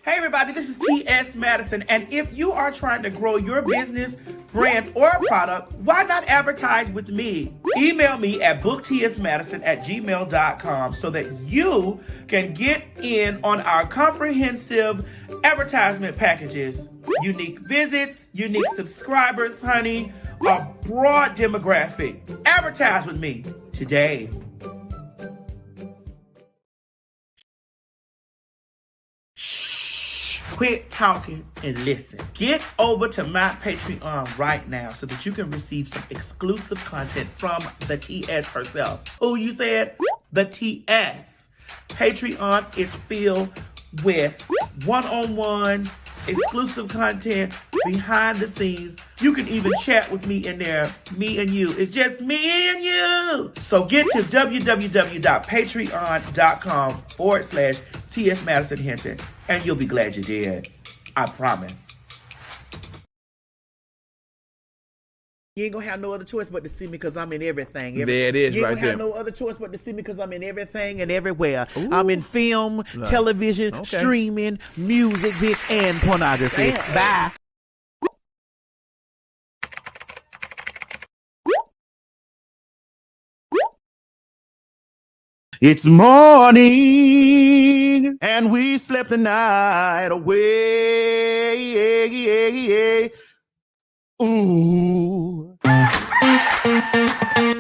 Hey everybody, this is T.S. Madison, and if you are trying to grow your business, brand, or product, why not advertise with me? Email me at booktsmadison@gmail.com so that you can get in on our comprehensive advertisement packages. Unique visits, unique subscribers, honey, a broad demographic. Advertise with me today. Quit talking and listen. Get over to my Patreon right now so that you can receive some exclusive content from the TS herself. Who you said? The TS. Patreon is filled with one-on-ones, exclusive content, behind the scenes. You can even chat with me in there, me and you. It's just me and you. So get to www.patreon.com/TS Madison Hinton, and you'll be glad you did. I promise. You ain't gonna have no other choice but to see me because I'm in everything. There it is, you ain't right gonna there. have no other choice but to see me because I'm in everything and everywhere. Ooh. I'm in film, television, streaming, music, bitch, and pornography. Damn. Bye. It's morning, and we slept the night away. Ooh.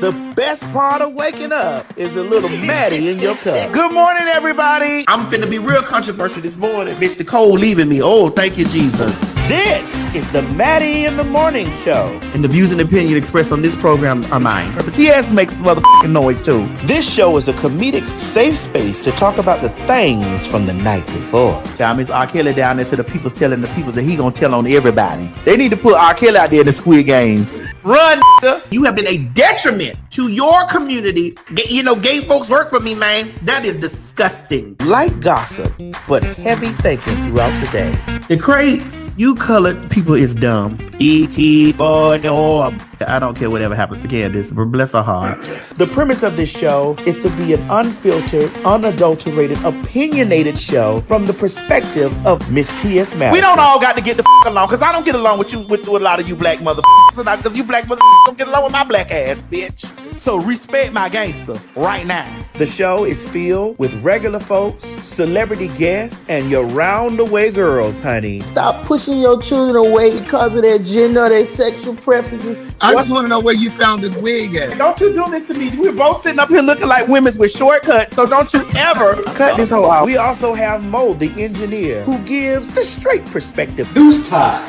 The best part of waking up is a little Maddie in your cup. Good morning, everybody. I'm finna be real controversial this morning. Bitch, the cold leaving me. Oh, thank you, Jesus. This is the Maddie in the Morning Show. And the views and opinion expressed on this program are mine. But TS makes some motherfucking noise, too. This show is a comedic safe space to talk about the things from the night before. Y'all miss R. Kelly down there to the people's telling the peoples that he gonna tell on everybody. They need to put R. Kelly out there in the Squid Games. Run, nigga. You have been a detriment to your community. You know, gay folks work for me, man. That is disgusting. Light gossip, but heavy thinking throughout the day. The crates, you colored people is dumb. E.T. for norm. I don't care whatever happens to Candace, but bless her heart. The premise of this show is to be an unfiltered, unadulterated, opinionated show from the perspective of Miss T.S. Madison. We don't all got to get the along, because I don't get along with you, with a lot of you black motherfuckers, because you black motherfuckers don't get along with my black ass, bitch. So respect my gangster right now. The show is filled with regular folks, celebrity guests, and your round-the-way girls, honey. Stop pushing your children away because of their gender or their sexual preferences. I just want to know where you found this wig at. Don't you do this to me. We're both sitting up here looking like women with shortcuts, so don't you ever cut this whole out. We also have Mo, the engineer, who gives the straight perspective. News time.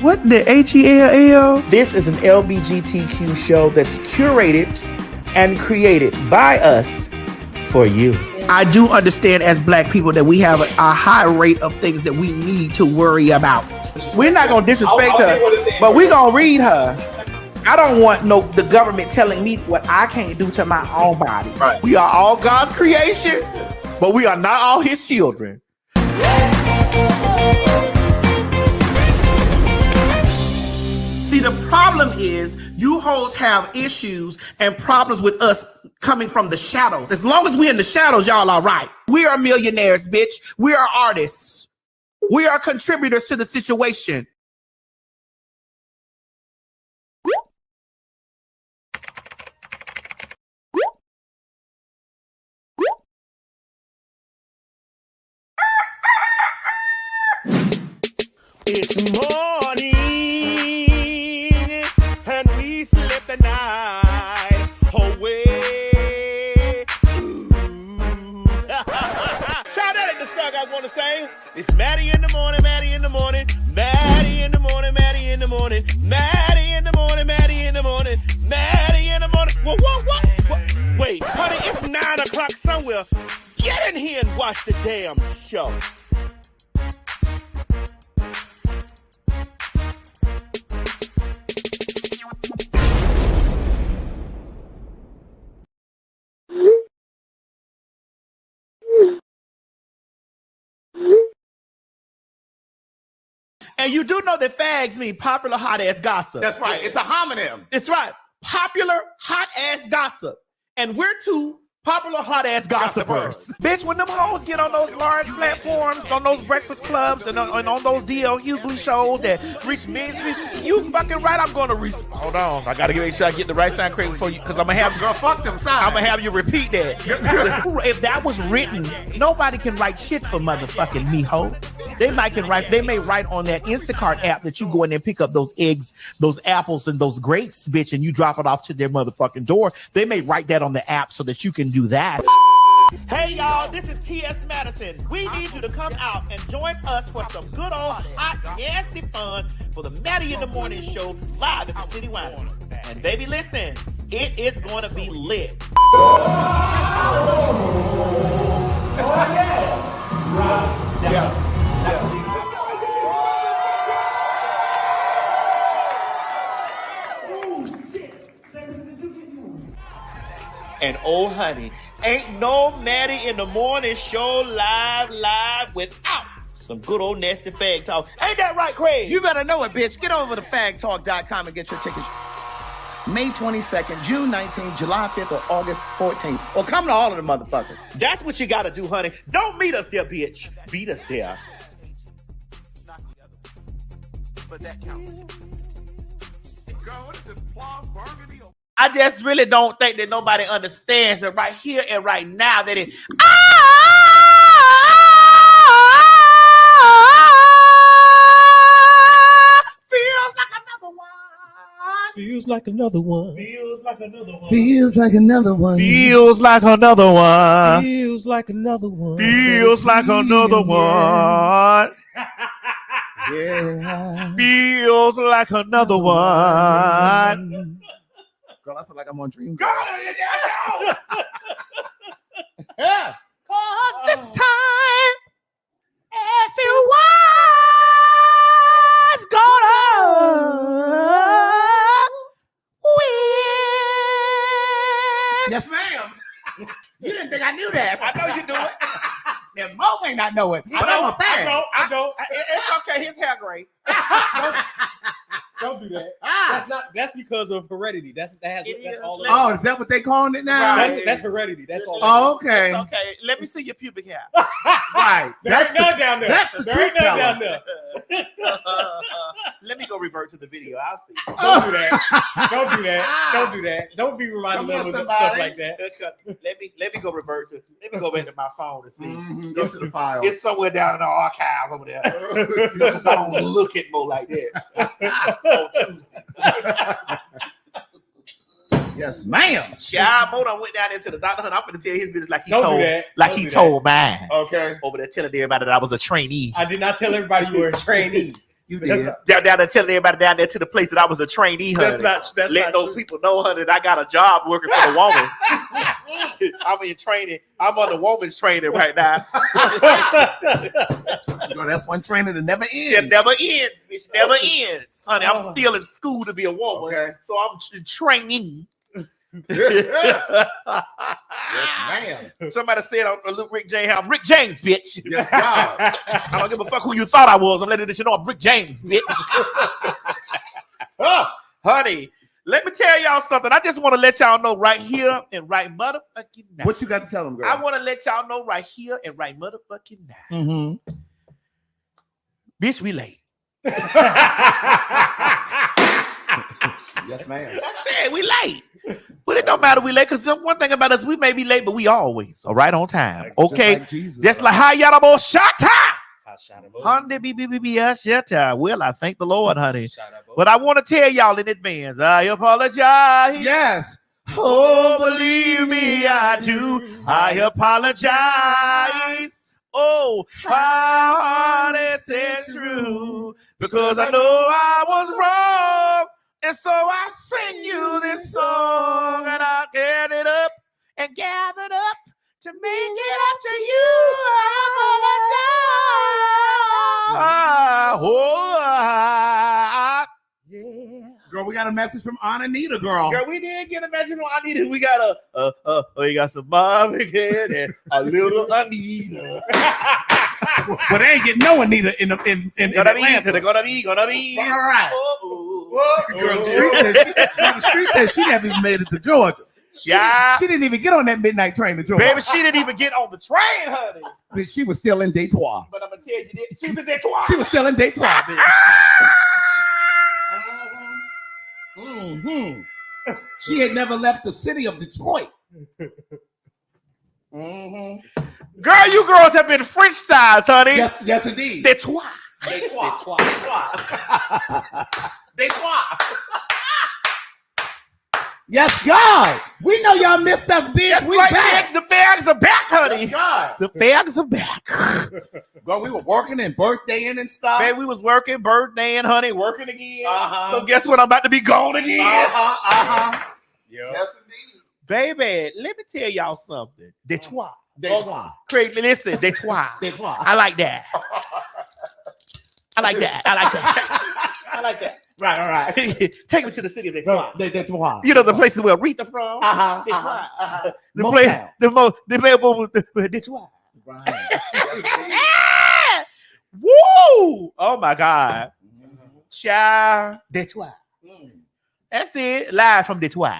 What the H-E-L-L? This is an LBGTQ show that's curated and created by us for you. I do understand as black people that we have a high rate of things that we need to worry about. We're not going to disrespect her, but we're going to read her. I don't want the government telling me what I can't do to my own body. Right. We are all God's creation, but we are not all his children. See, the problem is you hoes have issues and problems with us coming from the shadows. As long as we're in the shadows, y'all are right. We are millionaires, bitch. We are artists. We are contributors to the situation. It's morning, and we slept the night away. Shout out at the song I want to say. It's Maddie in the morning, Maddie in the morning, Maddie in the morning, Maddie in the morning, Maddie in the morning, Maddie in the morning, Maddie in the morning. What? Wait, honey, it's 9 o'clock somewhere. Get in here and watch the damn show. And you do know that fags mean popular hot ass gossip. That's right. It's a homonym. It's right. Popular hot ass gossip. And we're two Popular hot ass gossipers. Bitch, when them hoes get on those large platforms, on those breakfast clubs, and on those D.L. Hughley shows that reach millions of people, you fucking right, I'm gonna hold on. I gotta make sure I get the right sound correct before you, because I'm gonna have Girl, fuck them sides. I'm gonna have you repeat that. If that was written, nobody can write shit for motherfucking me, ho. They may write on that Instacart app that you go in there and pick up those eggs, those apples, and those grapes, bitch, and you drop it off to their motherfucking door. They may write that on the app so that you can do that. Hey y'all, this is T.S. Madison. We need you to come out and join us for some good old hot, nasty fun for the Maddie in the Morning Show live at the City Winery. And baby, listen, it is going to be lit. And oh honey, ain't no Maddie in the Morning Show live without some good old nasty fag talk. Ain't that right, Craig? You better know it, bitch. Get over to fagtalk.com and get your tickets. May 22nd, June 19th, July 5th, or August 14th. Or come to all of the motherfuckers. That's what you gotta do, honey. Don't meet us there, bitch. Beat us there. But that counts. Girl, what is this plum burgundy? I just really don't think that nobody understands that right here and right now that it feels like another one. Feels like another one. Feels like another one. Feels like another one. Feels like another one. Feels like another one. Yeah. Feels like another one. Girl, I feel like I'm on Dream Girl, Girl. Yeah. Cause this time everyone's gonna win. Yes, ma'am. You didn't think I knew that. I know you do it. Now, Mo may not know it, but I'm a fan. I know. It's okay. His hair gray. Don't do that. That's because of heredity. That's all. Oh, is that what they calling it now? Right. That's heredity. That's all. Oh, okay. It's okay. Let me see your pubic hair. Right. That's down there. That's the truth teller. Down there. Let me go revert to the video. I'll see. Don't do that. Don't do that. Don't do that. Don't be reminding them of stuff like that. Let me go revert to. Let me go back to my phone and see. Go to the file. It's somewhere down in the archive over there. Because I don't look at Mo like that. On Tuesday. Yes, ma'am. Child, Mo done went down there to the doctor. I'm going to tell his business like he Don't do told, that. like Don't he do told mine. Okay. Over there telling everybody that I was a trainee. I did not tell everybody you were a trainee. You did. Down there telling everybody down there to the place that I was a trainee, honey. That's letting not those true. people know, honey, that I got a job working for the woman. I'm in training. I'm on the woman's training right now. Girl, that's one training that never ends. It never ends, bitch. Never ends. Honey, I'm still in school to be a woman. Okay. So I'm training. Yes, ma'am. Somebody said I'm Rick James. I'm Rick James, bitch. Yes, God. I don't give a fuck who you thought I was. I'm letting you know I'm Rick James, bitch. Oh, honey, let me tell y'all something. I just want to let y'all know right here and right motherfucking now. What you got to tell them, girl? I want to let y'all know right here and right motherfucking now. Mm-hmm. Bitch, we late. Yes, ma'am. That's it. We late. But it don't matter we late, because one thing about us, we may be late, but we always right on time. Okay? Just like how y'all about shata. Honey, shata. Well, I thank the Lord, honey. But I want to tell y'all in advance, I apologize. Yes. Oh, believe me, I do. I apologize. Oh, how honest and true. Because I know I was wrong. And so I sing you this song, and I get it up and gathered up to make it up to you. I apologize. Yeah. Girl, we got a message from Anita, girl. Girl, we did get a message from Anita. We got we got some Marvin and a little Anita. But they ain't getting no Anita in Atlanta. They're gonna be. All right. Girl, the street says she never even made it to Georgia. Yeah. She didn't even get on that midnight train to Georgia. Baby, she didn't even get on the train, honey. But she was still in Detroit. But I'm going to tell you, she was in Detroit. She was still in Detroit, baby. Mm-hmm. She had never left the city of Detroit. Mm-hmm. Girl, you girls have been French-sized, honey. Yes, indeed. Detroit. Detroit. Yes, God. We know y'all missed us, bitch. That's We right, back. bitch. The bags are back, honey. Yes, God. The bags are back. Girl, we were working and birthdaying and stuff. Man, we was working, birthdaying, honey, working again. Uh-huh. So guess what? I'm about to be gone again. Yep. Yes, indeed. Baby, let me tell y'all something. Detroit. Craig, listen, Detroit. I like that. I like that. Right. Take me to the city of Detroit. You know the places where Aretha from. Detroit. Detroit. Right. Woo! Oh my God. Child, Detroit. That's it. Live from Detroit.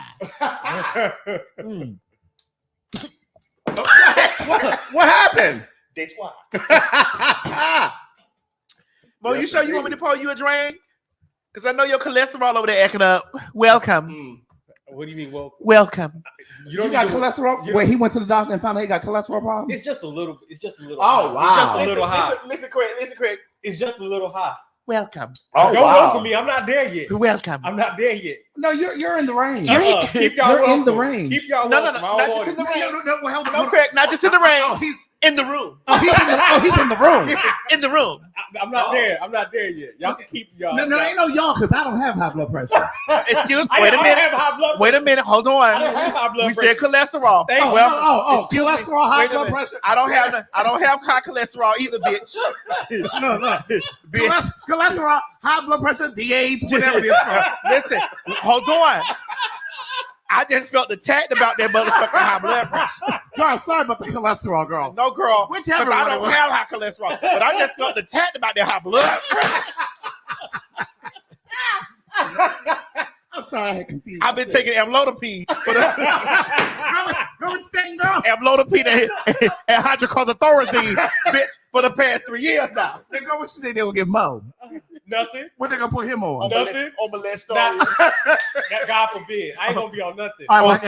What happened? Detroit. Mo, you sure you want me to pour you a drink? Because I know your cholesterol over there acting up. Welcome. What do you mean, welcome? You got cholesterol? Wait, he went to the doctor and found out he got cholesterol problem? It's just a little. Oh, wow. It's just a little high. Listen, Craig. It's just a little high. Welcome. Oh, Don't wow. welcome me. I'm not there yet. Welcome. I'm not there yet. No, you're in the range. Keep y'all You're welcome. in the range. Keep y'all No, welcome. not just in the range. No, Craig, not just in the range. Oh, he's in the room. he's in the room. In the room. I'm not there. I'm not there yet. Y'all can keep y'all. No, ain't no y'all, because I don't have high blood pressure. Excuse me. I Wait a don't minute. have high blood pressure. Wait a minute. Hold on. I don't have high blood We pressure. said cholesterol. Excuse me. Cholesterol, high Wait a blood minute. pressure. I don't have high cholesterol either, bitch. No. Bitch. Cholesterol, high blood pressure, the AIDS, whatever it is. Listen, hold on. I just felt attacked about that motherfucking high blood pressure. Girl, sorry about the cholesterol, girl. No, girl. Whichever Because I one it don't was. have high cholesterol. But I just felt attacked about that high blood pressure. I'm sorry, I had confusion. I've been taking amlodipine. Go and stay, girl. Amlodipine and hydrochlorothiazide, bitch, for the past 3 years now. They go, what you think they will get Mo? Nothing. What they gonna put him on? Nothing. On molest Not- stories. God forbid. I ain't gonna be on nothing. All right,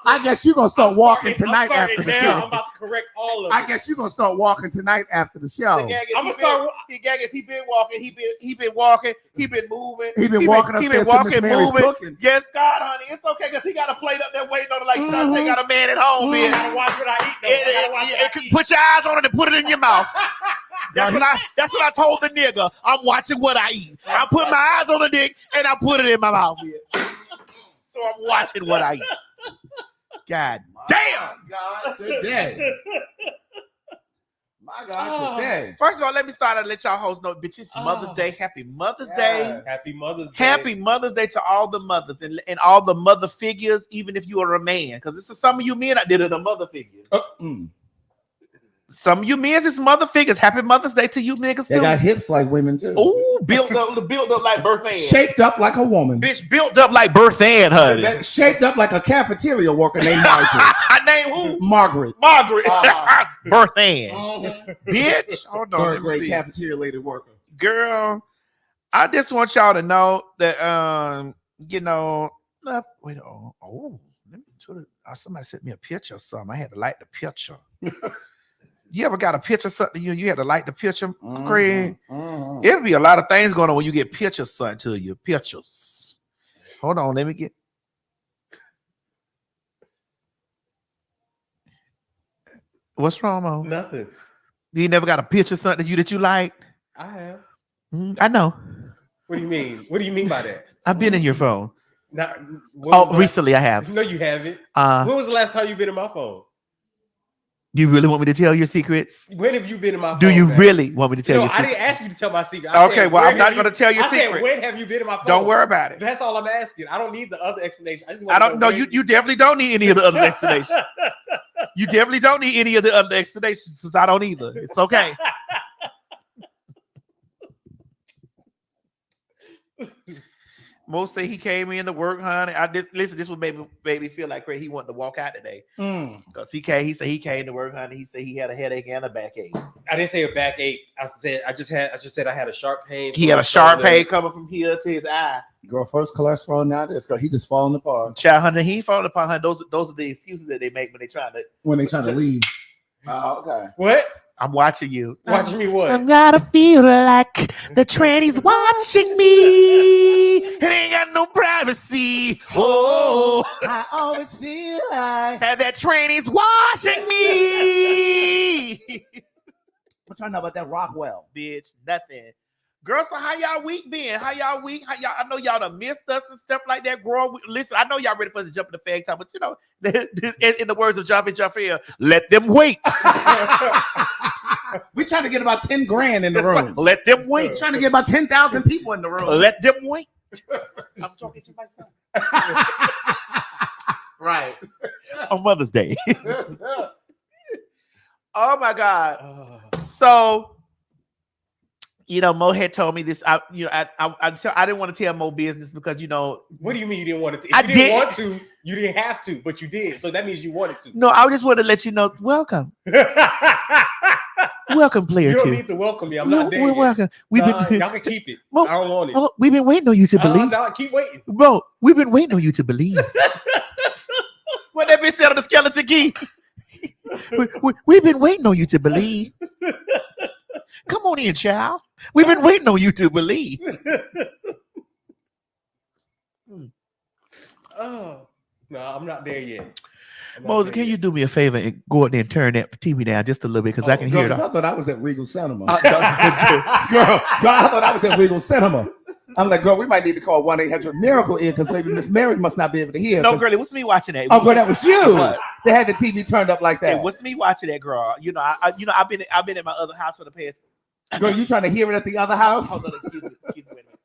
I guess you gonna start walking tonight after the I'm show. about to correct all of it. I guess you gonna start walking tonight after the show. The gag is I'm gonna start. he been walking. He been walking. He been moving. He been walking upstairs to Miss Mary's cooking. Yes, God, honey, it's okay because he got a plate up there waiting on it. Like you know, got a man at home, I man. gotta watch what I eat. Though. I gotta watch what I eat. Put your eyes on it and put it in your mouth. That's what I told the nigga. I'm watching what I eat. I put my eyes on the dick and I put it in my mouth. Man. So I'm watching what I eat. God damn. God, today. My God, today. First of all, let me start and let y'all hoes know, bitch, it's Mother's Day. Happy Mother's Day. Happy Mother's Day. Happy Mother's Day to all the mothers and all the mother figures, even if you are a man. Because this is some of you men out there that are mother figures. Some of you men is mother figures. Happy Mother's Day to you niggas, too. They got hips like women, too. Ooh, built up like birth Ann. Shaped up like a woman. Bitch, built up like birth Ann, honey. Shaped up like a cafeteria worker named Marjorie. I name who? Margaret. Birth Ann. Bitch, hold on. Third grade cafeteria lady worker. Girl, I just want y'all to know that, you know, wait, let me somebody sent me a picture or something. I had to like the picture. You ever got a picture something you had to like the picture, Craig? It'll be a lot of things going on when you get pictures sent to you. Pictures. Hold on, let me get. What's wrong, Mo? Nothing. You never got a picture something to you that you liked? I have. I know. What do you mean? What do you mean by that? I've been in your phone. Recently I have. No, you haven't. When was the last time you've been in my phone? You really want me to tell your secrets? When have you been in my phone? Do you really want me to tell your secrets? I didn't ask you to tell my secret. Okay, well, I'm not going to tell your secrets. Said, when have you been in my phone? Don't worry about it. That's all I'm asking. I don't need the other explanation. I don't know. You definitely don't need any of the other explanations. You definitely don't need any of the other explanations because I don't either. It's okay. Mo say he came in to work, honey. This would make me feel like crazy. He wanted to walk out today. Because he said he came to work, honey. He said he had a headache and a backache. I didn't say a backache. I just said I had a sharp pain. He had a sharp pain coming from here to his eye. Girl, first cholesterol, now this girl, he just falling apart. Child, honey, he falling apart, honey. Those are the excuses that they make when they trying to leave. Okay. What? I'm watching you. Watching me what? I'm gotta feel like the tranny's watching me. It ain't got no privacy. Oh, I always feel like that tranny's watching me. I'm trying to know about that Rockwell. Bitch, nothing. Girl, so how y'all week been? How y'all week? I know y'all done missed us and stuff like that. Girl, listen, I know y'all ready for us to jump in the fag talk, but you know, in the words of Jaffe, let them wait. We trying to get about 10 grand in the room. Let them wait. Trying to get about 10,000 people in the room. Let them wait. I'm talking to myself. Right. On Mother's Day. Oh my God. So, you know, Mo had told me this. I didn't want to tell Mo business because, you know. What do you mean you didn't want to? If you didn't want to, you didn't have to, but you did. So that means you wanted to. No, I just wanted to let you know. Welcome. Welcome, player. You don't two. need to welcome me. I'm not there. We're welcome. Y'all can keep it. Mo, I don't want it. Mo, we've been waiting on you to believe. No, keep waiting. Bro, we've been waiting on you to believe. What that bitch said on the skeleton key. We've been waiting on you to believe. Come on in, child. We've been waiting on you to believe. Oh, no, I'm not there yet. Moses, can you do me a favor and go out there and turn that TV down just a little bit because I can hear it. I thought I was at Regal Cinema. Girl, I thought I was at Regal Cinema. I'm like, girl, we might need to call 1-800-MIRACLE in because maybe Miss Mary must not be able to hear. No, girl, it was me watching that. Oh, girl, that was you. They had the TV turned up like that. It was me watching that, girl. You know, I've been at my other house for the past. Girl, you trying to hear it at the other house? Hold on, excuse me.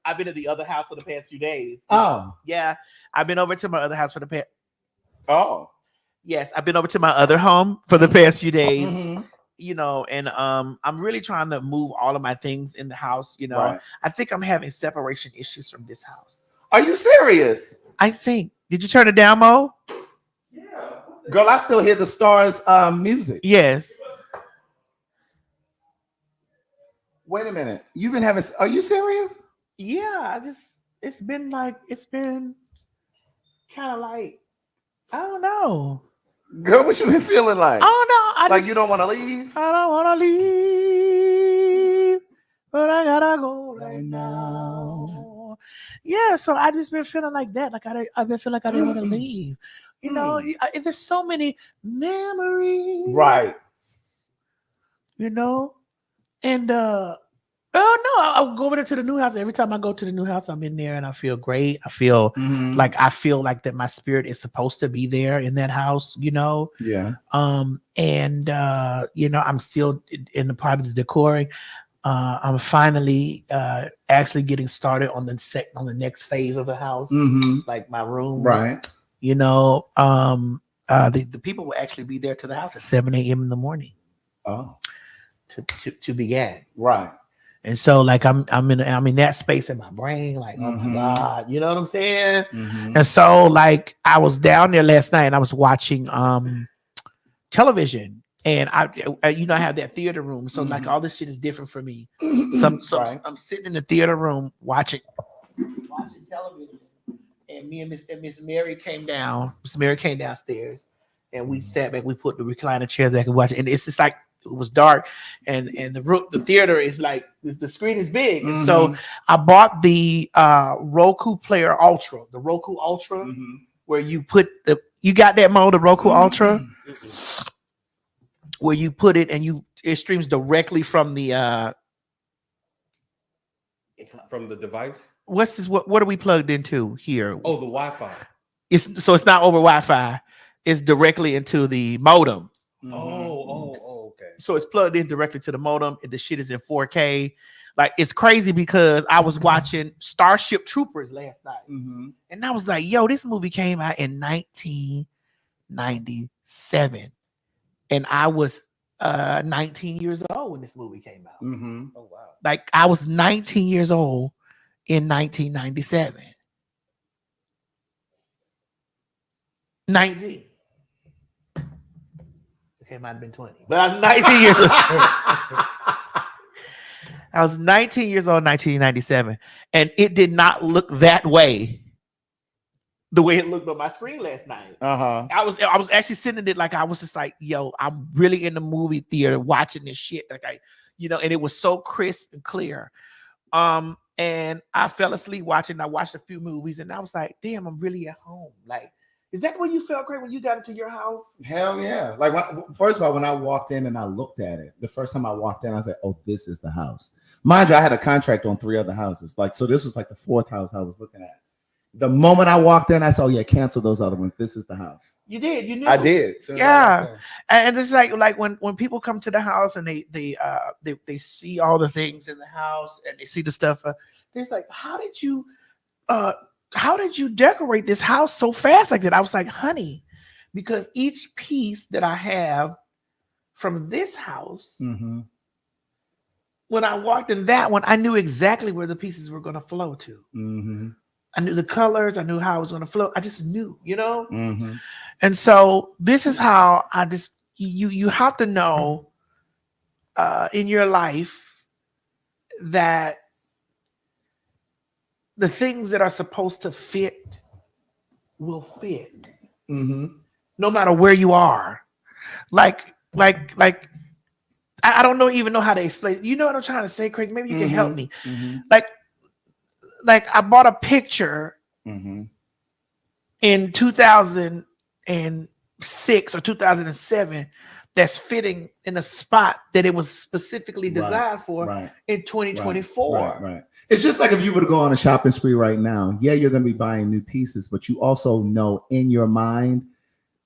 I've been at the other house for the past few days. Oh, yeah, I've been over to my other house for the past. Oh, yes, I've been over to my other home for the past few days. Mm-hmm. You know, and I'm really trying to move all of my things in the house. You know, right. I think I'm having separation issues from this house. Are you serious? I think. Did you turn it down, Mo? Yeah. Girl, I still hear the stars' music. Yes. Wait a minute. You've been having. Are you serious? Yeah. It's been kind of like, I don't know. Girl, what you been feeling like? I don't know. You don't want to leave? I don't want to leave, but I gotta go right now. Yeah, so I just been feeling like that. Like I've been feeling like I didn't want to leave. You know, there's so many memories. Right. You know, and I'll go over there to the new house. Every time I go to the new house, I'm in there and I feel great. I feel like that my spirit is supposed to be there in that house, you know? Yeah. And you know, I'm still in the part of the decoring. I'm finally actually getting started on the next phase of the house, like my room. Right. You know, the people will actually be there to the house at 7 a.m. in the morning. Oh. To begin. Right. And so, like, I'm in that space in my brain, like, oh my God, you know what I'm saying? And so, like, I was down there last night and I was watching television, and I have that theater room, so like all this shit is different for me. So right. I'm sitting in the theater room watching television, and me and Miss Mary came down. Miss Mary came downstairs, and we sat back. We put the recliner chairs back and watch it, and it's just like. It was dark, and the theater is like the screen is big, and so I bought the Roku Player Ultra, where you put you got that mode, the Roku Ultra, where you put it and it streams directly from the device. What's this? What are we plugged into here? Oh, the Wi-Fi. It's not over Wi-Fi. It's directly into the modem. Okay. So it's plugged in directly to the modem, and the shit is in 4K. Like, it's crazy because I was watching Starship Troopers last night, and I was like, "Yo, this movie came out in 1997, and I was 19 years old when this movie came out. Oh wow! Like, I was 19 years old in 1997, 19. Okay, it might have been 20, but I was 19 years old. I was 19 years old in 1997, and it did not look that way. The way it looked on my screen last night. I was actually sitting in it like I was just like, yo, I'm really in the movie theater watching this shit. Like and it was so crisp and clear. And I fell asleep watching. I watched a few movies, and I was like, damn, I'm really at home. Like, is that what you felt, Craig, when you got into your house? Hell yeah. Like, first of all, when I walked in and I looked at it, the first time I walked in, I said, oh, this is the house. Mind you, I had a contract on 3 other houses. Like, so this was like the 4th house I was looking at. The moment I walked in, I said, oh, yeah, cancel those other ones. This is the house. You did. You knew. I did. Yeah. And it's like when people come to the house and they see all the things in the house and they see the stuff, it's like, how did you decorate this house so fast like that? I was like, honey, because each piece that I have from this house, when I walked in that one, I knew exactly where the pieces were going to flow to. I knew the colors. I knew how it was going to flow. I just knew, And so this is how I just, you have to know in your life that the things that are supposed to fit will fit, no matter where you are. Like I don't even know how to explain it. You know what I'm trying to say, Craig? Maybe you can help me. Like I bought a picture in 2006 or 2007 that's fitting in a spot that it was specifically designed for in 2024. Right. It's just like if you were to go on a shopping spree right now. Yeah, you're going to be buying new pieces, but you also know in your mind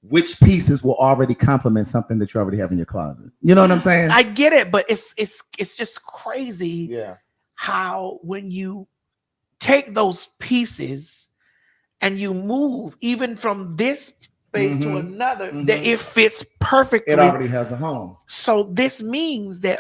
which pieces will already complement something that you already have in your closet. You know what I'm saying? I get it, but it's just crazy how when you take those pieces and you move even from this space to another, that it fits perfectly. It already has a home. So this means that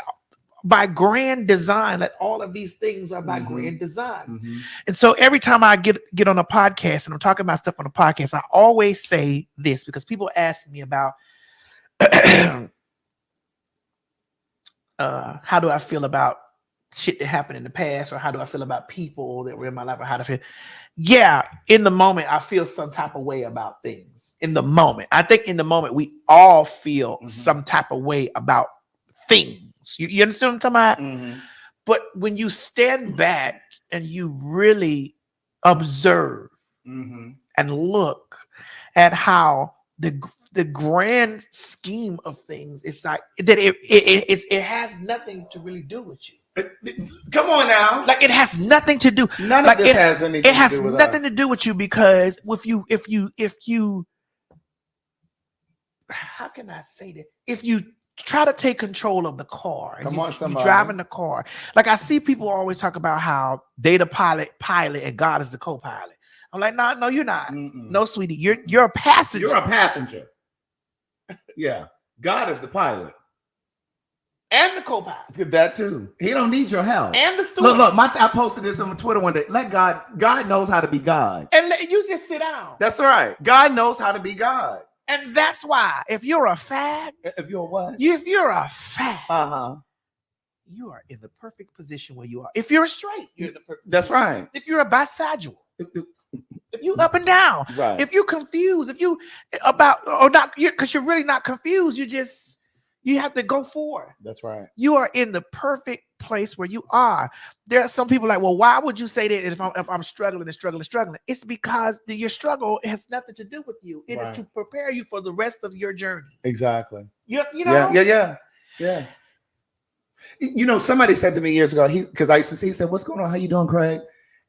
by grand design, that all of these things are by grand design. And so every time I get on a podcast and I'm talking about stuff on a podcast, I always say this because people ask me about how do I feel about shit that happened in the past, or how do I feel about people that were in my life, or how to feel. Yeah, in the moment, I feel some type of way about things. In the moment, I think in the moment we all feel some type of way about things. You understand what I'm talking about? But when you stand back and you really observe and look at how the grand scheme of things, it's like that it has nothing to really do with you. Come on now. Like it has nothing to do. None of this has anything to do with us. It has nothing to do with you because if you how can I say that? If you try to take control of the car, and you're driving the car. Like I see people always talk about how they the pilot, and God is the co-pilot. I'm like, no, you're not. No, sweetie, you're a passenger. You're a passenger. Yeah, God is the pilot. And the co-pilot. That too. He don't need your help. And the steward. Look, I posted this on Twitter one day. Let God knows how to be God. And you just sit down. That's right. God knows how to be God. And that's why if you're a fag. If you're what? If you're a fag. You are in the perfect position where you are. If you're straight, you're in the perfect That's position. right. If you're a bisexual. If you up and down. Right. If you're confused. If you about or not, because you're really not confused. You have to go forward. That's right. You are in the perfect place where you are. There are some people like, well, why would you say that if I'm struggling? It's because your struggle has nothing to do with you. It is to prepare you for the rest of your journey. Exactly. You know? Yeah. You know, somebody said to me years ago, because I used to see, he said, what's going on? How you doing, Craig?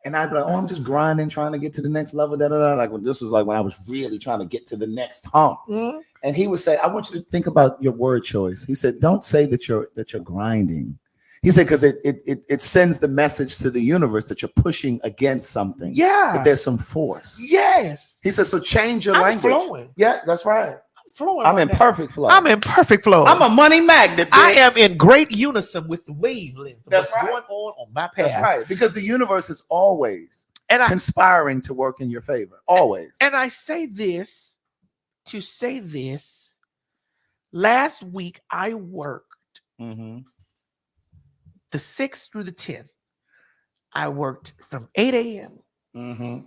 And I'd be like, oh, I'm just grinding, trying to get to the next level. Like this was like when I was really trying to get to the next hump. And he would say, I want you to think about your word choice. He said, don't say that you're grinding. He said, because it sends the message to the universe that you're pushing against something. Yeah. That there's some force. Yes. He said, so change your language. Flowing. Yeah, that's right. I'm in perfect flow. I'm in perfect flow. I'm a money magnet. Bitch. I am in great unison with the wavelength. That's right. Going on my path. That's right. Because the universe is always conspiring to work in your favor. Always. And I say this to say this. Last week, I worked the 6th through the 10th. I worked from 8 a.m.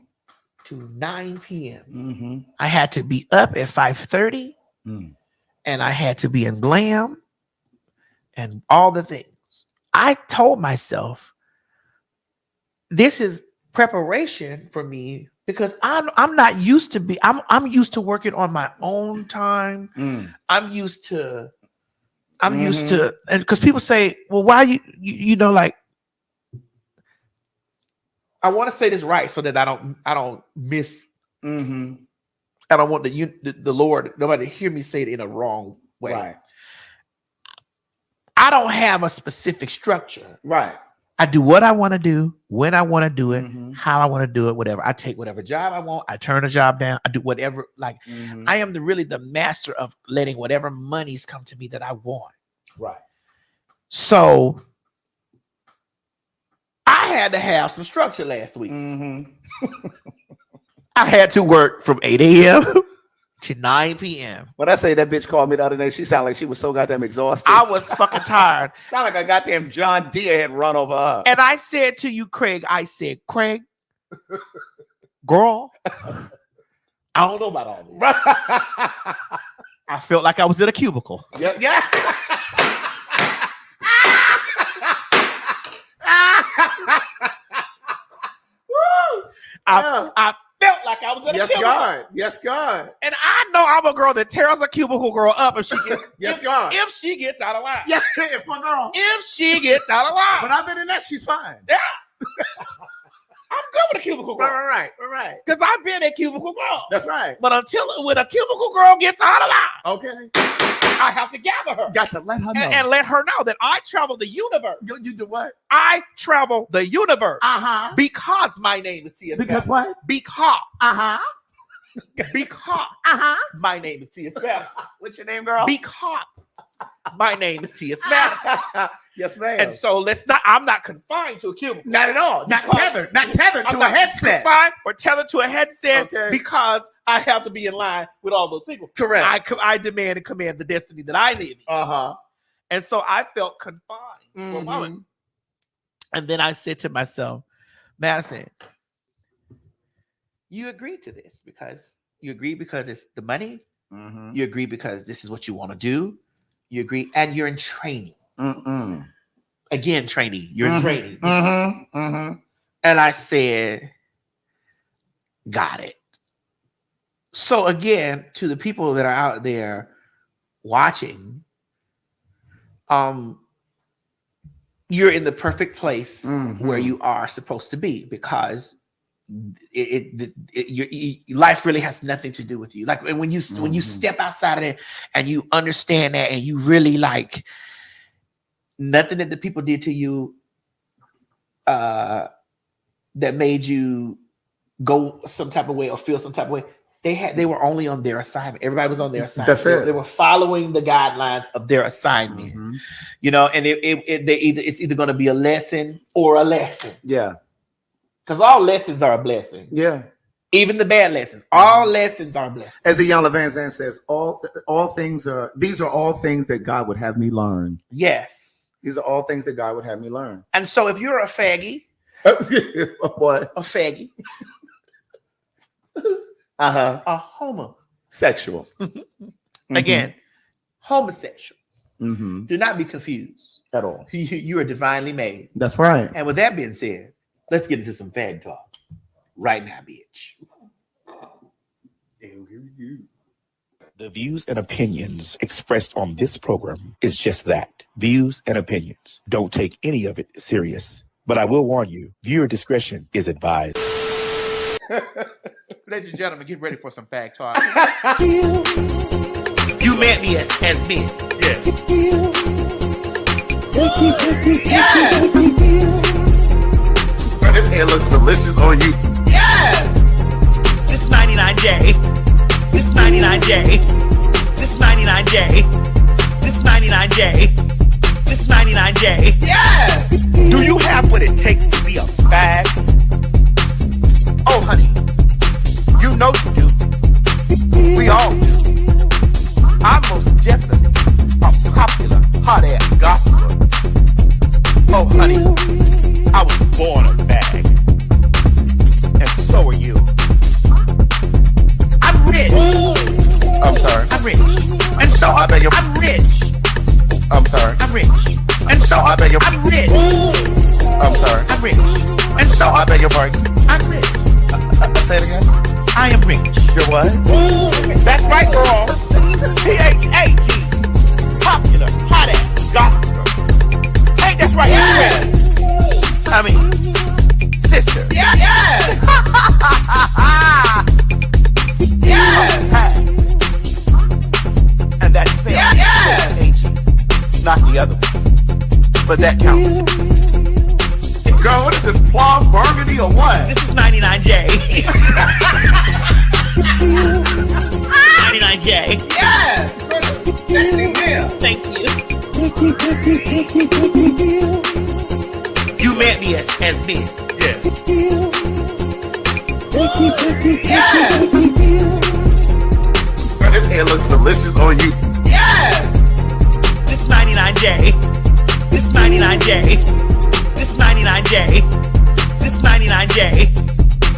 To 9 p.m. I had to be up at 5:30, and I had to be in glam and all the things. I told myself, this is preparation for me because I'm not used to I'm used to working on my own time. I'm used to, and because people say, well, why you know, like, I want to say this right so that I don't miss. I don't want the Lord, nobody to hear me say it in a wrong way. Right. I don't have a specific structure. Right. I do what I want to do, when I want to do it, how I want to do it, whatever. I take whatever job I want. I turn a job down. I do whatever. Like, I am really the master of letting whatever monies come to me that I want. Right. So I had to have some structure last week. I had to work from 8 a.m. to 9 p.m. When I say that bitch called me the other day, she sounded like she was so goddamn exhausted. I was fucking tired. Sound like a goddamn John Deere had run over her. And I said to you, Craig, Craig, girl, I don't know about all this. I felt like I was in a cubicle. Yeah. I felt like I was in a cubicle. Yes, God. And I know I'm a girl that tears a cubicle girl up if she gets if she gets out of line. Yes, if my girl. If she gets out of line. But other than that, she's fine. Yeah. I'm good with a cubicle girl. Right. Because I've been a cubicle girl. That's right. But when a cubicle girl gets out of line, okay, I have to gather her. Got to let her know. And let her know that I travel the universe. You do what? I travel the universe. Because my name is T.S. Because what? Because. Because. My name is T.S. Madison. What's your name, girl? Because. My name is T.S. Madison. Yes, ma'am. And so I'm not confined to a cubicle. Not at all. Not tethered to a headset. Confined or tethered to a headset okay. Because I have to be in line with all those people. Correct. I demand and command the destiny that I live in. And so I felt confined for a moment. And then I said to myself, Madison, you agreed to this because it's the money. You agree because this is what you want to do. You agree, and you're in training. Again, training. You're in training. And I said, got it. So again, to the people that are out there watching, you're in the perfect place where you are supposed to be because life really has nothing to do with you. Like when you step outside of it and you understand that and you really like nothing that the people did to you that made you go some type of way or feel some type of way. They were only on their assignment. Everybody was on their assignment. That's it. They were following the guidelines of their assignment. You know, and it's either going to be a lesson or a lesson. Yeah. Because all lessons are a blessing. Yeah. Even the bad lessons. All lessons are a blessing. As Iyanla Vanzant says, these are all things that God would have me learn. Yes. These are all things that God would have me learn. And so if you're a faggy, what? A faggy. A homosexual. Again, homosexual. Do not be confused at all. You are divinely made. That's right. And with that being said, let's get into some fag talk right now, bitch. The views and opinions expressed on this program is just that, views and opinions. Don't take any of it serious. But I will warn you, viewer discretion is advised. Ladies and gentlemen, get ready for some fag talk. You met me as me. Yes. Yes. Bro, this hair looks delicious on you. Yes. This 99J. This 99J. This 99J. This 99J. This 99J. Yes. Do you have what it takes to be a fag? Oh, honey. You know you do. We all do. I'm rich. And so I beg your pardon. I'm rich. Say it again. I am rich. You're what? That's right, girl. PHAG. Popular, hot ass, gospel. Ain't that's right? I mean, sister. Yeah, yeah. Yeah. And that's spelled PHAG. Not the other one. But that counts. Girl, what is this, plum burgundy or what? This is 99J. 99J. Yes. Thank you. You met me as me. Yes. Yes. This hair looks delicious on you. Yes. This is 99J. This is 99J. This is 99J. This is 99J.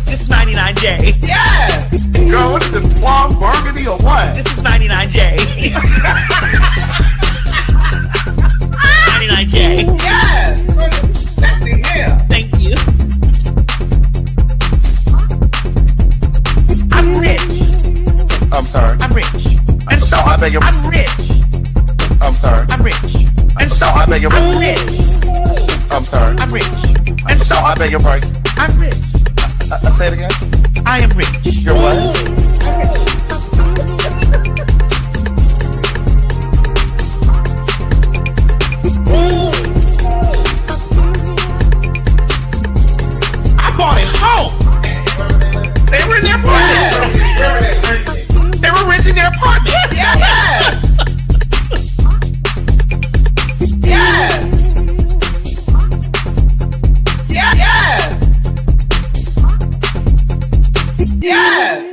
This is 99J. Yes. Girl, what is this, plum burgundy or what? This is 99J. 99J. Yes. Thank you. I'm rich. I'm sorry. I'm rich. And so I beg your I'm rich. I'm sorry. I'm rich. And so I beg your I'm rich. I'm sorry. I'm rich. And so I beg your pardon. I'm rich. Say it again. I am rich. You're what? I bought it home. They were in their apartment. They were renting their apartment. Yes. Yes. Yes. Yes.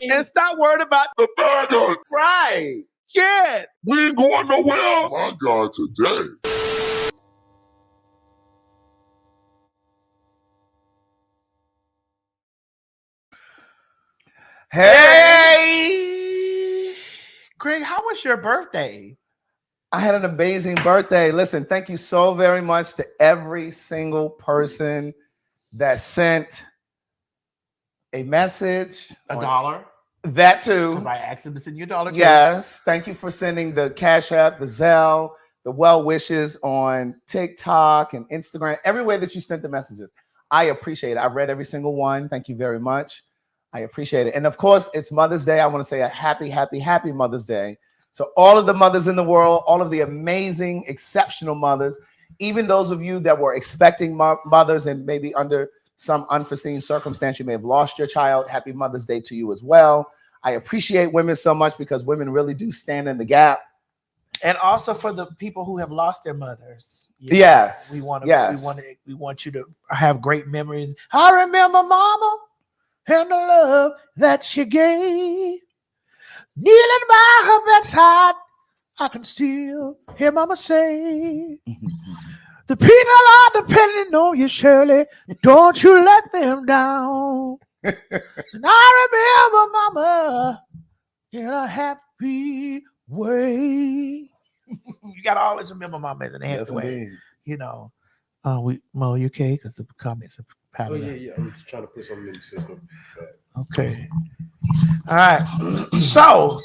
And stop worried about The faggots! right. Yeah. We ain't going nowhere! My God, today. Hey, Greg, how was your birthday? I had an amazing birthday. Listen, thank you so very much to every single person that sent a message. $1. That too. Because I asked them to send you $1. Yes. Thank you for sending the Cash App, the Zelle, the well wishes on TikTok and Instagram, everywhere that you sent the messages. I appreciate it. I read every single one. Thank you very much. I appreciate it. And of course, it's Mother's Day. I want to say a happy, happy, happy Mother's Day. So all of the mothers in the world, all of the amazing, exceptional mothers, even those of you that were expecting mothers and maybe under some unforeseen circumstance, you may have lost your child. Happy Mother's Day to you as well. I appreciate women so much because women really do stand in the gap. And also for the people who have lost their mothers. Yes. We want to, yes. we want you to have great memories. I remember Mama and the love that she gave. Kneeling by her bedside, I can still hear Mama say, the people are depending on you, Shirley. Don't you let them down. And I remember Mama in a happy way. You got to always remember Mama in a happy way. Indeed. You know, Mo, you okay? Because the comments are piling up. Yeah. I'm just trying to put something in the system. Okay. All right. So,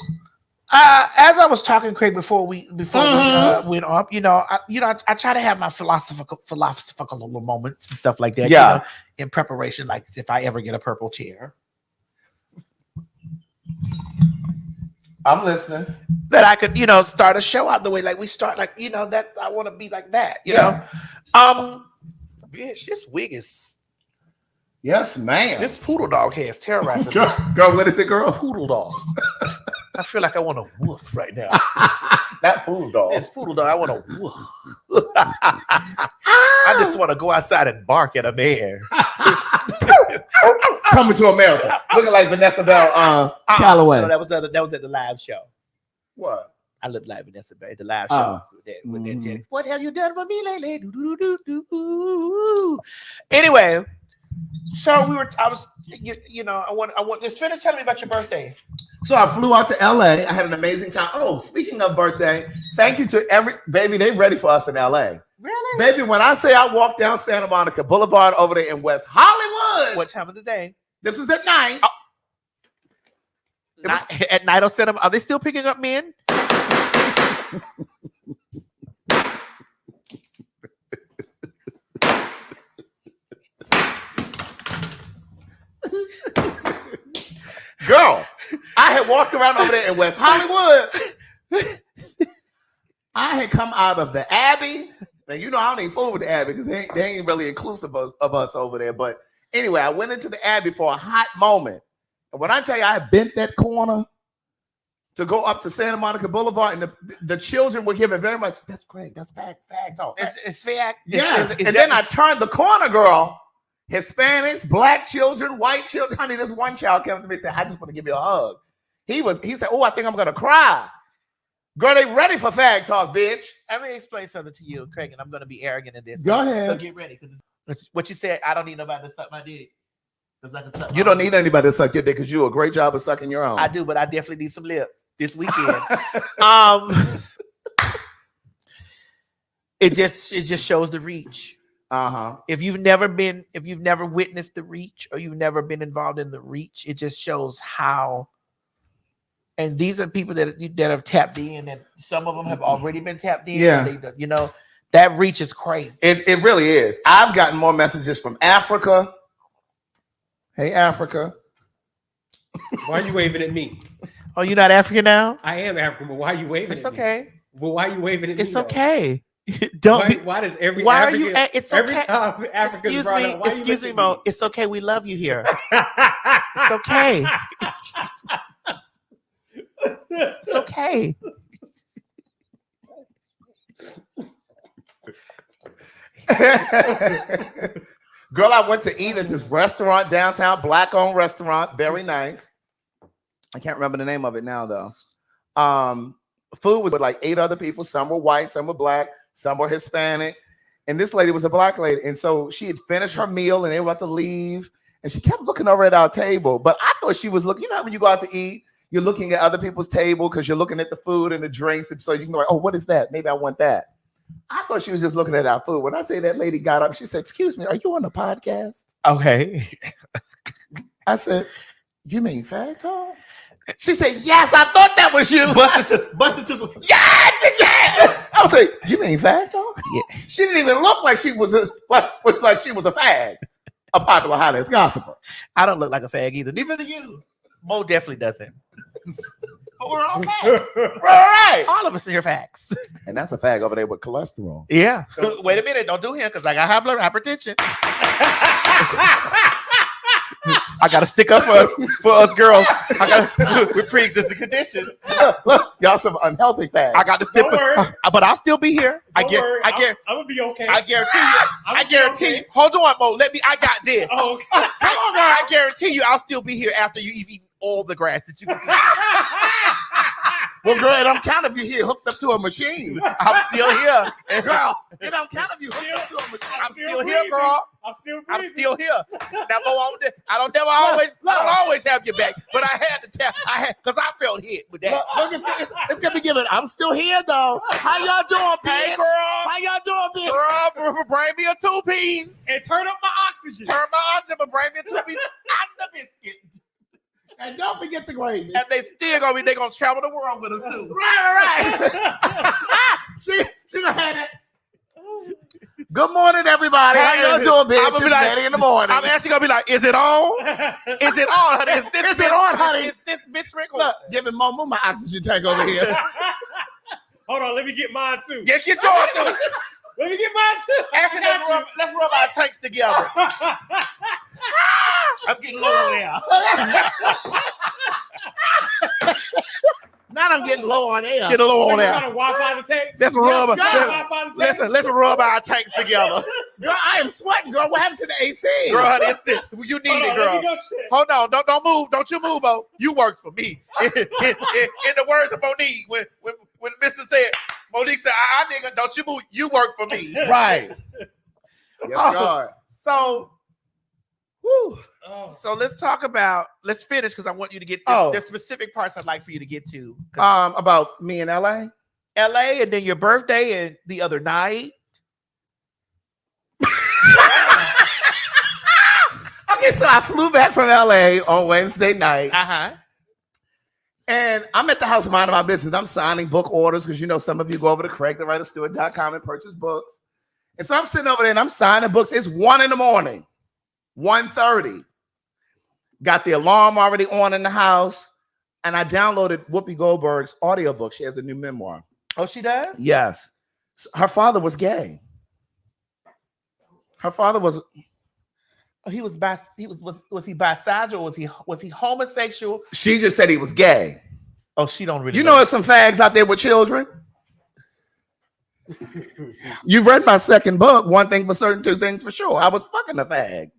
as I was talking, Craig, before we went up, I try to have my philosophical moments and stuff like that. Yeah. You know, in preparation, like if I ever get a purple chair, I'm listening. that I could, start a show out the way like we start, like that I want to be like that. You know, bitch, this wig is. Yes, ma'am. This poodle dog has terrorized me. Girl, what is it, girl? Poodle dog. I feel like I want to woof right now. That poodle dog. This poodle dog, I want to woof. I just want to go outside and bark at a bear. Coming to America. Looking like Vanessa Bell Calloway. No, that was at the live show. What? I looked like Vanessa Bell at the live show with that Jenny. What have you done for me lately? Anyway. So I want just finish telling me about your birthday. So I flew out to LA. I had an amazing time. Oh, speaking of birthday, thank you to every baby. They ready for us in LA. Really? Baby, when I say I walked down Santa Monica Boulevard over there in West Hollywood. What time of the day? This is at night. Oh. At night on Santa. Are they still picking up men? Girl, I had walked around over there in West Hollywood. I had come out of the Abbey. Now, you know, I don't even fool with the Abbey because they ain't really inclusive of us over there. But anyway, I went into the Abbey for a hot moment. And when I tell you I bent that corner to go up to Santa Monica Boulevard, and the children were giving very much, that's great, that's fag talk. It's fact. Yes. And then I turned the corner, girl. Hispanics, black children, white children. Honey, this one child came to me and said, I just want to give you a hug. He said, oh, I think I'm going to cry. Girl, they ready for fag talk, bitch. Let me explain something to you, Craig, and I'm going to be arrogant in this. Go ahead. So get ready, because it's what you said. I don't need nobody to suck my dick. You don't need anybody to suck your dick because you do a great job of sucking your own. I do, but I definitely need some lip this weekend. It just shows the reach. If you've never witnessed the reach, or you've never been involved in the reach, it just shows how. And these are people that have tapped in, and some of them have already been tapped in. Yeah, that reach is crazy. It really is. I've gotten more messages from Africa. Hey, Africa. Why are you waving at me? Oh, you're not African now? I am African, but why are you waving at me? It's okay. But why are you waving at me? It's okay. Don't. Why does every why African, are you? It's every okay. time Africans brought up, Excuse me, Mo. It's okay. We love you here. It's okay. It's okay. Girl, I went to eat at this restaurant downtown, black-owned restaurant, very nice. I can't remember the name of it now, though. Food was with like 8 other people. Some were white, some were black, some were Hispanic. And this lady was a black lady. And so she had finished her meal and they were about to leave. And she kept looking over at our table. But I thought she was looking, you know how when you go out to eat, you're looking at other people's table because you're looking at the food and the drinks. And so you can go like, oh, what is that? Maybe I want that. I thought she was just looking at our food. When I say that lady got up, she said, excuse me, are you on the podcast? Okay. I said, you mean fag talk? She said, yes, I thought that was you. Busted to some, yes, bitch, yes. I was like, you mean fag talk? Yeah. She didn't even look like she was like she was a fag, a popular hottest gossiper. I don't look like a fag either. Neither do you. Mo definitely doesn't. But we're all facts. Right. All of us are facts. And that's a fag over there with cholesterol. Yeah. Wait a minute. Don't do him because I got hypertension. I got to stick up for us girls. I got with pre-existing conditions. Look, y'all some unhealthy fags. I got to stick up, but I'll still be here. I'm gonna be okay. I guarantee you. I guarantee you. Hold on, Mo. I got this. Oh, okay. Come on, girl. I guarantee you, I'll still be here after you eat all the grass that you can eat. Well, girl, it don't count if you're here hooked up to a machine. I'm still here. And girl, it don't count if you hooked up to a machine. I'm still here, girl. I'm still here. Now, Mo, I don't always have your back, but I had to tell. Because I felt hit with that. Look, it's gonna be given. I'm still here though. How y'all doing, bitch? Hey, girl. How y'all doing, bitch? Girl, bring me a 2-piece. And turn up my oxygen. But bring me a 2-piece and the biscuit. And don't forget the gravy. And they gonna travel the world with us too. Right. she gonna have it. Good morning, everybody. How y'all doing, bitch? I'm gonna be It's like, Maddie in the morning. I'm actually gonna be like, is it on? Is it on, honey? Is it on, honey? Is this bitch recording? Look, giving Momo my oxygen tank over here. Hold on, let me get mine too. Yes, get yours too. Let me get mine too. Actually, let's rub our tanks together. I'm getting low on air. Now I'm getting low on air. Get a low on Trying air. to Wi-Fi the tank. Let's rub our tanks together. Girl, I am sweating, girl. What happened to the AC? Girl, you need it, girl. Hold on, don't move. Don't you move, Bo. You work for me. In the words of Monique, when Mr. said, Monique said, nigga, don't you move. You work for me. Right. Yes, God. So Woo. Oh. So let's finish because I want you to get this. There's specific parts I'd like for you to get to. About me in LA? LA, and then your birthday and the other night. Okay, so I flew back from LA on Wednesday night. And I'm at the house minding my business. I'm signing book orders because some of you go over to CraigTheWriterStewart.com and purchase books. And so I'm sitting over there and I'm signing books. It's 1 a.m, 1:30. Got the alarm already on in the house. And I downloaded Whoopi Goldberg's audiobook. She has a new memoir. Oh, she does? Yes. So her father was gay. Her father was... Oh, was he bisexual? Was he homosexual? She just said he was gay. Oh, she don't really. There's some fags out there with children. You've read my second book, One Thing for Certain, Two Things for Sure. I was fucking a fag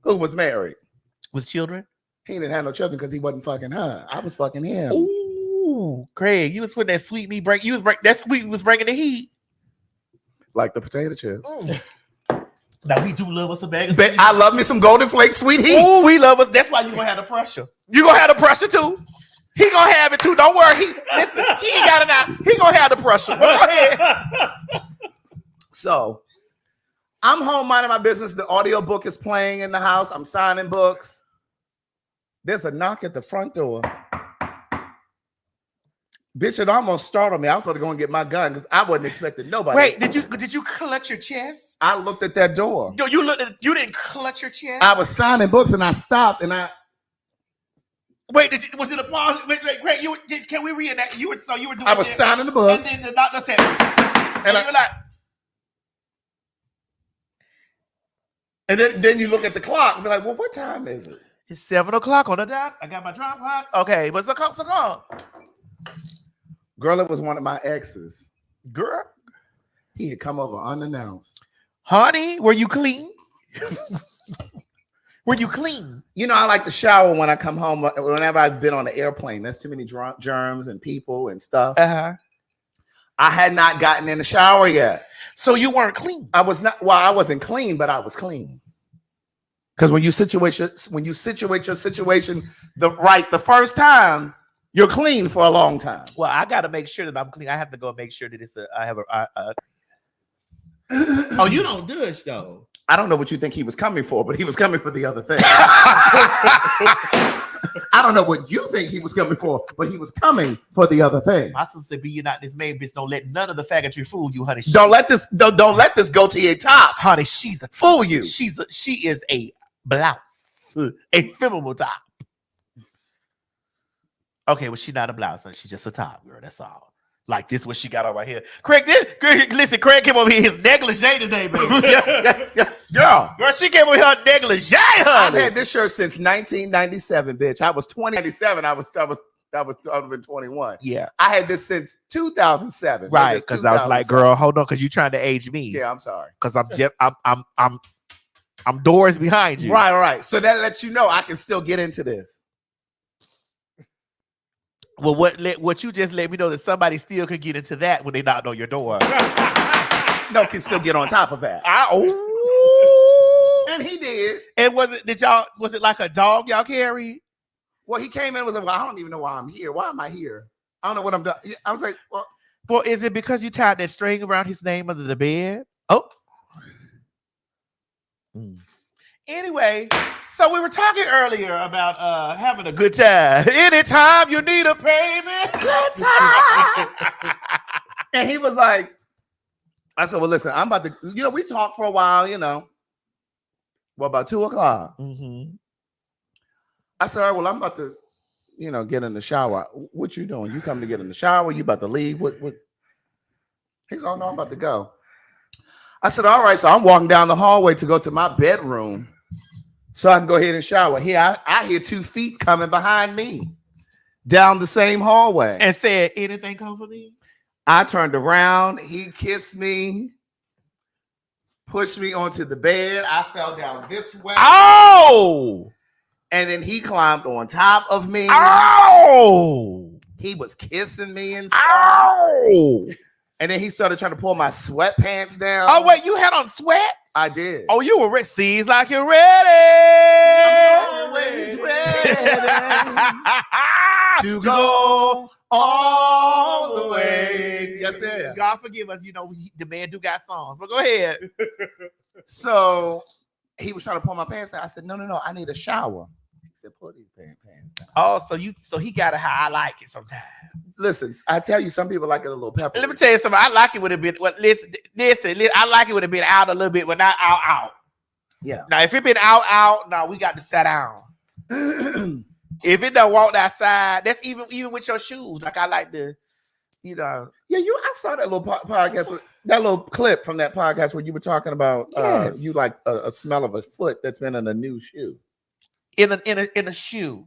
who was married with children. He didn't have no children because he wasn't fucking her. I was fucking him. Ooh, Craig, you was putting that sweet meat break. That sweet was bringing the heat, like the potato chips. Now we do love us a bag of I love me some Golden Flake sweet heat. Oh, we love us. That's why you gonna have the pressure. You gonna have the pressure too. He gonna have it too. Don't worry. He ain't got it out. He gonna have the pressure. But go ahead. So I'm home minding my business. The audiobook is playing in the house. I'm signing books. There's a knock at the front door. Bitch, it almost startled me. I was going to go and get my gun because I wasn't expecting nobody. Wait, did you clutch your chest? I looked at that door. No, you didn't clutch your chest. I was signing books and I stopped and I. Wait, was it a pause? Wait, Greg, can we reenact? You were doing. I was signing the books, and then the doctor said, and you were like, and then you look at the clock and be like, well, what time is it? It's 7:00 on the dot. I got my drop clock. Okay, what's the call? Girl, it was one of my exes. Girl, he had come over unannounced. Honey, were you clean? Were you clean? I like to shower when I come home. Whenever I've been on an airplane, there's too many germs and people and stuff. I had not gotten in the shower yet, so you weren't clean. I was not. Well, I wasn't clean, but I was clean. Because when you situate your situation the first time, you're clean for a long time. Well, I got to make sure that I'm clean. I have to go make sure that I have a. Oh, you don't douche though. I don't know what you think he was coming for, but he was coming for the other thing. I don't know what you think he was coming for, but he was coming for the other thing. My sister said, "Be you not dismayed, bitch. Don't let none of the faggotry fool you, honey. Don't let this go to your top, honey. She's a fool you. She is a blouse, a femoral top. Okay, well, she's not a blouse. She's just a top, girl. That's all. Like this, what she got on right here. Craig came over here his negligee today, baby. Girl, she came over here negligee, honey. I've had this shirt since 1997, bitch. I was 2097. I would have been 21. Yeah, I had this since 2007. Right, because I was like, girl, hold on, because you trying to age me. Yeah, I'm sorry. Because I'm doors behind you. Right. So that lets you know I can still get into this. Well, what you just let me know that somebody still could get into that when they knocked on your door. No, can still get on top of that. And he did. And was it like a dog y'all carried? Well, he came in and was like, well, I don't even know why I'm here. Why am I here? I don't know what I'm doing. I was like, well, is it because you tied that string around his name under the bed? Oh. Anyway, so we were talking earlier about having a good time. Anytime you need a payment, good time. And he was like, I said, well, listen, I'm about to, we talked for a while, about 2:00. Mm-hmm. I said, all right, well, I'm about to, get in the shower. What you doing? You come to get in the shower? You about to leave? What? He said, oh, no, I'm about to go. I said, all right. So I'm walking down the hallway to go to my bedroom so I can go ahead and shower. Here, I hear 2 feet coming behind me down the same hallway. And said, anything come for me? I turned around. He kissed me, pushed me onto the bed. I fell down this way. Oh! And then he climbed on top of me. Oh! He was kissing me and stuff. Oh! And then he started trying to pull my sweatpants down. Oh, wait, you had on sweat? I did. Oh, you were ready. Seems like you're ready. Always ready to go all the way. Yes, sir. God forgive us. You know, the man do got songs. But go ahead. So he was trying to pull my pants down. I said, no, I need a shower. He said, pull these pants down. Oh, so he got it how I like it sometimes. Listen, I tell you, some people like it a little peppery. Let me tell you something. I like it with a bit. Well, listen. I like it with a bit out a little bit, but not out. Yeah. Now, if it been out, now we got to sit down. If it done walked outside, that's even with your shoes. Like I like the, you know. Yeah, I saw that little podcast with that little clip from that podcast where you were talking about Yes. you like a smell of a foot that's been in a new shoe. In a shoe,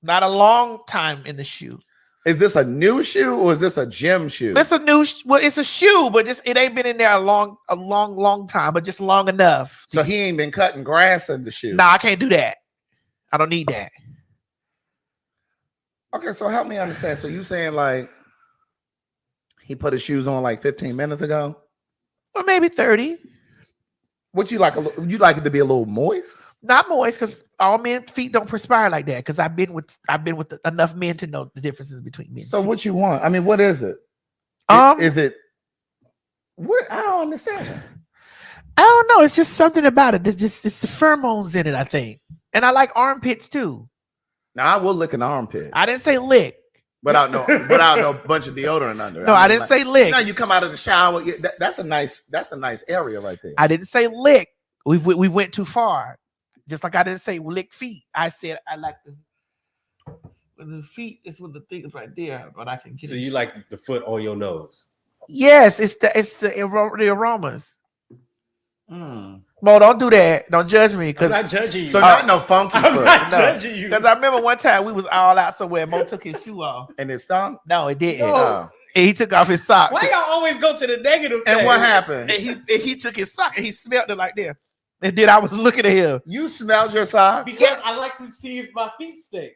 not a long time in the shoe. Is this a new shoe or is this a gym shoe? It's a new. Well, it's a shoe, but just it ain't been in there a long time, but just long enough. So he ain't been cutting grass in the shoe. Nah, I can't do that. I don't need that. Okay, so help me understand. So you saying like he put his shoes on like 15 minutes ago? Or maybe 30. What you like? You like it to be a little moist? Not moist, because all men's feet don't perspire like that. Because I've been with enough men to know the differences between men. So what you want? I mean, what is it? Is it what? I don't understand. I don't know. It's just something about it. It's the pheromones in it, I think. And I like armpits too. Now I will lick an armpit. I didn't say lick. Without no bunch of deodorant under. No, I didn't say lick. You know, you come out of the shower. That's a nice area right there. I didn't say lick. We went too far. Just like I didn't say lick feet. I said I like the feet is with the thing is right there, but I can get So it. you like the foot on your nose? Yes, it's the aromas. Mo, don't do that. Don't judge me, I'm because not judging you. So not no funky I'm foot. not No. judging you. Because I remember one time we was all out somewhere. Mo took his shoe off. And it stunk? No, it didn't. No. And he took off his socks. Why y'all always go to the negative? And thing? what happened? And he took his sock and he smelled it like there. And then I was looking at him. You smelled your sock? Because I like to see if my feet stink.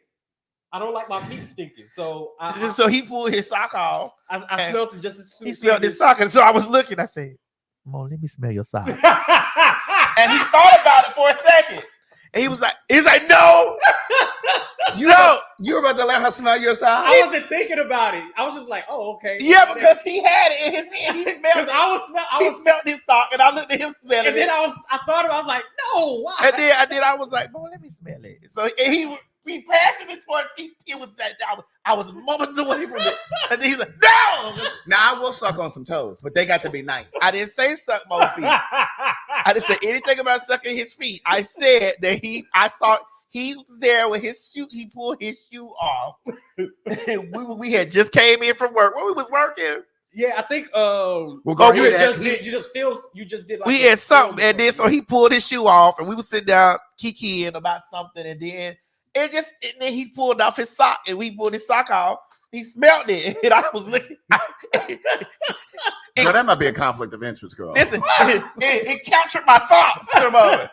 I don't like my feet stinking. So So he pulled his sock off. I smelled it just as soon He as smelled his sock. And so I was looking. I said, Mo, let me smell your sock. And he thought about it for a second. And he's like, no. You were about to let her smell your sock? I wasn't thinking about it. I was just like, oh, okay. Yeah, because he had it in his hand. He smelled Because it. He smelled his sock, and I looked at him smelling and then it. I thought about it, I was like, no, why? And then I was like, boy, let me smell it. So and we passed it towards. It was that I was moments away from it, and then he's like, no. Now I will suck on some toes, but they got to be nice. I didn't say suck my feet. I didn't say anything about sucking his feet. I said that I saw he was there with his shoe. He pulled his shoe off. we had just came in from work. Where we was working. Yeah, I think We'll go you ahead. just did like We had something, and then so he pulled his shoe off, and we was sitting down kikiing about something, and then he pulled off his sock, and we pulled his sock off. He smelled it, and I was looking. Girl, that might be a conflict of interest, girl. Listen, it captured my thoughts. I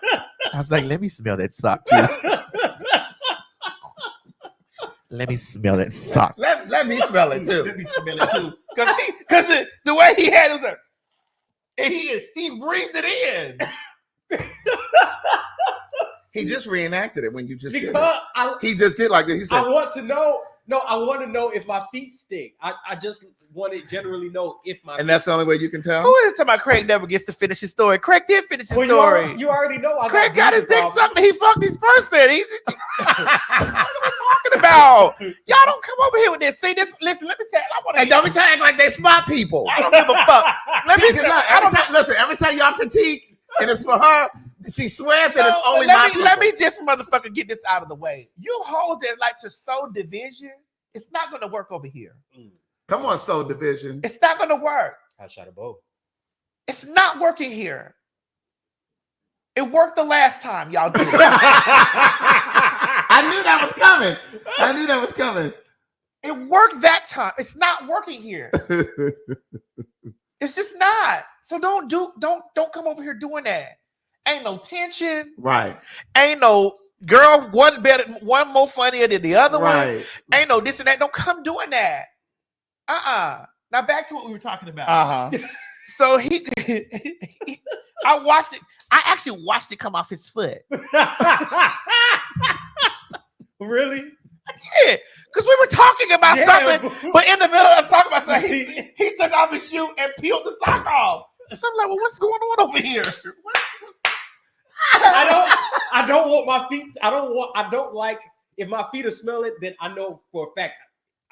was like, let me smell that sock too. Let me smell that sock. Let me smell it too. Let me smell it too. Because the way he had it was like, and he breathed it in. He just reenacted it when you just did because it. He just did like this. He said, I want to know. No, I want to know if my feet stink. I just want to generally know if my. And that's the only way you can tell. Who is talking about Craig never gets to finish his story? Craig did finish his story. You already know. Craig got his dick sucked and he fucked his person. What are we talking about? Y'all don't come over here with this. See this? Listen, let me tell you. I want to. And don't be trying to act like they smart people. I don't give a fuck. Let me Listen, every time y'all critique, and it's for her, she swears that it's only my people. Let me just motherfucker get this out of the way. You hoes that like to sow division, it's not going to work over here. Come on, soul division. It's not going to work. I shot a bow. It's not working here. It worked the last time y'all did it. I knew that was coming. It worked that time. It's not working here. It's just not. So don't come over here doing that. Ain't no tension. Right. Ain't no girl one more funnier than the other Right. one. Ain't no this and that. Don't come doing that. Now Now back to what we were talking about. So I watched it. I actually watched it come off his foot. Really? Yeah, because we were talking about something, but in the middle of us talking about something, he took off his shoe and peeled the sock off. So I'm like, well, what's going on over here? I don't want my feet. I don't like if my feet are smelling, then I know for a fact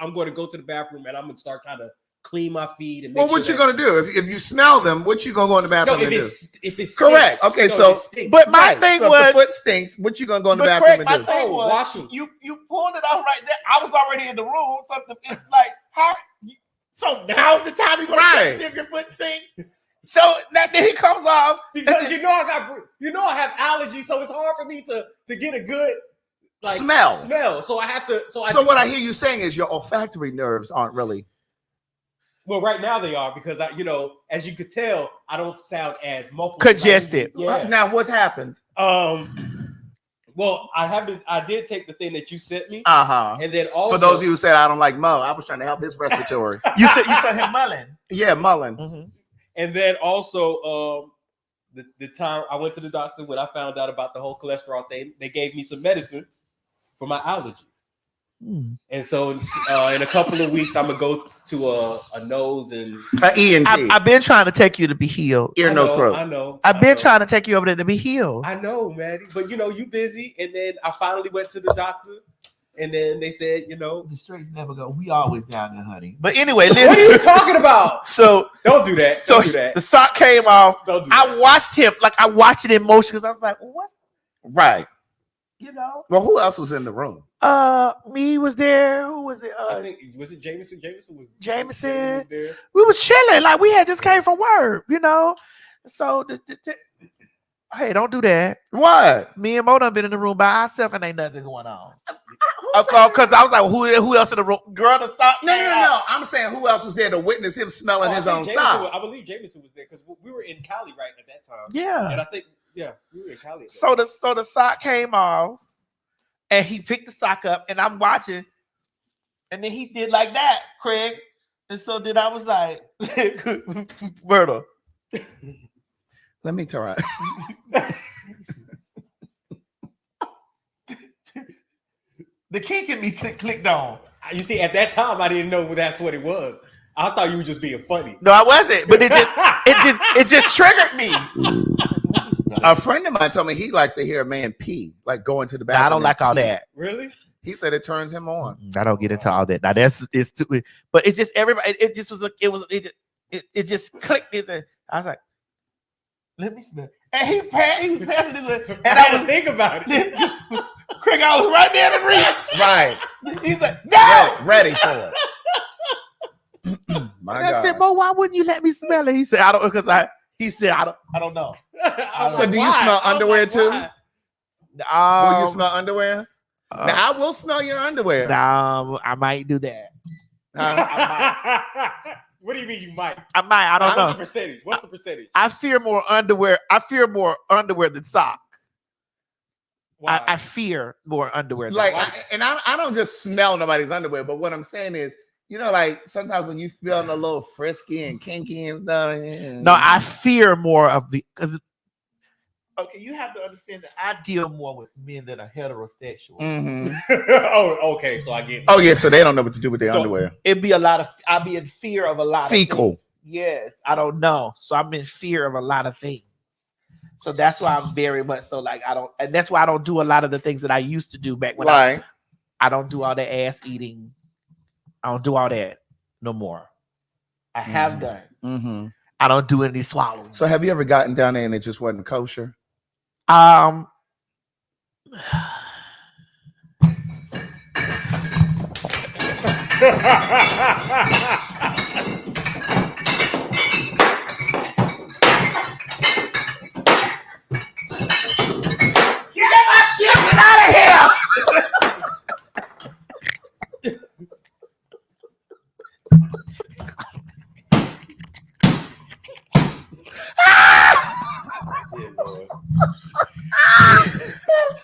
I'm going to go to the bathroom and I'm going to start trying to clean my feet. And well, what you going to do? If you smell them, what you going to go in the bathroom and do? If it's correct. Stinks, okay, so but my thing so was if the foot stinks, what you going to go in the bathroom and do? My thing was, washing. You pulled it off right there. I was already in the room. So it's like how. So now's the time you're going to see if your foot stinks. So then he comes off because I have allergies, so it's hard for me to get a good smell. So I have to. So what I hear you saying is your olfactory nerves aren't really. Well, right now they are because as you could tell, I don't sound as muffled. Congested. Yeah. Now what's happened? Well, I did take the thing that you sent me. And then also for those of you who said I don't like Mo, I was trying to help his respiratory. you said him mulling. Yeah, mulling. Mm-hmm. And then also the time I went to the doctor when I found out about the whole cholesterol thing, they gave me some medicine for my allergies. And so in a couple of weeks, I'm gonna go to a nose and ENT. I've been trying to take you to be healed. Ear, nose, throat. I know. I've been trying to take you over there to be healed. I know, Maddie. But you busy. And then I finally went to the doctor. And then they said, the streets never go. We always down there, honey. But anyway, listen. What are you talking about? So don't do that. Don't do that. The sock came off. Don't do I that. watched him, I watched it in motion because I was like, what? Right. Well, who else was in the room? Me was there. Who was it? I think was it Jameson? Jameson was there. We was chilling, we had just came from work, So hey, don't do that. What? Me and Mo done been in the room by ourselves and ain't nothing going on. Because I was like, who else in the room? Girl, the sock. No. I'm saying who else was there to witness him smelling his own sock? I believe Jameson was there because we were in Cali right at that time. Yeah. And I think we were in Cali. So the sock came off, and he picked the sock up, and I'm watching, and then he did like that, Craig, and so then I was like, murder. Let me try. The kink in me clicked on. You see, at that time, I didn't know that's what it was. I thought you were just being funny. No, I wasn't. But it just triggered me. A friend of mine told me he likes to hear a man pee, like going to the bathroom. I don't like all that. Really? He said it turns him on. I don't get into all that. Now it's too. But it just everybody. It just was like it just clicked. I was like, let me smell. And he was passing this way, and I was think about it. Craig, I was right there in the reach. Right. He's like, no, ready for it. I said, Bo, why wouldn't you let me smell it? He said, I don't, because I don't know. So do you smell underwear too? Will you smell underwear? Now I will smell your underwear. I might do that. What do you mean you might? I might. I don't know. What's the percentage? What's the percentage? I fear more underwear. Than sock. I fear more underwear. Than sock. I don't just smell nobody's underwear, but what I'm saying is, sometimes when you feeling a little frisky and kinky and stuff. No, I fear more of because. Okay, you have to understand that I deal more with men that are heterosexual. Mm-hmm. Oh, okay. So I get it. Oh, yeah. So they don't know what to do with their underwear. It'd be a lot of. I'll be in fear of a lot fecal. Of yes, I don't know. So I'm in fear of a lot of things. So that's why I'm very much so and that's why I don't do a lot of the things that I used to do back when I don't do all the ass eating. I don't do all that no more. I have done. Mm-hmm. I don't do any swallowing. So have you ever gotten down there and it just wasn't kosher? Get my children out of here!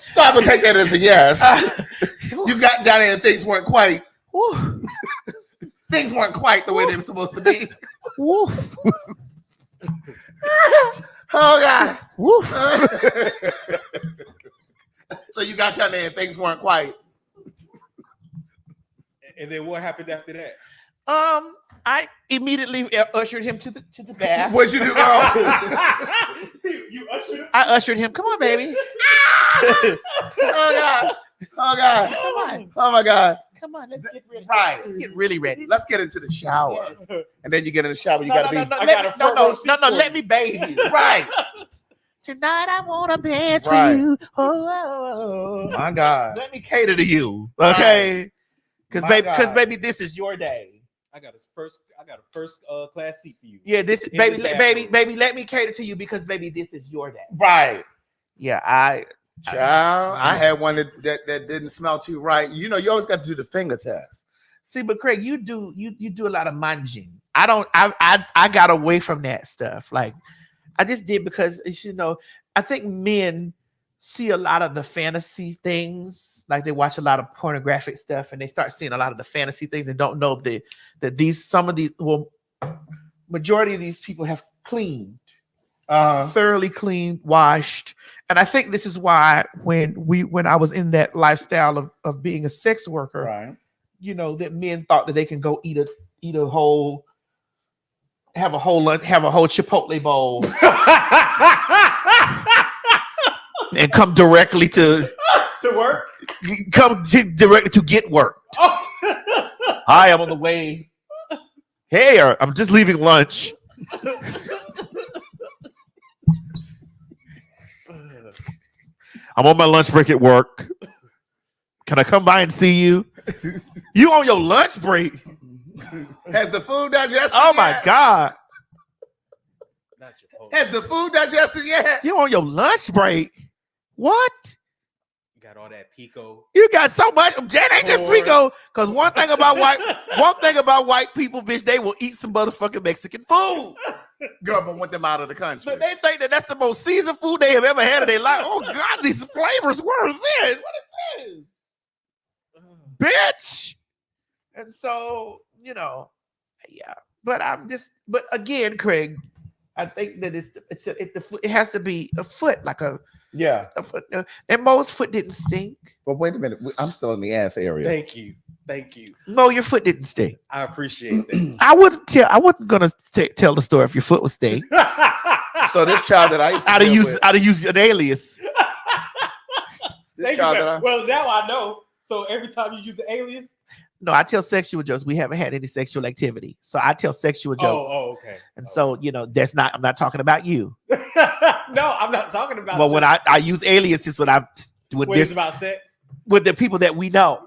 So I'm gonna take that as a yes. You've gotten down there and things weren't quite. things weren't quite the way they were supposed to be. Woo. Oh God. Woo. So you got down there and things weren't quite. And then what happened after that? I immediately ushered him to the bath. What'd you do, girl? You ushered him? I ushered him. Come on, baby. Oh God. Oh God. Come on. Oh my God. Come on. Let's get ready. Right. Let's get really ready. Let's get into the shower. And then you get in the shower. You gotta be Let me bathe you. right. Tonight I want to dance Right. for you. Oh, My God. let me cater to you, okay? Because My baby, God. because baby, this is your day. I got a first class seat for you. Yeah, this In baby, the baby, bathroom. baby. Let me cater to you because baby, this is your day. Right. Yeah, I Child, I had one that didn't smell too right. You know, you always got to do the finger test. see, but Craig, you do a lot of munging. I don't. I got away from that stuff. Like I just did because it's, you know, I think men see a lot of the fantasy things. Like they watch a lot of pornographic stuff and they start seeing a lot of the fantasy things and don't know that majority of these people have cleaned, thoroughly cleaned, washed. And I think this is why when I was in that lifestyle of being a sex worker, Right. you know, that men thought that they can go eat a whole, have a whole lunch, have a whole Chipotle bowl and come directly to work? directly to get worked. Hi, I'm on the way. Hey, I'm just leaving lunch. I'm on my lunch break at work. Can I come by and see you? You on your lunch break? Has the food digested Oh yet? my God. Not Chipotle. Has the food digested yet? You on your lunch break? What? You got all that pico. You got so much. That ain't just Porn. Rico. Because one thing about white people, bitch, they will eat some motherfucking Mexican food. Government want them out of the country. So they think that that's the most seasoned food they have ever had in their life. Oh God, these flavors. What is this? What is this? Bitch. And so, you know, yeah. But again, Craig, I think that it has to be a foot, like a foot. And Mo's foot didn't stink. But wait a minute. I'm still in the ass area. Thank you. Mo, your foot didn't stink. I appreciate that. I wasn't gonna tell the story if your foot was stink. So this child that I used to I'd deal with, have used an alias. this child that I, Well, now I know. So every time you use an alias. No, I tell sexual jokes. We haven't had any sexual activity, so I tell sexual jokes. Oh, okay. And so, you know, I'm not talking about you. No, I'm not talking about. Well, when I use aliases, when it's about sex with the people that we know.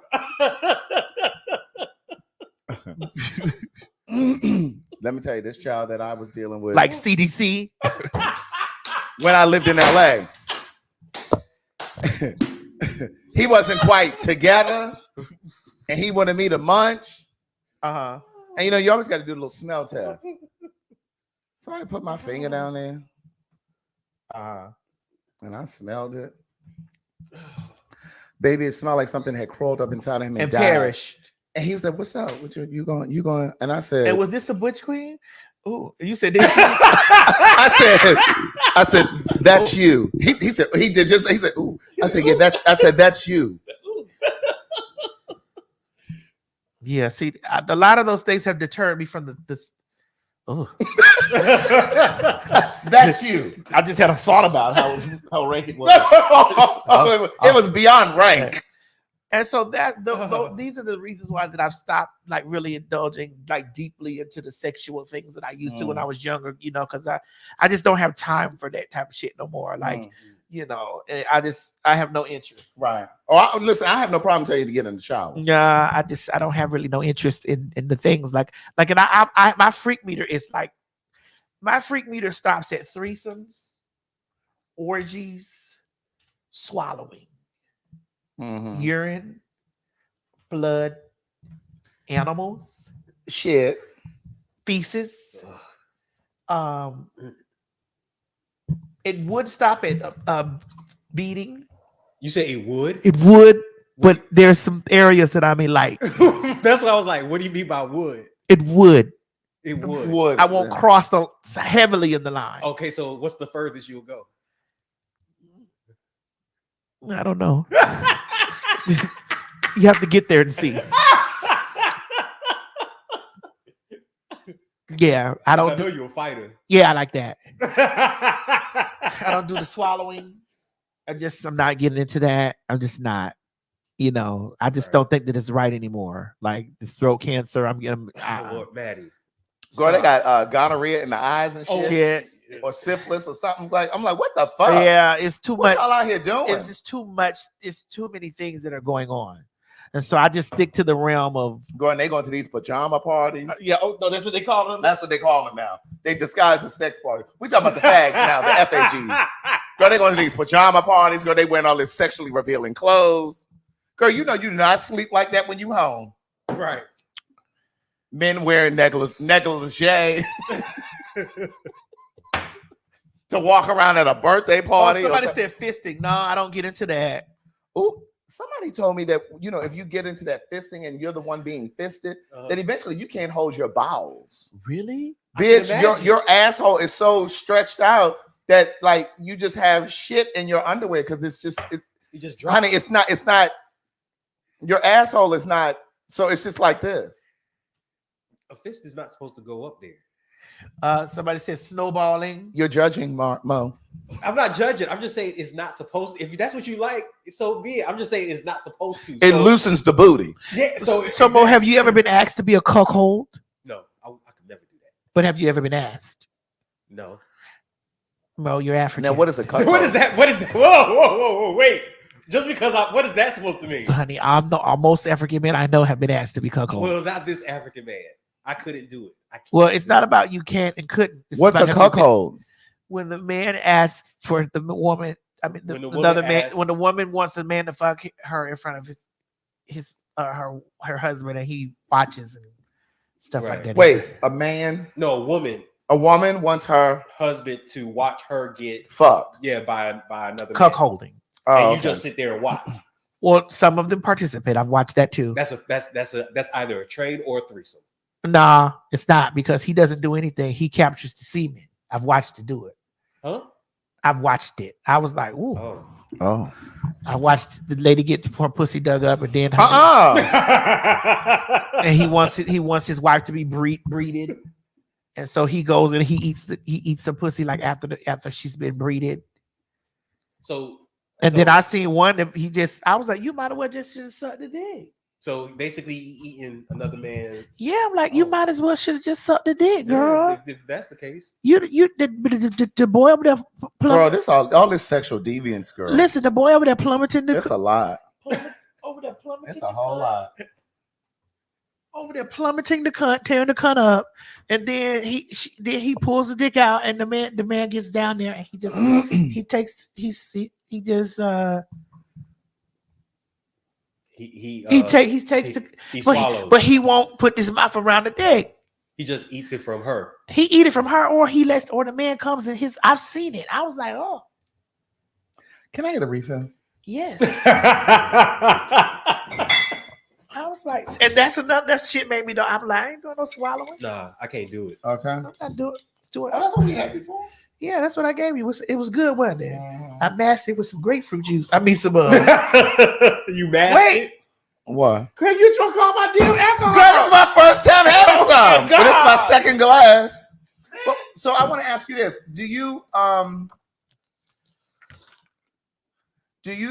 let me tell you, this child that I was dealing with, Like CDC. when I lived in LA, he wasn't quite together, and he wanted me to munch. Uh-huh. And you know, you always got to do a little smell test. So I put my finger down there, and I smelled it. Baby, it smelled like something had crawled up inside of him and died. Perished. And he was like, "What's up? What you going?" And I said, And was this the Butch Queen? Oh, you said this. I said, "That's you." He said, "Ooh." I said, "Yeah, that's you." Yeah, see, a lot of those things have deterred me from this. Oh, That's you. I just had a thought about how rank it was. It was beyond rank. And so these are the reasons why that I've stopped like really indulging like deeply into the sexual things that I used to when I was younger, you know, because I just don't have time for that type of shit no more. Like, you know, I have no interest. Right. Listen, I have no problem telling you to get in the shower. Yeah, I don't have really no interest in the things and I my freak meter is like, my freak meter stops at threesomes, orgies, swallowing, urine, blood, animals, shit, feces. It would stop at beating. You say it would? It would, but there's some areas that I may like. That's what I was like. What do you mean by would? It would. It would. I won't cross heavily in the line. Okay, so what's the furthest you'll go? I don't know. You have to get there and see. Yeah, I know you're a fighter. Yeah, I like that. I don't do the swallowing. I'm not getting into that. I'm just not. I just don't think that it's right anymore. Like this throat cancer, I'm getting. Lord, Maddie. Girl, they got gonorrhea in the eyes and shit. Yeah. Or syphilis or something. I'm like, what the fuck? Yeah, it's too what much. Y'all out here doing? It's just too much. It's too many things that are going on. And so I just stick to the realm of they going to these pajama parties. Yeah, no, that's what they call them. That's what they call them now. They disguise as sex parties. We talking about the fags now, the FAGs. Girl, they going to these pajama parties. Girl, they wearing all this sexually revealing clothes. Girl, you do not sleep like that when you home. Right. Men wearing negligee to walk around at a birthday party. Somebody said fisting. No, I don't get into that. Ooh. Somebody told me that, if you get into that fisting and you're the one being fisted, that eventually you can't hold your bowels. Really? Bitch, your asshole is so stretched out that like you just have shit in your underwear because it's just you just drop. Honey, it's not your asshole is not, so it's just like this. A fist is not supposed to go up there. Somebody said snowballing. You're judging, Mo. I'm not judging. I'm just saying it's not supposed to. If that's what you like, so be it. I'm just saying it's not supposed to. It loosens the booty. Yeah. So exactly. Mo, have you ever been asked to be a cuckold? No, I could never do that. But have you ever been asked? No. Mo, you're African. Now, what is a cuckold? What is that? What is that? Whoa, wait. Just because what is that supposed to mean? Honey, most African men I know have been asked to be cuckold. Well, it's not this African man. I couldn't do it. Well, it's not about you can't and couldn't. It's What's a cuckold? When the man asks for the woman, when the woman wants a man to fuck her in front of her husband, and he watches and stuff like that. Wait, a man? No, a woman. A woman wants her husband to watch her get fucked. Yeah, by another cuckolding. And you just sit there and watch. Well, some of them participate. I've watched that too. That's either a trade or a threesome. Nah, it's not, because he doesn't do anything. He captures the semen. I've watched it do it. Huh? I've watched it. I was like, ooh. Oh. I watched the lady get her pussy dug up, and then and he wants his wife to be breeded. And so he goes and he eats the pussy like after she's been breeded. Then I seen one that I was like, you might as well just suck the dick. So basically, eating another man's. Yeah, I'm like, you might as well should have just sucked the dick, girl. If that's the case, the boy over there, bro, this all this sexual deviance, girl. Listen, the boy over there plummeting. That's a lot. Over there plummeting. That's a whole lot. Over there plummeting the cunt, tearing the cunt up, and then he pulls the dick out, and the man gets down there, and he just swallows, but he won't put his mouth around the dick. He just eats it from her. He eat it from her, or the man comes in his. I've seen it. I was like, oh, can I get a refill? Yes. I was like, and that shit made me. I'm like, I ain't doing no swallowing. Nah, I can't do it. Okay, I'm not doing it. Oh, that's what we had before. Yeah, that's what I gave you. It was good, wasn't it? I masked it with some grapefruit juice. I mean, some. You masked it? What? Craig, you drunk all my damn alcohol. Girl, it's my first time having some, but it's my second glass. But, so I want to ask you this: do you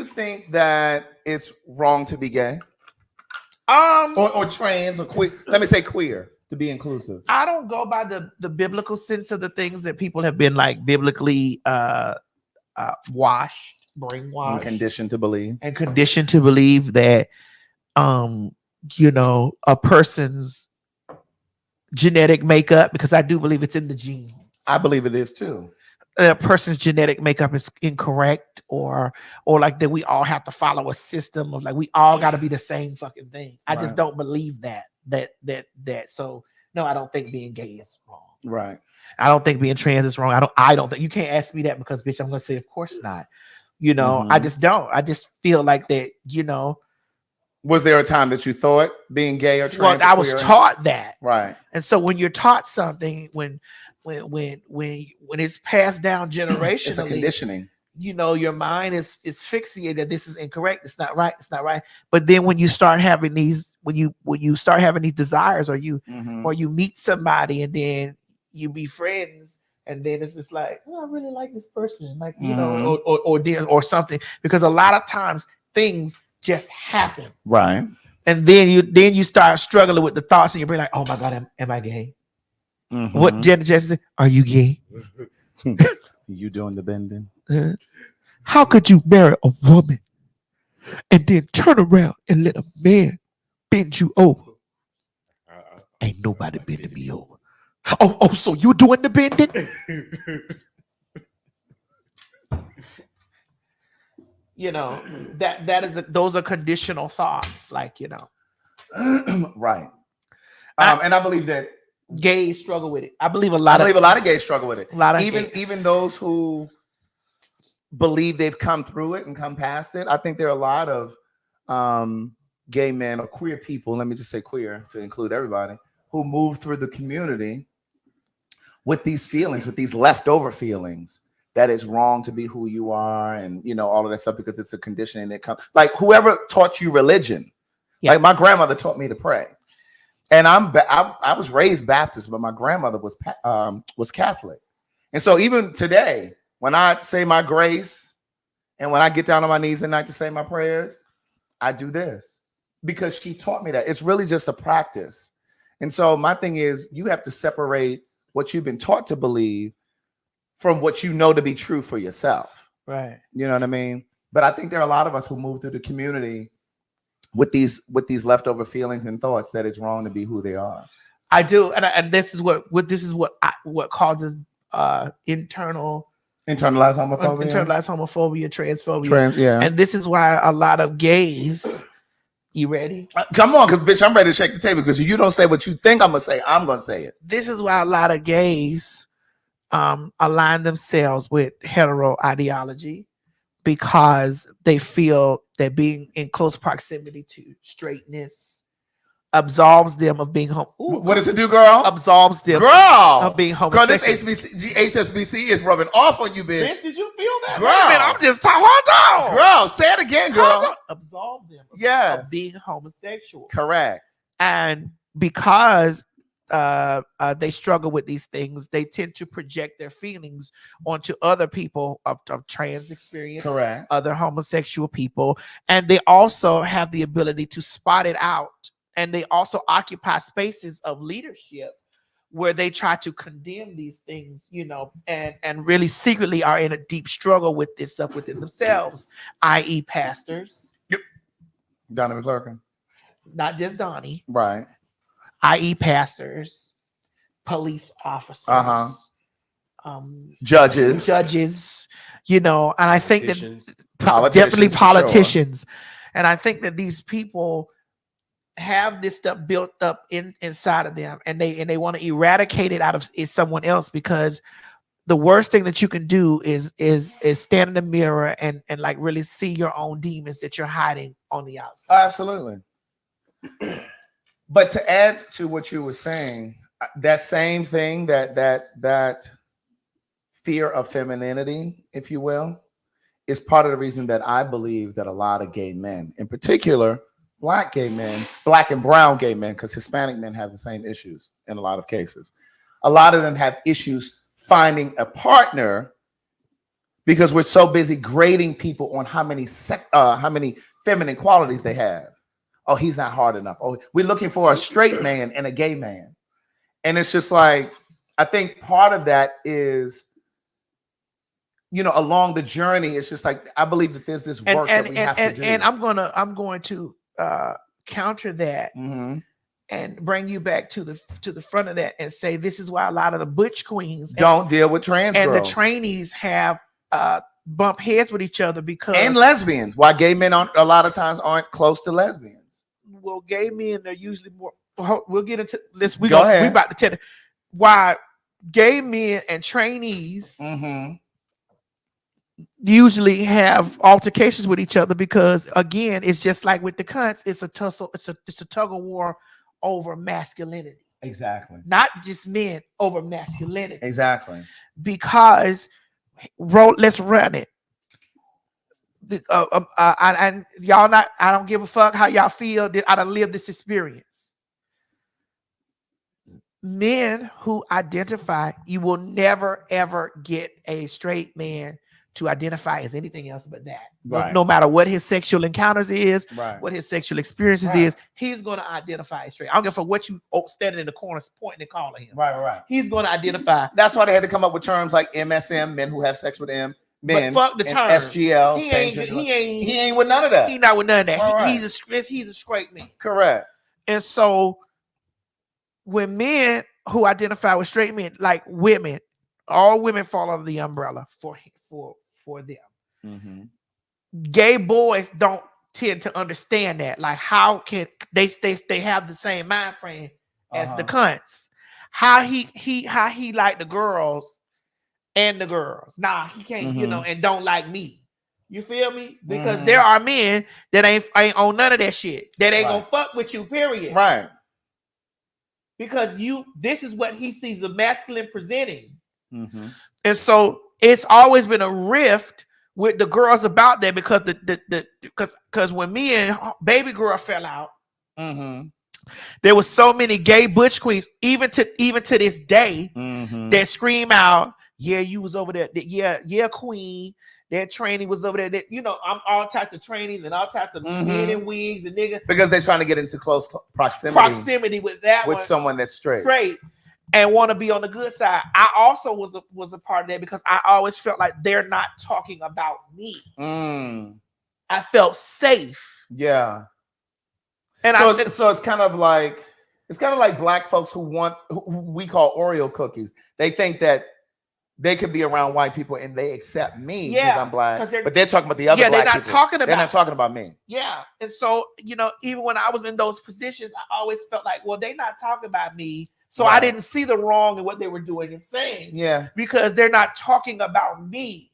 think that it's wrong to be gay? Or trans or queer? Let me say queer, to be inclusive. I don't go by the biblical sense of the things that people have been like biblically brainwashed, and conditioned to believe, that a person's genetic makeup, because I do believe it's in the genes. I believe it is too. A person's genetic makeup is incorrect, or like that we all have to follow a system of like we all got to be the same fucking thing. I just don't believe that. So no, I don't think being gay is wrong. Right. I don't think being trans is wrong. I don't think you can't ask me that, because bitch, I'm gonna say of course not. I just don't. I just feel like that. Was there a time that you thought being gay or trans? Well, I was taught that. Right. And so when you're taught something, when it's passed down generationally, It's a conditioning. You know, your mind is fixated that this is incorrect. It's not right. It's not right. But then when you start having these, when you start having these desires, or you meet somebody and then you be friends, and then it's just like, oh, I really like this person, like, you know, or something, because a lot of times things just happen. Right. And then you start struggling with the thoughts, and you're like, oh my God, am I gay? What Janet Jackson said, are you gay? You doing the bending? How could you marry a woman and then turn around and let a man bend you over? Ain't nobody bending me over. Oh, so you doing the bending? You know, those are conditional thoughts, like, you know. Right. And I believe that gays struggle with it. I believe a lot of gays struggle with it. Even those who believe they've come through it and come past it. I think there are a lot of gay men or queer people, let me just say queer to include everybody, who move through the community with these feelings, with these leftover feelings that it's wrong to be who you are, and, you know, all of that stuff, because it's a conditioning that comes, like whoever taught you religion. Yeah. Like my grandmother taught me to pray. And I was raised Baptist, but my grandmother was Catholic. And so even today, when I say my grace and when I get down on my knees at night to say my prayers, I do this because she taught me that. It's really just a practice. And so my thing is, you have to separate what you've been taught to believe from what you know to be true for yourself. Right. You know what I mean? But I think there are a lot of us who move through the community with these leftover feelings and thoughts that it's wrong to be who they are. I do, and this is what causes internalized homophobia, transphobia, and this is why a lot of gays. You ready? Come on, because bitch, I'm ready to shake the table. Because if you don't say what you think I'm gonna say, I'm gonna say it. This is why a lot of gays align themselves with hetero ideology, because they feel that being in close proximity to straightness absolves them of being what does it do, girl? Absolves them of being homosexual. Girl, this HSBC is rubbing off on you, bitch. Bitch, did you feel that? Girl, I'm just talking. Hold on. Girl, say it again, girl. Absolve them of being homosexual. Correct. And because they struggle with these things, they tend to project their feelings onto other people of trans experience, correct, other homosexual people, and they also have the ability to spot it out, and they also occupy spaces of leadership where they try to condemn these things, you know, and really secretly are in a deep struggle with this stuff within themselves, i.e. pastors. Yep. Donnie McClurkin. Not just Donnie. Right. i.e. pastors, police officers, judges, you know, and I think that definitely politicians. Sure. And I think that these people have this stuff built up inside of them, and they want to eradicate it out of someone else, because the worst thing that you can do is stand in the mirror and like really see your own demons that you're hiding on the outside. Absolutely. But to add to what you were saying, that same thing, that fear of femininity, if you will, is part of the reason that I believe that a lot of gay men, in particular, Black gay men, Black and brown gay men, because Hispanic men have the same issues in a lot of cases. A lot of them have issues finding a partner because we're so busy grading people on how many feminine qualities they have. Oh, he's not hard enough. Oh, we're looking for a straight man and a gay man. And it's just like, I think part of that is, you know, along the journey, it's just like, I believe that there's this work that we have to do. And I'm going to counter that and bring you back to the front of that and say, this is why a lot of the butch queens don't deal with trans and girls. The trainees have bump heads with each other because and lesbians. Why gay men a lot of times aren't close to lesbians. Well, gay men are usually more. We'll get into this. We ahead. We about to tell you why gay men and trainees usually have altercations with each other because, again, it's just like with the cunts. It's a tussle. It's a tug of war over masculinity. Exactly. Not just men, over masculinity. Exactly. Because let's run it. And y'all not. I don't give a fuck how y'all feel. That I done lived this experience. Men who identify, you will never ever get a straight man to identify as anything else but that. Right. No matter what his sexual encounters is, right. what his sexual experiences is, he's going to identify as straight. I don't give a fuck what you standing in the corner pointing and calling him. Right. He's going to identify. That's why they had to come up with terms like MSM, men who have sex with men. But fuck the term. SGL. He ain't with none of that. He not with none of that. Right. He's a straight man. Correct. And so when men who identify with straight men, like women, all women fall under the umbrella for them. Mm-hmm. Gay boys don't tend to understand that. Like, how can they have the same mind frame as the cunts? How he like the girls and the girls. Nah, he can't, and don't like me. You feel me? Because there are men that ain't on none of that shit. That ain't gonna fuck with you, period. Right. Because this is what he sees the masculine presenting. Mm-hmm. And so it's always been a rift with the girls about that because because when me and baby girl fell out, there was so many gay butch queens, even to this day, that scream out, "Yeah, you was over there. Yeah, queen. That tranny was over there. I'm all types of trannies and all types of men in wigs and niggas because they're trying to get into close proximity with that with someone that's straight." And want to be on the good side. I also was a part of that because I always felt like they're not talking about me. I felt safe. Yeah. And so it's kind of like black folks who we call Oreo cookies. They think that they can be around white people and they accept me because I'm black. But they're talking about the other black people. They're not talking about me. Yeah. And so, even when I was in those positions, I always felt like, well, they're not talking about me. So I didn't see the wrong in what they were doing and saying. Yeah. Because they're not talking about me.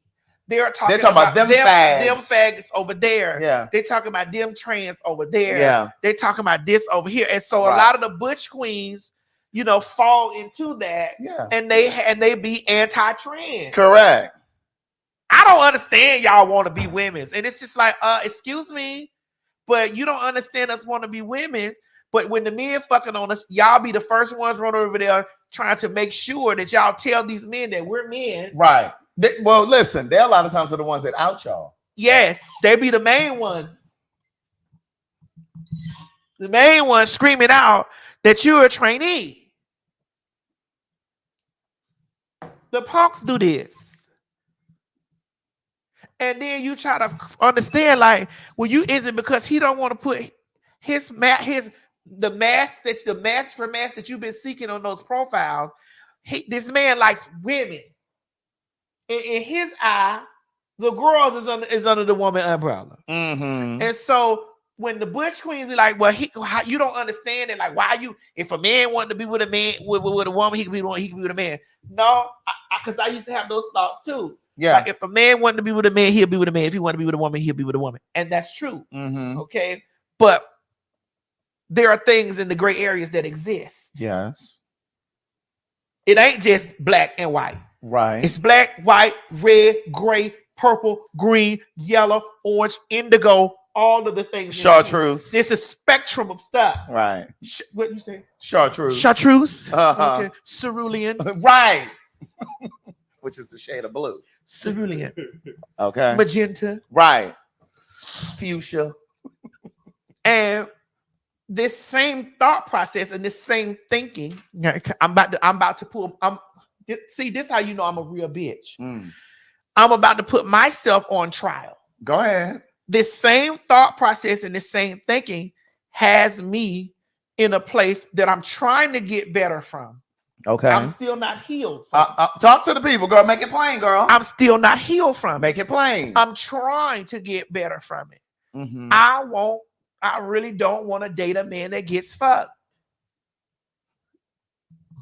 They're talking about them faggots over there. Yeah. They're talking about them trans over there. Yeah. They're talking about this over here. And so a lot of the butch queens, fall into that. Yeah. And they be anti-trans. Correct. I don't understand y'all want to be women's. And it's just like, excuse me, but you don't understand us want to be women's. But when the men fucking on us, y'all be the first ones running over there trying to make sure that y'all tell these men that we're men. Right. Listen, they're a lot of times are the ones that out y'all. Yes, they be the main ones. The main ones screaming out that you're a trainee. The punks do this. And then you try to understand, like, well, is it because he don't want to put the mask that you've been seeking on those profiles? This man likes women. In his eye, the girls is under the woman umbrella. And so when the butch queens are like, well, you don't understand it. Like, why if a man wanted to be with a man with a woman, he could be with a man. No, because I used to have those thoughts too. Yeah. Like, if a man wanted to be with a man, he'll be with a man. If he wanted to be with a woman, he'll be with a woman. And that's true. Okay. But there are things in the gray areas that exist. Yes. It ain't just black and white. Right. It's black, white, red, gray, purple, green, yellow, orange, indigo, all of the things. Chartreuse. It's a spectrum of stuff. Right. What you say? Chartreuse. Chartreuse. Okay. Cerulean. Right. Which is the shade of blue. Cerulean. Okay. Magenta. Right. Fuchsia. And this same thought process and this same thinking, I'm about to pull. See, this is how you know I'm a real bitch. I'm about to put myself on trial. Go ahead. This same thought process and this same thinking has me in a place that I'm trying to get better from. Okay. I'm still not healed. Talk to the people, girl. Make it plain, girl. I'm still not healed from it. Make it plain. I'm trying to get better from it. I really don't want to date a man that gets fucked.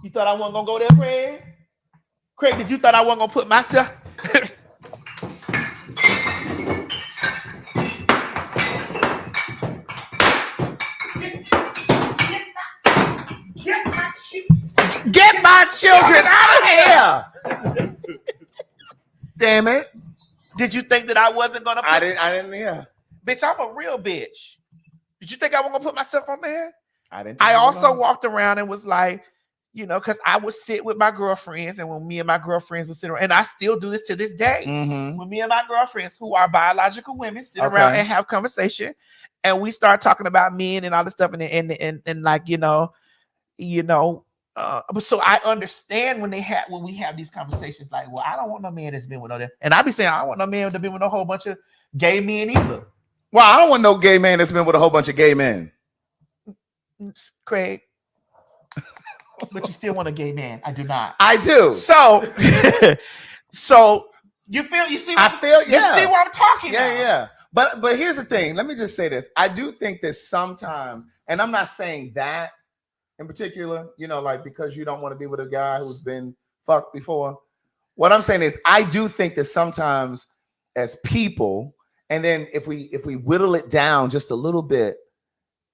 You thought I wasn't gonna go there, Craig? Craig, did you thought I wasn't gonna put myself? my children out of here. Damn it. Did you think that I wasn't gonna? I didn't. Yeah. Bitch, I'm a real bitch. Did you think I was gonna put myself on there? I didn't. I also walked around and was like, because I would sit with my girlfriends, and when me and my girlfriends would sit around, and I still do this to this day. Mm-hmm. When me and my girlfriends, who are biological women, sit around and have conversation, and we start talking about men and all this stuff, and like so I understand when we have these conversations, like, well, I don't want no man that's been with no, and I be saying I don't want no man that's been with a whole bunch of gay men either. Well, I don't want no gay man that's been with a whole bunch of gay men. Craig. But you still want a gay man. I do not. I do. So you see what I'm talking about. Yeah. But here's the thing. Let me just say this. I do think that sometimes, and I'm not saying that in particular, like because you don't want to be with a guy who's been fucked before. What I'm saying is I do think that sometimes as people, and then if we whittle it down just a little bit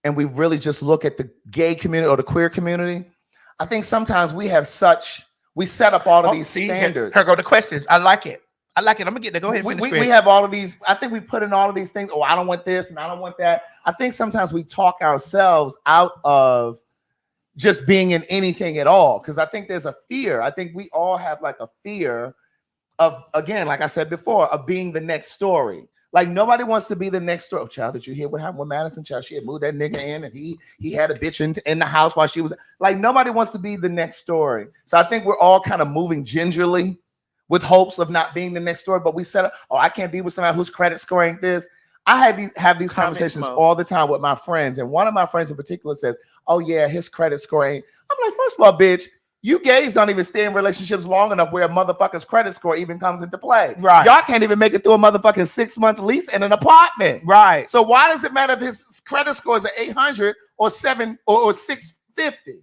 and we really just look at the gay community or the queer community, I think sometimes we set up all of these standards. Here go the questions. I like it. I'm gonna get there. Go ahead. We have all of these. I think we put in all of these things. Oh, I don't want this and I don't want that. I think sometimes we talk ourselves out of just being in anything at all, because I think there's a fear. I think we all have like a fear of, again, like I said before, of being the next story. Like nobody wants to be the next story. Oh, child, did you hear what happened with Madison? Child, she had moved that nigga in, and he had a bitch in the house while she was like. Nobody wants to be the next story. So I think we're all kind of moving gingerly with hopes of not being the next story. But we said, oh, I can't be with somebody whose credit score ain't this. I have these conversations all the time with my friends, and one of my friends in particular says, "Oh yeah, his credit score ain't." I'm like, first of all, bitch, you gays don't even stay in relationships long enough where a motherfucker's credit score even comes into play. Right? Y'all can't even make it through a motherfucking 6-month lease in an apartment. Right. So why does it matter if his credit score is an 800 or 650?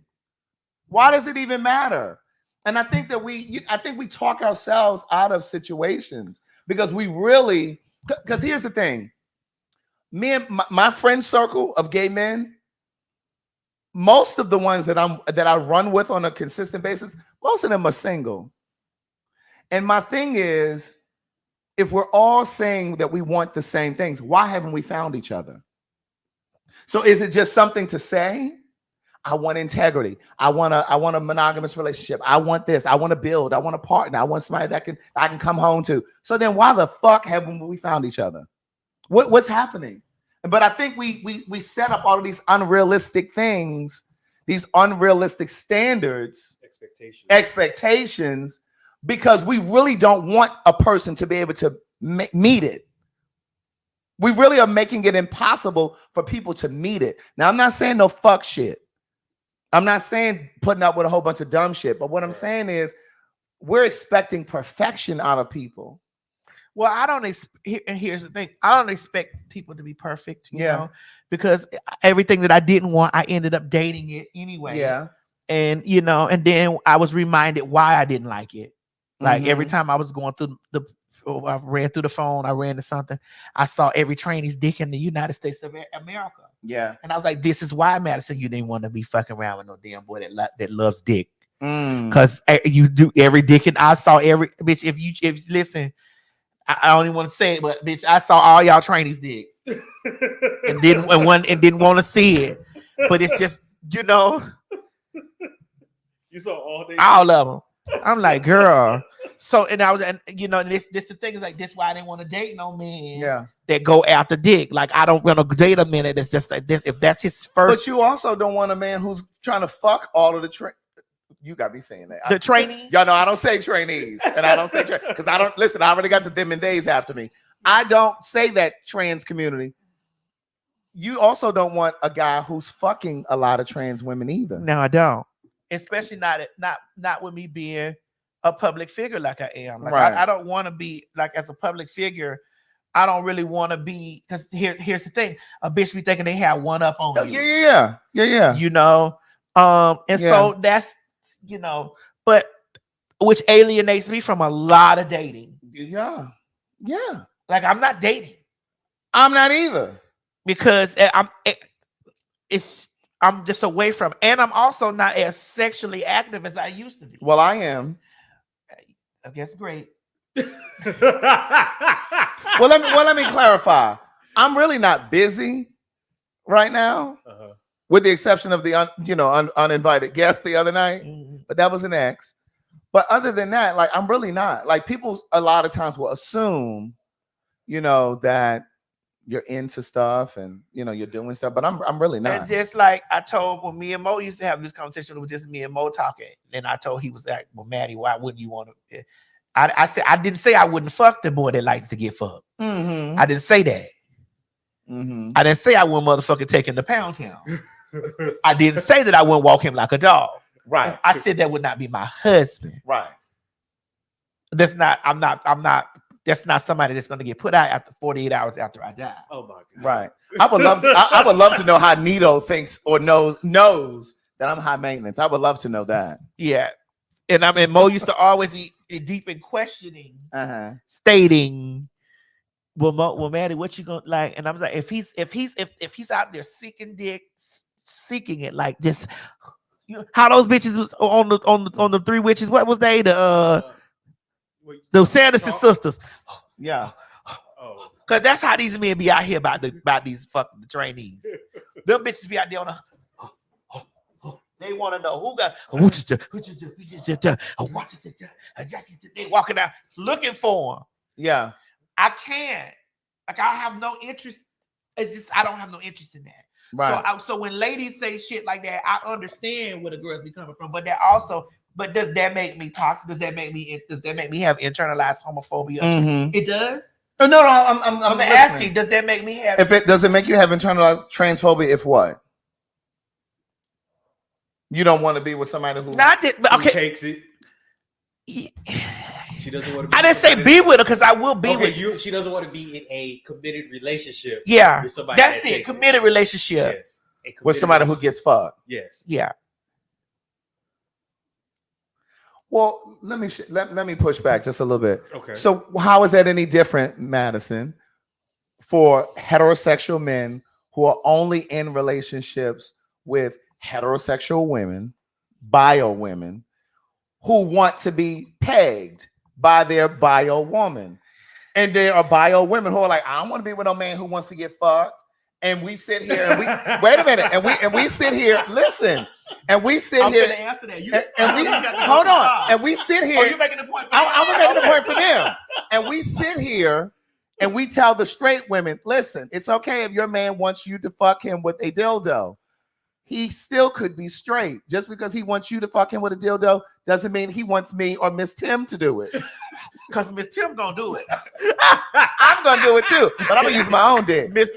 Why does it even matter? And I think that we talk ourselves out of situations because because here's the thing. Me and my friend circle of gay men, most of the ones that I run with on a consistent basis, most of them are single. And my thing is, if we're all saying that we want the same things, why haven't we found each other? So is it just something to say? I want integrity. I want a monogamous relationship. I want this. I want to build. I want a partner. I want somebody that I can come home to. So then why the fuck haven't we found each other? What's happening? But I think we set up all of these unrealistic things, these unrealistic standards, expectations, because we really don't want a person to be able to meet it. We really are making it impossible for people to meet it. Now, I'm not saying no fuck shit. I'm not saying putting up with a whole bunch of dumb shit. But what I'm saying is we're expecting perfection out of people. Well, and here's the thing. I don't expect people to be perfect, you know, because everything that I didn't want, I ended up dating it anyway. Yeah. And, and then I was reminded why I didn't like it. Like every time I was going through I ran through the phone, I ran to something, I saw every trainee's dick in the United States of America. Yeah. And I was like, this is why, Madison, you didn't want to be fucking around with no damn boy that loves dick. Because you do every dick, and I saw every bitch. If you listen, I don't even want to say it, but bitch, I saw all y'all trainees dicks and didn't want to see it. But it's just, you saw all of them. I'm like, girl. So and I was, and this the thing is like this why I didn't want to date no man that go after dick. Like I don't want to date a man that's just like this. If that's his first, but you also don't want a man who's trying to fuck all of the You got me saying that. The trainees? Y'all know I don't say trainees. And I don't say because I don't listen. I already got the them and days after me. I don't say that trans community. You also don't want a guy who's fucking a lot of trans women either. No, I don't. Especially not with me being a public figure like I am. Like I don't want to be like as a public figure. I don't really want to be because here's the thing. A bitch be thinking they have one up on you. Yeah. So that's but which alienates me from a lot of dating. Yeah. Like I'm not dating. I'm not either. Because I'm just away from, and I'm also not as sexually active as I used to be. Well, I am. I guess great. Well, let me clarify. I'm really not busy right now, with the exception of the uninvited guest the other night. But that was an ex. But other than that, like, I'm really not. Like, people a lot of times will assume, that you're into stuff and you're doing stuff, but I'm really not. And just like I told, when me and Mo used to have this conversation, it was just me and Mo talking. And I told, he was like, well, Maddie, why wouldn't you want to? I said, I didn't say I wouldn't fuck the boy that likes to get fucked. I didn't say that. I didn't say I wouldn't motherfucking take him to Pound Town. I didn't say that I wouldn't walk him like a dog. Right. I said that would not be my husband. Right. That's not somebody that's going to get put out after 48 hours after I die. Oh my God. Right. I would love to know how Nito thinks or knows that I'm high maintenance. I would love to know that. Yeah. And Mo used to always be deep in questioning, stating, well, Maddie, what you gonna like? And I was like, if he's out there seeking dick, seeking it, like, just how those bitches was on the three witches. What was they? The Sanderson sisters. Yeah. Oh. Cause that's how these men be out here about these fucking trainees. Them bitches be out there on a. They want to know who got. They walking out looking for him. Yeah. I can't. Like, I have no interest. It's just I don't have no interest in that. Right. So when ladies say shit like that, I understand where the girls be coming from. But does that make me toxic? Does that make me have internalized homophobia? It does. No. I'm asking. Does that make me have? Does it make you have internalized transphobia? If what? You don't want to be with somebody who who takes it. She doesn't want to. I didn't say be with her, because I will be with you. She doesn't want to be in a committed relationship. Yeah, with somebody that's it. Committed relationship. Yes. With somebody who gets fucked. Yes. Yeah. Well, let me push back just a little bit. Okay. So how is that any different, Madison, for heterosexual men who are only in relationships with heterosexual women, bio women, who want to be pegged by their bio woman? And there are bio women who are like, I don't want to be with no man who wants to get fucked. And we sit here and we wait a minute, and we sit here, listen, and we sit I'm here gonna answer that. Hold on, and we sit here. Oh, you making the point? I'm making the point for them. And we sit here and we tell the straight women, listen, it's okay if your man wants you to fuck him with a dildo. He still could be straight. Just because he wants you to fuck him with a dildo doesn't mean he wants me or Miss Tim to do it. Because Miss Tim gonna do it. I'm gonna do it too, but I'm gonna use my own dick. Miss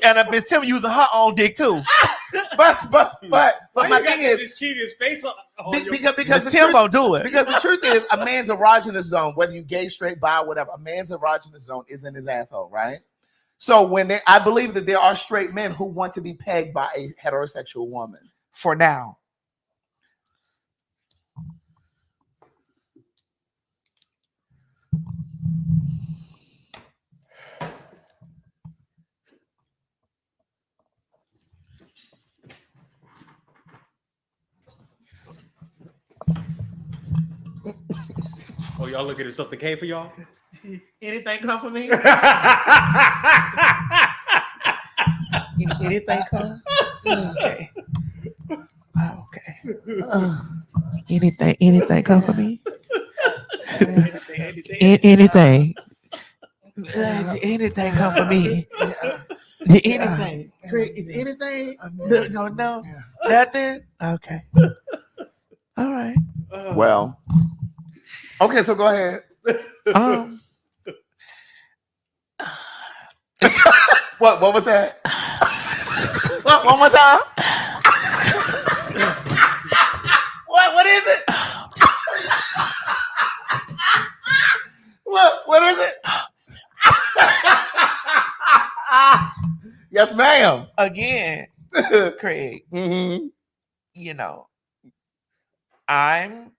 Tim using her own dick too. But my thing is, this cheater's face on because the Tim gonna do it. Because the truth is, a man's erogenous zone, whether you gay, straight, bi, whatever, a man's erogenous zone is in his asshole, right? So I believe that there are straight men who want to be pegged by a heterosexual woman. For now. Oh, y'all looking at something came for y'all? Anything come for me? Anything come? Okay. Okay. Anything come for me? Anything come for me? Anything? Is anything? No, nothing. Okay. All right. Well. Okay, so go ahead. What was that? One more time. What is it? What is it? Yes, ma'am. Again, Craig. You know, I'm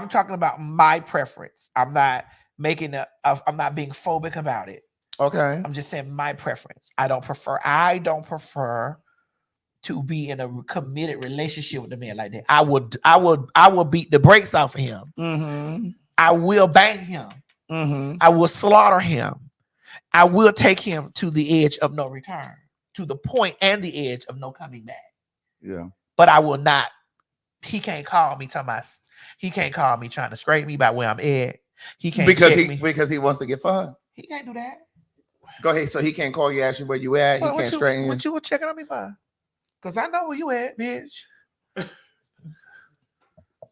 talking about my preference. I'm not I'm not being phobic about it. Okay. I'm just saying my preference. I don't prefer to be in a committed relationship with a man like that. I will beat the brakes off of him. Mm-hmm. I will bang him. Mm-hmm. I will slaughter him. I will take him to the edge of no return, to the point and the edge of no coming back. Yeah. But I will not. He can't call me he can't call me trying to scrape me about where I'm at. He can't because he wants to get fucked. He can't do that. Go ahead. So he can't call you, ask you where you at. He can't straighten you. What you were checking on me for? Because I know where you at, bitch.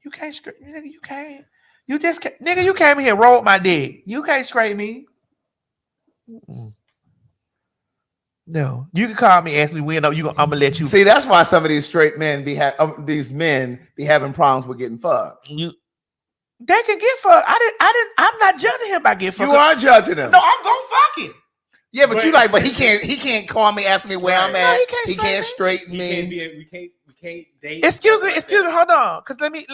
You can't scrape me, nigga. You can't. You just can't. Nigga, you came here and rolled my dick. You can't scrape me. Mm-mm. No, you can call me, ask me when I'm gonna let you. See, that's why some of these straight men these men be having problems with getting fucked. They can get fucked. I'm not judging him by getting fucked. You are judging him. No, I'm gonna fuck him. Yeah, but he can't call me, ask me where I'm at. No, he can't straighten me. We can't date. Excuse me, hold on. Cause let me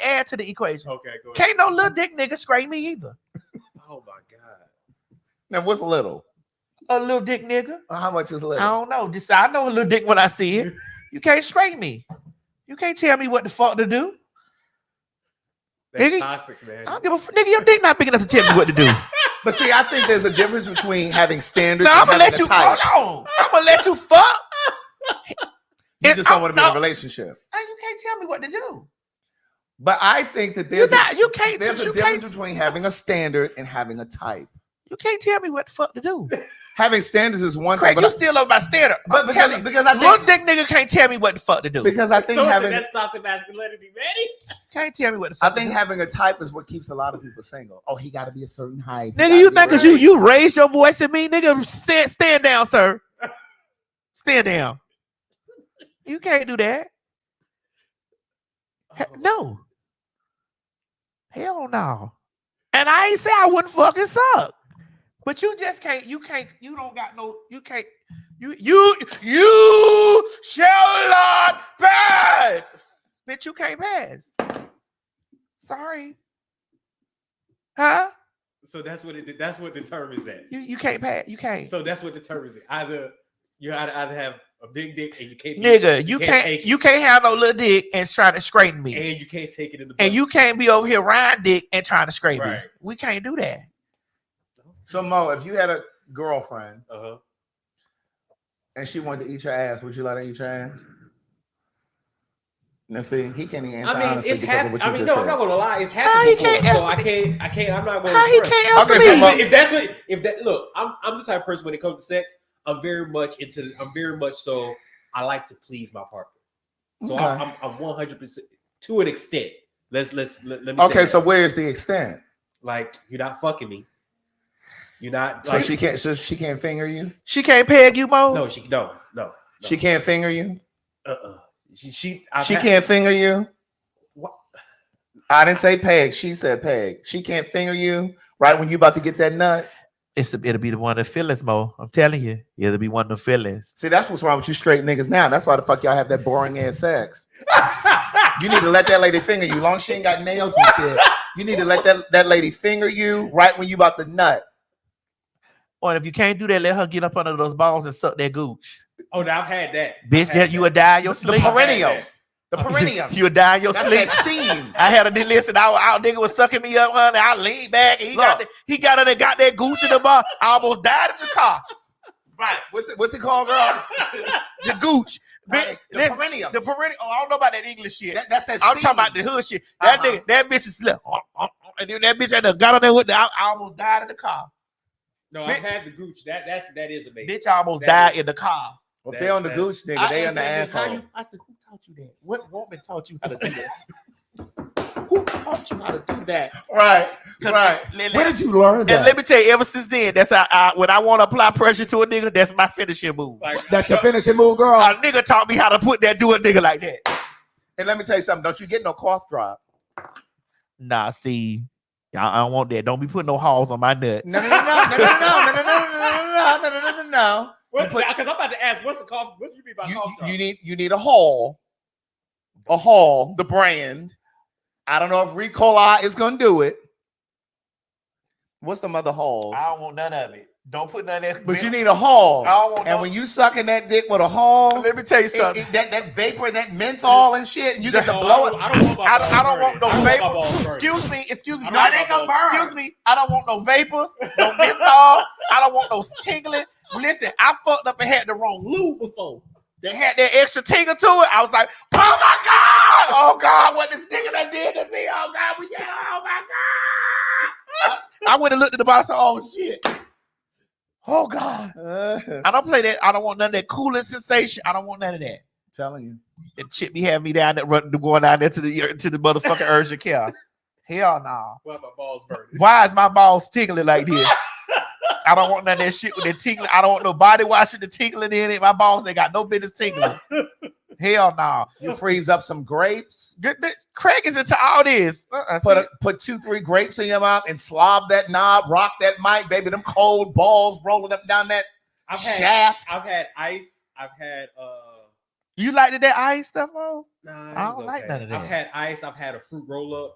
add to the equation. Okay, go ahead. Can't no little dick nigga scrape me either. Oh my god. Now what's little? A little dick nigga. How much is little? I don't know. I know a little dick when I see it. You can't scrape me. You can't tell me what the fuck to do. That's nigga, toxic, man. I don't give a nigga. Your dick not big enough to tell me what to do. But see, I think there's a difference between having standards No, and I'm gonna having let you. a type. Hold on. I'm gonna let you fuck. You just don't want to be in a relationship. You can't tell me what to do. But I think that there's there's a difference between having a standard and having a type. You can't tell me what the fuck to do. Having standards is one Craig, thing. you still over my standard. But because I think little dick nigga can't tell me what the fuck to do. Because I think that's toxic masculinity, Maddie. Can't tell me what the fuck. I think having a type is what keeps a lot of people single. Oh, he got to be a certain height. Nigga, you think because you raised your voice at me, nigga? Stand down, sir. Stand down. You can't do that. No. Hell no. And I ain't say I wouldn't fucking suck. But you just can't, you don't got no, you can't, you shall not pass. Bitch, you can't pass. Sorry. Huh? So that's what determines that. You can't pass. You can't. So that's what determines it. You either have a big dick and you can't. Nigga, you can't have no little dick and try to straighten me. And you can't take it in the butt. And you can't be over here riding dick and trying to scrape me. Right. We can't do that. So Mo, if you had a girlfriend Uh-huh. and she wanted to eat your ass, would you let her eat your ass? Now see, he can't even answer honestly because of what you just said. I'm not gonna lie, it's happened before, so I can't. I'm not gonna. He can't answer Okay, me? So if that look, I'm the type of person when it comes to sex, I'm very much so I like to please my partner. So Okay. I'm 100% to an extent. Let me. Okay, say so that. where's the extent? Like you're not fucking me. You're not. So Like, she can't finger you. She can't peg you, Mo? No. She can't finger you. She Can't finger you. What? I didn't say peg. She said peg. She can't finger you right when you about to get that nut. It'll be the one of the feelings, Mo. I'm telling you. It'll be one of the feelings. See, that's what's wrong with you straight niggas now. That's why the fuck y'all have that boring ass sex. You need to let that lady finger you. Long as she ain't got nails and shit. You need to let that lady finger you right when you about to nut. Or if you can't do that, let her get up under those balls and suck that gooch. Oh, now I've had that. Bitch, you would die in your sleep. The perineum. The perineum. You would die in your That's sleep. that seam. I had a listen. Our nigga was sucking me up, honey. I leaned back and he got that gooch in the bar. I almost died in the car. Right. What's it called, girl? The gooch. Right. The perineum. The perineum. Oh, I don't know about that English shit. That's that I'm seam. talking about the hood shit. That nigga, that bitch is slept. And then that bitch had got on there with I almost died in the car. No, I've had the gooch. That is amazing. Bitch almost died in the car. Well, if they on the gooch, nigga, they on the asshole. I said, who taught you that? What woman taught you how to do that? Who taught you how to do that? Right. Where did you learn that? And let me tell you, ever since then, that's how when I want to apply pressure to a nigga, that's my finishing move. That's your finishing move, girl. A nigga taught me how to do a nigga like that. And let me tell you something. Don't you get no cough drop. Nah, see, I don't want that. Don't be putting no halls on my nut. No. Because I'm about to ask, what's the cough? What do you mean by cough drop? You need a Hall, the brand. I don't know if Ricola is gonna do it. What's the other Halls? I don't want none of it. Don't put none of that. But you need a haul. I don't want and no, when you sucking that dick with a haul, let me tell you something. That vapor, that menthol and shit, and you get to blow it. I don't want no vapor. Excuse me. No, it ain't gonna burn. Excuse me. I don't want no vapors, no menthol. I don't want no tingling. Listen, I fucked up and had the wrong lube before. They had that extra tingle to it. I was like, oh my God! Oh God, what this nigga that did to me? Oh God, oh my God! I went and looked at the bottle and said, oh shit. Oh God. I don't play that. I don't want none of that cooling sensation. I don't want none of that. Telling you. And Chip be having me down there going down there to the motherfucking urgent care. Hell no. Why my balls burning? Why is my balls tingling like this? I don't want none of that shit with the tingling. I don't want no body wash with the tingling in it. My balls ain't got no business tingling. Hell no. You freeze up some grapes. Craig is into all this. Put 2-3 grapes in your mouth and slob that knob, rock that mic, baby. Them cold balls rolling up down that shaft. I've had ice. I've had You liked that ice stuff, oh? Nah, I don't like none of that. I've had ice. I've had a fruit roll up.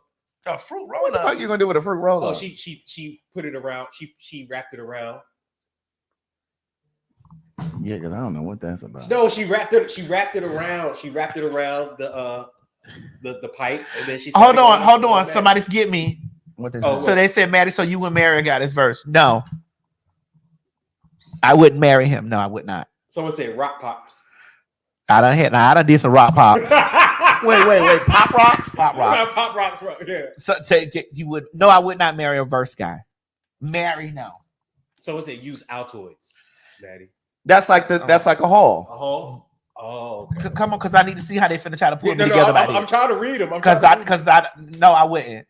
A fruit roll What the fuck you gonna do with a fruit roll up? Oh, she put it around. She wrapped it around. Yeah, because I don't know what that's about. No, she wrapped it around. She wrapped it around the pipe, and then she. Hold on. Somebody's get me. What is so they said, Maddie, so you wouldn't marry a guy this verse? No, I wouldn't marry him. No, I would not. Someone said rock pops. I done did some rock pops. wait, pop rocks? Pop rocks. Pop rocks, yeah. So you would? No, I would not marry a verse guy. Marry, no. Someone said use Altoids, Maddie. That's like a haul. A haul. Oh, okay. Come on, because I need to see how they finna try to put me together. I'm trying to read them. I wouldn't.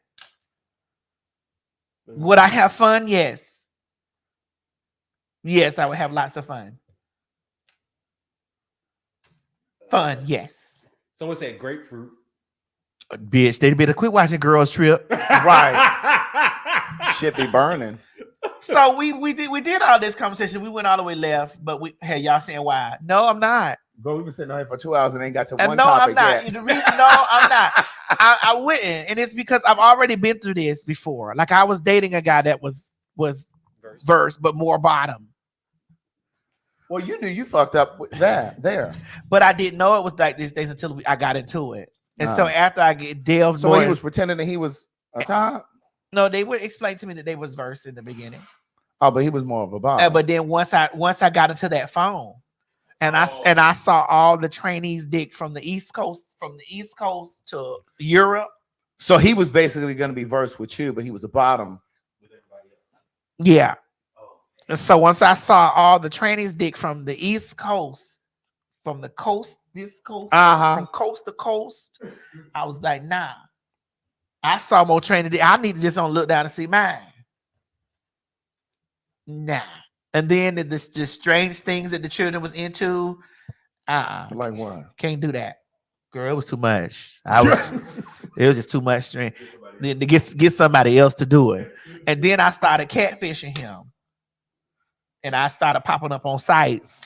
Would I have fun? Yes. Yes, I would have lots of fun. Yes. Someone said grapefruit. Bitch, they better quit watching Girls Trip. Right. Shit be burning. So we did all this conversation. We went all the way left, but y'all saying why? No, I'm not. Bro, we've been sitting here for 2 hours and ain't got to one no, topic I'm not. yet. No, I'm not. I wouldn't, and it's because I've already been through this before. Like I was dating a guy that was verse, but more bottom. Well, you knew you fucked up with that there, but I didn't know it was like these days until I got into it. And so after I get delved, so he was pretending that he was a top. No, they would explain to me that they was verse in the beginning. Oh, but he was more of a bottom. But then once I got into that phone, and I saw all the trainees dick from the East Coast to Europe. So he was basically going to be verse with you, but he was a bottom with everybody else. Yeah. And so once I saw all the trainees dick from the East Coast, from the coast, this coast, from coast to coast, I was like, nah. I saw more training. I need to just look down and see mine. Nah. And then the strange things that the children was into. Like what? Can't do that. Girl, it was too much. It was just too much strength. Then to get somebody else to do it. And then I started catfishing him. And I started popping up on sites.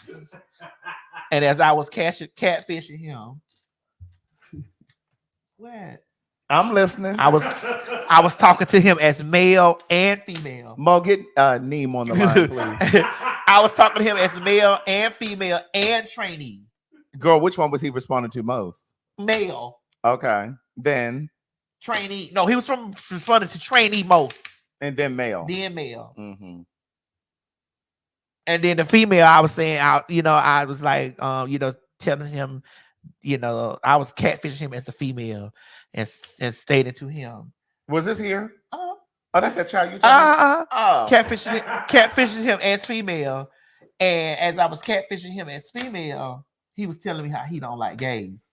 And as I was catfishing him, what? I'm listening. I was talking to him as male and female. Mo, get Neem on the line, please. I was talking to him as male and female and trainee. Girl, which one was he responding to most? Male. Okay. Then trainee. No, he was responding to trainee most. And then male. Then male. Mm-hmm. And then the female, I was saying, I was like, telling him, I was catfishing him as a female and stating to him. Was this here? Oh, that's that child you talking about? Catfishing him as female. And as I was catfishing him as female, he was telling me how he don't like gays.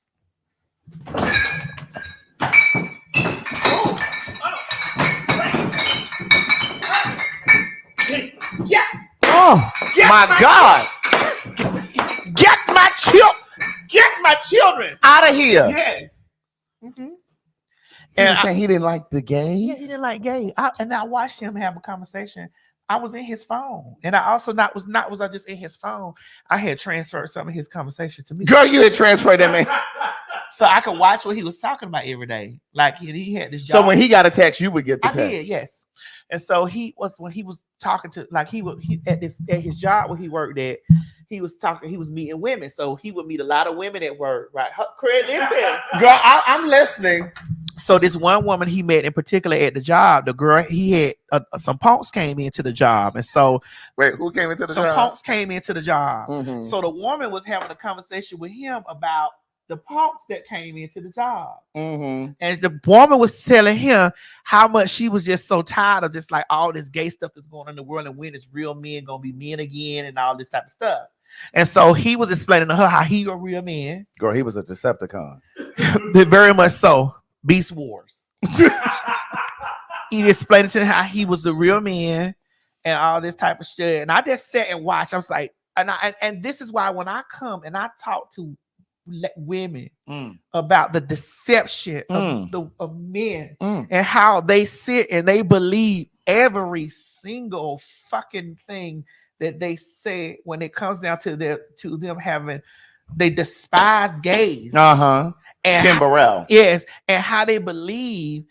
Yeah. Oh my God! Get my children out of here! Yes. Mm-hmm. And saying he didn't like the gays. Yeah, he didn't like gays. And I watched him have a conversation. I was in his phone, and I also was I just in his phone. I had transferred some of his conversation to me. Girl, you had transferred that man. So I could watch what he was talking about every day. Like he had this job. So when he got a text, you would get the text. I did, yes. And so when he was talking to, like he at his job where he worked at, he was meeting women. So he would meet a lot of women at work, right? Craig, listen. Girl, I'm listening. So this one woman he met in particular at the job, the girl, he had some punks came into the job. And so wait, who came into the job? Some punks came into the job. Mm-hmm. So the woman was having a conversation with him about the punks that came into the job. Mm-hmm. And the woman was telling him how much she was just so tired of just like all this gay stuff that's going on in the world, and when is real men gonna be men again and all this type of stuff. And so he was explaining to her how he a real man. Girl, he was a Decepticon. Very much so. Beast Wars. He explained to him how he was a real man and all this type of shit. And I just sat and watched. I was like, and this is why when I come and I talk to women about the deception of men and how they sit and they believe every single fucking thing that they say when it comes down to them having, they despise gays. And Kim Burrell. Yes, and how they believe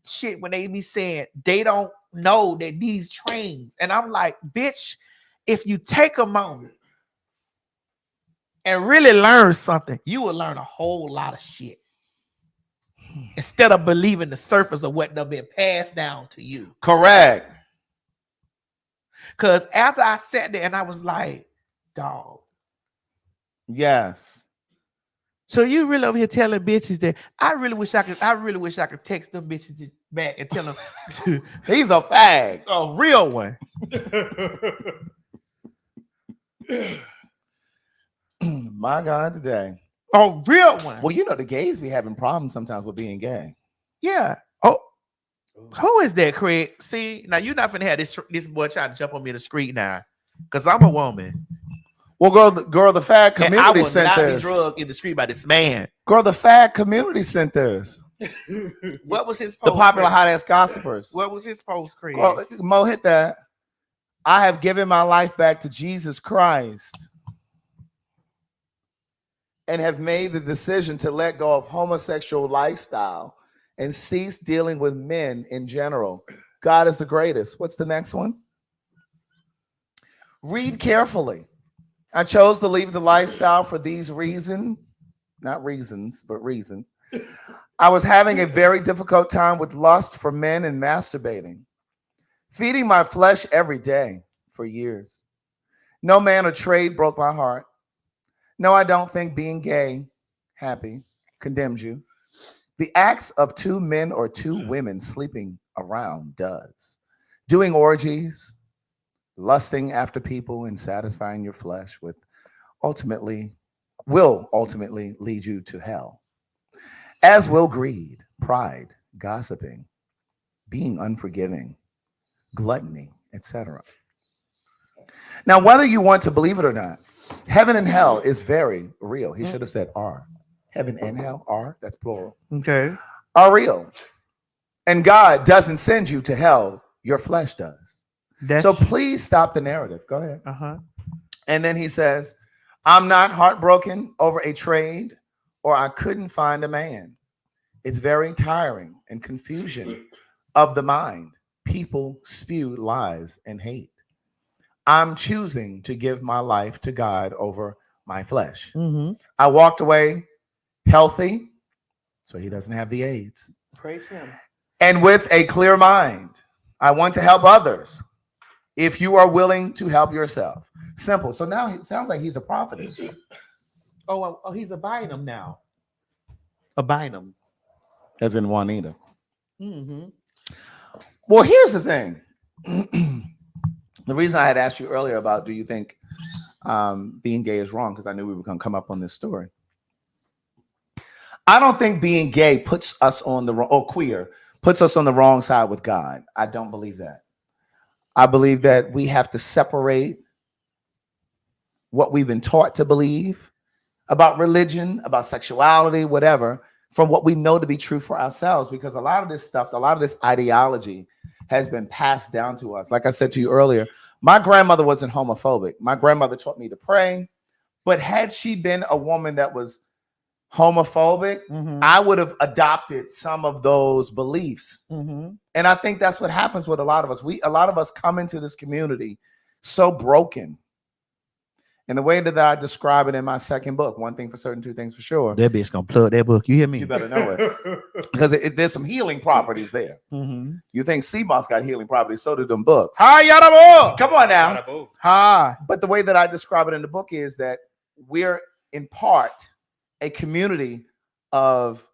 shit when they be saying they don't know that these trains. And I'm like, bitch, if you take a moment and really learn something, you will learn a whole lot of shit. Instead of believing the surface of what they've been passed down to you. Correct. Because after I sat there and I was like, dog. Yes. So you really over here telling bitches that I really wish I could text them bitches back and tell them he's a fag. A real one. My God, today. A real one. Well, you know, the gays be having problems sometimes with being gay. Yeah. Oh, who is that, Craig? See, now you're not finna have this boy trying to jump on me in the street now. Because I'm a woman. Well, girl, the fag community sent this. I will not be drugged in the street by this man. Girl, the fag community sent this. What was his post? The popular hot ass gossipers. What was his post, Craig? Girl, Mo, hit that. I have given my life back to Jesus Christ and have made the decision to let go of homosexual lifestyle and cease dealing with men in general. God is the greatest. What's the next one? Read carefully. I chose to leave the lifestyle for these reasons, not reasons, but reason. I was having a very difficult time with lust for men and masturbating, feeding my flesh every day for years. No man or trade broke my heart. No, I don't think being gay, happy, condemns you. The acts of two men or two women sleeping around does. Doing orgies, lusting after people and satisfying your flesh will ultimately lead you to hell. As will greed, pride, gossiping, being unforgiving, gluttony, etc. Now, whether you want to believe it or not, heaven and hell is very real. He should have said are. Heaven and hell are, that's plural. Okay. Are real. And God doesn't send you to hell, your flesh does. So please stop the narrative. Go ahead. And then he says, I'm not heartbroken over a trade or I couldn't find a man. It's very tiring and confusion of the mind. People spew lies and hate. I'm choosing to give my life to God over my flesh. I walked away healthy, so he doesn't have the AIDS. Praise him. And with a clear mind. I want to help others. If you are willing to help yourself. Simple. So now it sounds like he's a prophetess. Oh, he's a Bynum now. A Bynum. As in Juanita. Well, here's the thing. The reason I had asked you earlier about do you think being gay is wrong, because I knew we were going to come up on this story. I don't think being gay puts us on the wrong, or queer, puts us on the wrong side with God. I don't believe that. I believe that we have to separate what we've been taught to believe about religion, about sexuality, whatever, from what we know to be true for ourselves, because a lot of this stuff, a lot of this ideology has been passed down to us. Like I said to you earlier, my grandmother wasn't homophobic. My grandmother taught me to pray, but had she been a woman that was homophobic, Mm-hmm. I would have adopted some of those beliefs. Mm-hmm. And I think that's what happens with a lot of us. A lot of us come into this community so broken. And the way that I describe it in my second book, One Thing for Certain, Two Things for Sure. That bitch gonna plug that book. You hear me? You better know it. Because there's some healing properties there. Mm-hmm. You think sea moss got healing properties, so do them books. Hi, Yadabo. Come on now. Hi. But the way that I describe it in the book is that we're in part a community of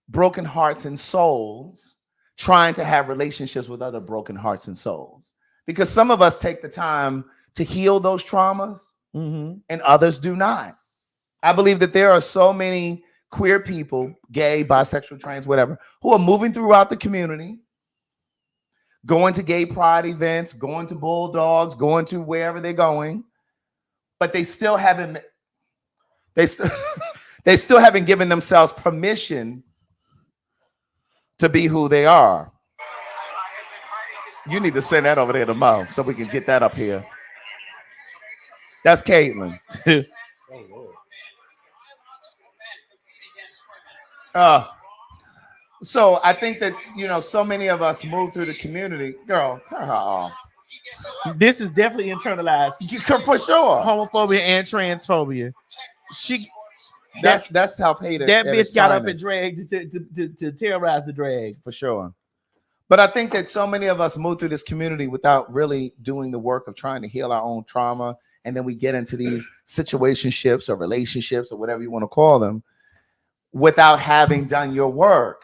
broken hearts and souls trying to have relationships with other broken hearts and souls. Because some of us take the time to heal those traumas, and others do not. I believe that there are so many queer people, gay, bisexual, trans, whatever, who are moving throughout the community, going to gay pride events, going to Bulldogs, going to wherever they're going, but they still haven't given themselves permission to be who they are. You need to send that over there to Mo so we can get that up here. That's Caitlin. So I think that, so many of us move through the community. Girl, turn her off. This is definitely internalized. For sure. Homophobia and transphobia. That's self-hate. That bitch got up and dragged to terrorize the drag. For sure. But I think that so many of us move through this community without really doing the work of trying to heal our own trauma. And then we get into these situationships or relationships or whatever you want to call them without having done your work.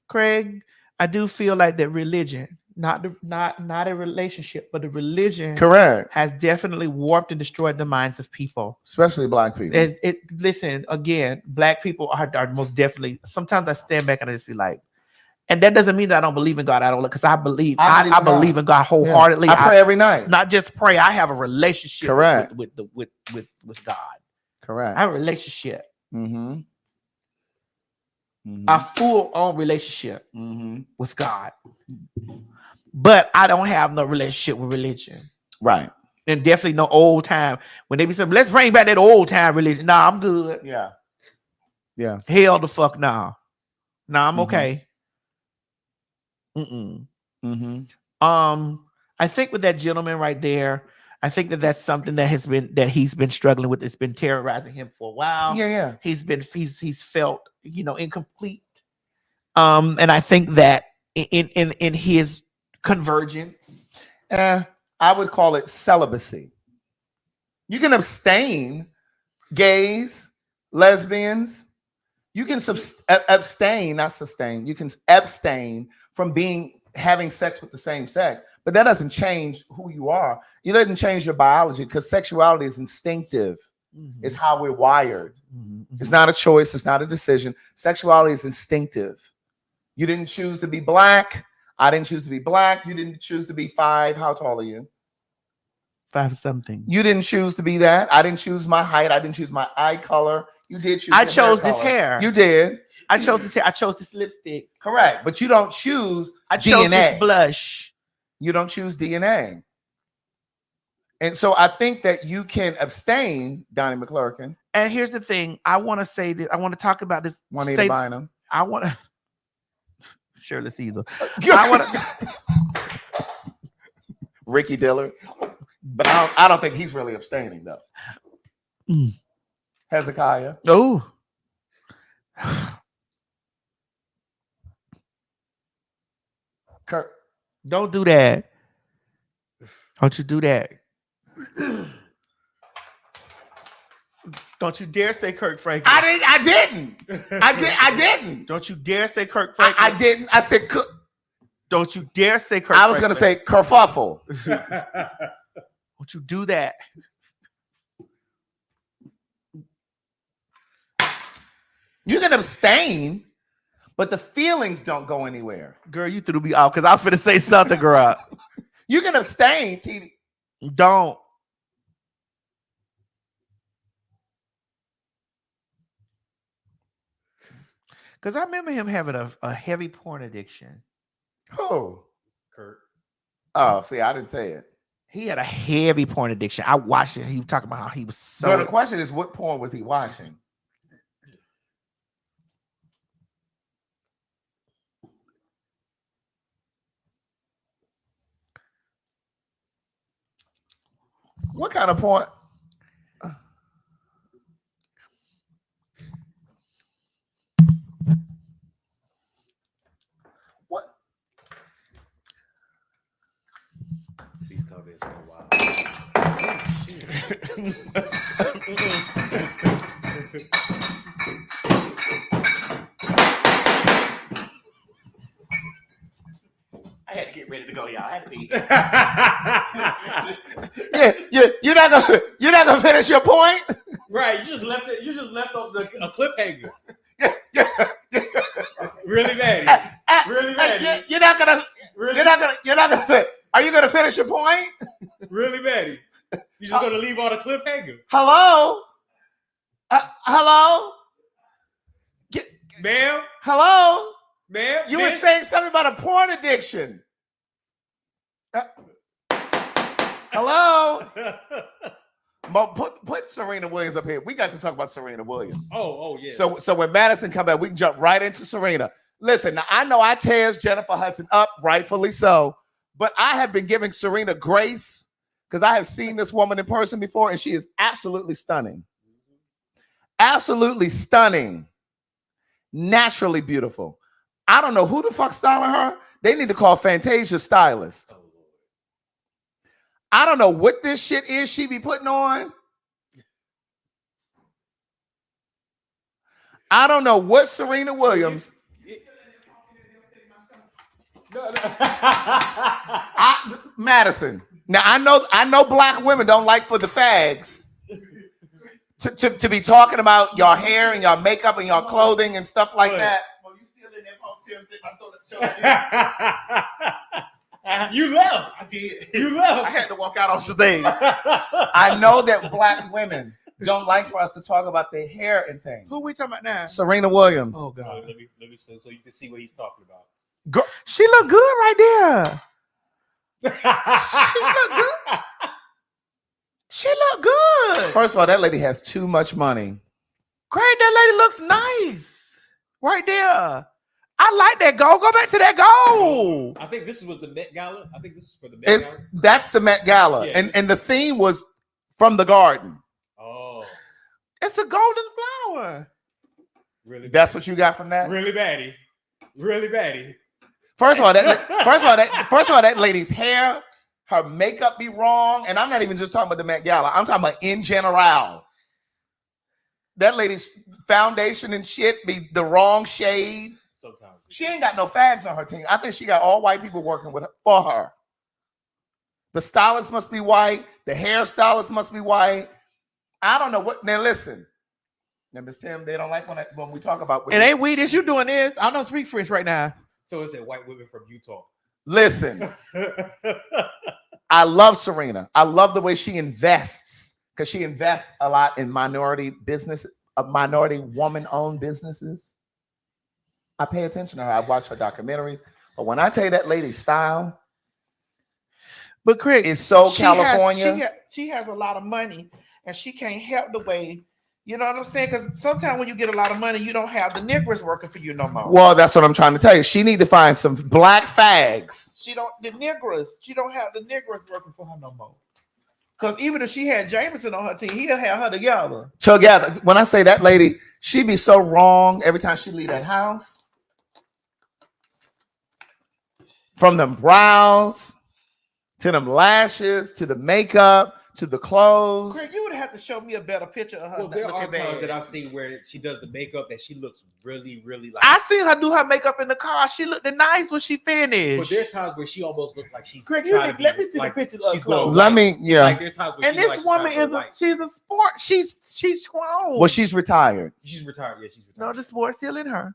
Craig, I do feel like that religion, not a relationship, but a religion, correct, has definitely warped and destroyed the minds of people, especially Black people. Listen, again, Black people are most definitely. Sometimes I stand back and I just be like, and that doesn't mean that I don't believe in God. I don't, because I believe in God wholeheartedly. Yeah. I pray every night. Not just pray. I have a relationship. Correct. with God. Correct. I have a relationship. Mm-hmm. A full-on relationship with God. But I don't have no relationship with religion. Right. And definitely no old time. When they be saying, let's bring back that old time religion. Nah, I'm good. Yeah. Yeah. Hell the fuck nah. Nah, I'm okay. I think with that gentleman right there, I think that's something that he's been struggling with. It's been terrorizing him for a while. Yeah. He's felt, incomplete. And I think that in his convergence, I would call it celibacy. You can abstain, gays, lesbians. You can abstain, not sustain. You can abstain from having sex with the same sex, but that doesn't change who you are. It doesn't change your biology, because sexuality is instinctive. It's how we're wired. It's not a choice. It's not a decision. Sexuality is instinctive. You didn't choose to be Black. I didn't choose to be Black. You didn't choose to be 5. How tall are you? 5 something. You didn't choose to be that. I didn't choose my height. I didn't choose my eye color. You did choose. I chose this hair. You did. I chose this hair. I chose this lipstick. Correct. But you don't choose I chose DNA. This blush. You don't choose DNA. And so I think that you can abstain, Donnie McClurkin. And here's the thing. I want to say that I want to talk about this. Juanita Bynum. I want to. Shirley Caesar. I want to. Ricky Dillard. But I don't think he's really abstaining, though. Hezekiah. Oh. Kirk. Don't do that. Don't you do that. Don't you dare say Kirk Franklin. I didn't. Don't you dare say Kirk Franklin. I didn't. I said Kirk. Don't you dare say Kirk I was going to say kerfuffle. Don't you do that. You can abstain, but the feelings don't go anywhere. Girl, you threw me off because I was going to say something, girl. You can abstain, TD. Don't. Because I remember him having a heavy porn addiction. Who? Kurt. Oh, see, I didn't say it. He had a heavy porn addiction. I watched it. He was talking about how he was so. So the question is, what porn was he watching? What kind of porn? What? These comments are wild. I had to get ready to go, y'all. I had to be. Yeah, you're not gonna finish your point. Right, you just left it. You just left off a cliffhanger. Yeah. Really, Maddie? Really, Maddie? You're not gonna. Really? You're not gonna. Are you gonna finish your point? Really, Maddie? You just gonna leave on a cliffhanger? Hello. Hello. Ma'am? Hello. Ma'am? You were saying something about a porn addiction. Hello. Put Serena Williams up here. We got to talk about Serena Williams. Oh, yeah. So when Madison come back, we can jump right into Serena. Listen, now I know I tears Jennifer Hudson up, rightfully so, but I have been giving Serena grace because I have seen this woman in person before, and she is absolutely stunning. Absolutely stunning. Naturally beautiful. I don't know who the fuck styling her. They need to call Fantasia stylist. I don't know what this shit is she be putting on. I don't know what Serena Williams. Madison. Now I know black women don't like for the fags to be talking about your hair and your makeup and your clothing and stuff like that. Well, you still in there, You left. I did. You left. I had to walk out on stage. I know that black women don't like for us to talk about their hair and things. Who we talking about now? Serena Williams. Oh God. Let me so you can see what he's talking about. Girl, She look good right there. She look good. She look good. first of all, that lady has too much money. Great, that lady looks nice. Right there. I like that gold. Go back to that gold. I think this was the Met Gala. I think this is for the Met Gala. That's the Met Gala. Yeah, and the theme was from the garden. Oh. It's a golden flower. Really? That's what you got from that? Really, Maddie? Really, Maddie? First of all, that lady's hair, her makeup be wrong. And I'm not even just talking about the Met Gala. I'm talking about in general. That lady's foundation and shit be the wrong shade. Sometimes. She ain't got no fags on her team. I think she got all white people working with her for her. The stylist must be white. The hairstylist must be white. I don't know what. Now listen. Now, Miss Tim, they don't like when we talk about. It ain't weed. Is you doing this? I don't speak French right now. So it's a white women from Utah. Listen. I love Serena. I love the way she invests because she invests a lot in minority business, minority woman-owned businesses. I pay attention to her. I watch her documentaries. But when I tell you that lady's style, but Craig is so California. She has a lot of money, and she can't help the way. You know what I'm saying? Because sometimes when you get a lot of money, you don't have the niggers working for you no more. Well, that's what I'm trying to tell you. She need to find some black fags. She don't have the niggers working for her no more. Because even if she had Jameson on her team, he'll have her together. Together. When I say that lady, she be so wrong every time she leave that house. From them brows to them lashes to the makeup to the clothes. Craig, you would have to show me a better picture of her. Well, there are times that I've seen where she does the makeup that she looks really, really like. I seen her do her makeup in the car. She looked nice when she finished. But there are times where she almost looks like she's. Craig, let me see like the pictures of her. Let me, yeah. Like, there are times where and this woman is she's a sport. She's grown. Well, she's retired. She's retired. Yeah, she's retired. No, the sport's still in her.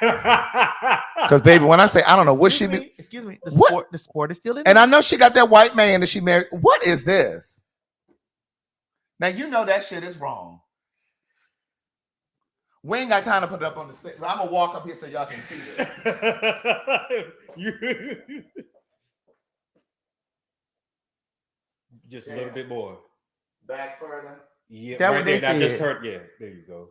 Because baby, when I say I don't know what she be. Excuse me. What? The sport is still in and her. I know she got that white man that she married. What is this? Now you know that shit is wrong. We ain't got time to put it up on the stage. I'm gonna walk up here so y'all can see this. Just a little bit more. Back further. Yeah, That right what they there. I just said. turned. Yeah, there you go.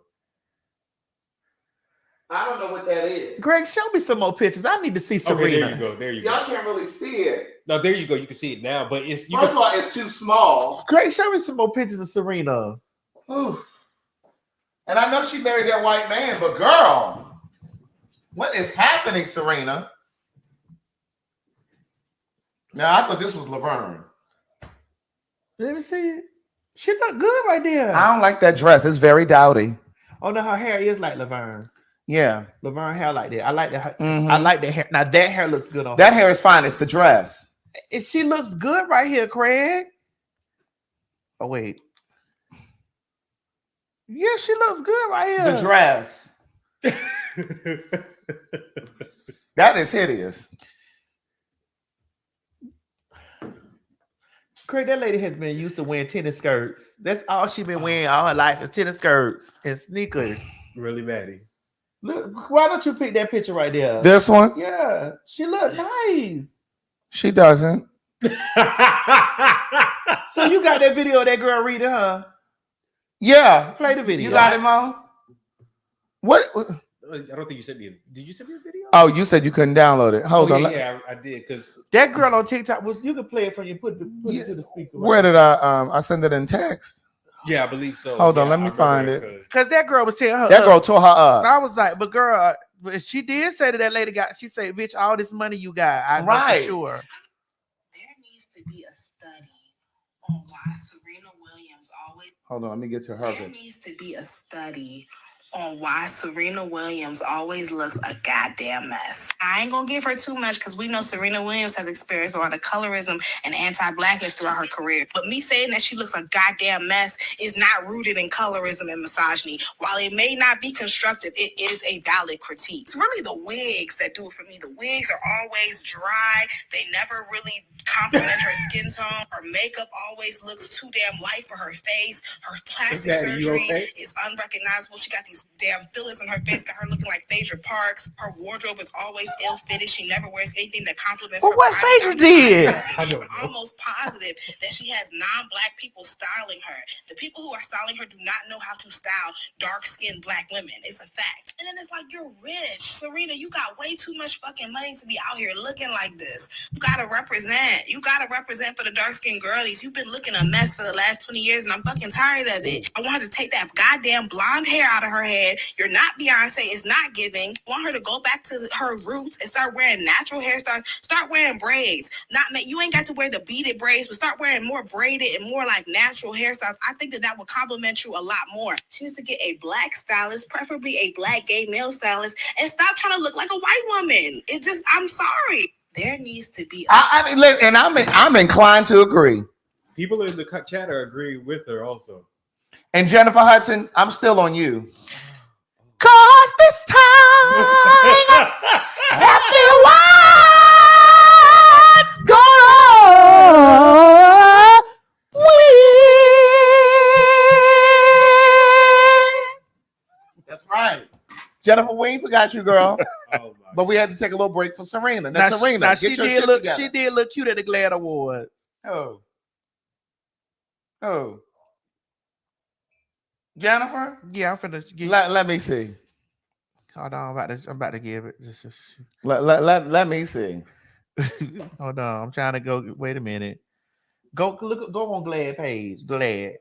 I don't know what that is. Greg, show me some more pictures. I need to see Serena. Okay, there you go. There you go. Y'all can't really see it. No, there you go. You can see it now, but it's First of all, it's too small. Greg, show me some more pictures of Serena. Ooh. And I know she married that white man, but girl, what is happening, Serena? Now I thought this was Laverne. Let me see it. She look good right there. I don't like that dress. It's very dowdy. Oh no, her hair is like Laverne. Yeah. Laverne hair like that. I like that. Mhm. I like that hair. Now that hair looks good on That her. hair is fine. It's the dress. She looks good right here, Craig. Oh wait. Yeah, she looks good right here. The dress. That is hideous. Craig, that lady has been used to wearing tennis skirts. That's all she's been wearing all her life is tennis skirts and sneakers. really Maddie. Look, why don't you pick that picture right there? This one? Yeah, she looks nice. She doesn't. So you got that video of that girl reading her? Yeah. Play the video. You got it, Mom? What? I don't think you sent me. Did you send me a video? Oh, you said you couldn't download it. Hold on. Yeah, I did because That girl on TikTok was. You could play it from you. Put it to the speaker. Where did I send it in text? yeah, I believe so. Hold on, Yeah, let me I find remember it. Because that girl was telling her. That girl tore her up. And I was like, but girl, but she did say that lady got. She said, "Bitch, all this money you got, I know Right. for sure." There needs to be a study on why Serena Williams always. Hold on, let me get to her. There needs to be a study on why Serena Williams always looks a goddamn mess. I ain't gonna give her too much because we know Serena Williams has experienced a lot of colorism and anti-blackness throughout her career. But me saying that she looks a goddamn mess is not rooted in colorism and misogyny. While it may not be constructive, it is a valid critique. It's really the wigs that do it for me. The wigs are always dry. They never really compliment her skin tone. Her makeup always looks too damn light for her face. Her plastic surgery is unrecognizable. She got these damn fillers in her face, got her looking like Phaedra Parks. Her wardrobe is always ill-fitted. She never wears anything that compliments her What body. Phaedra did? I'm almost positive that she has non-black people styling her. The people who are styling her do not know how to style dark-skinned black women. It's a fact. And then it's like, you're rich. Serena, you got way too much fucking money to be out here looking like this. You gotta represent. You gotta represent for the dark-skinned girlies. You've been looking a mess for the last 20 years, and I'm fucking tired of it. I want her to take that goddamn blonde hair out of her head. You're not Beyonce. It's not giving. I want her to go back to her roots and start wearing natural hairstyles. Start wearing braids. You ain't got to wear the beaded braids, but start wearing more braided and more like natural hairstyles. I think that would compliment you a lot more. She needs to get a black stylist, preferably a black gay male stylist, and stop trying to look like a white woman. I'm sorry. There needs to be. I'm inclined to agree. people in the chat are agreeing with her also. And Jennifer Hudson, I'm still on you. Cause this time, after what's gonna win. That's right. Jennifer, we ain't forgot you, girl. Oh but we had to take a little break for Serena. Now, Serena, now get she your did shit look. together. She did look cute at the Glad Award. Oh. Jennifer? Yeah, I'm finna give. Let me see. Hold on, I'm about to give it. Just Let me see. hold on. I'm trying to go. Wait a minute. Go on Glad page. Glad.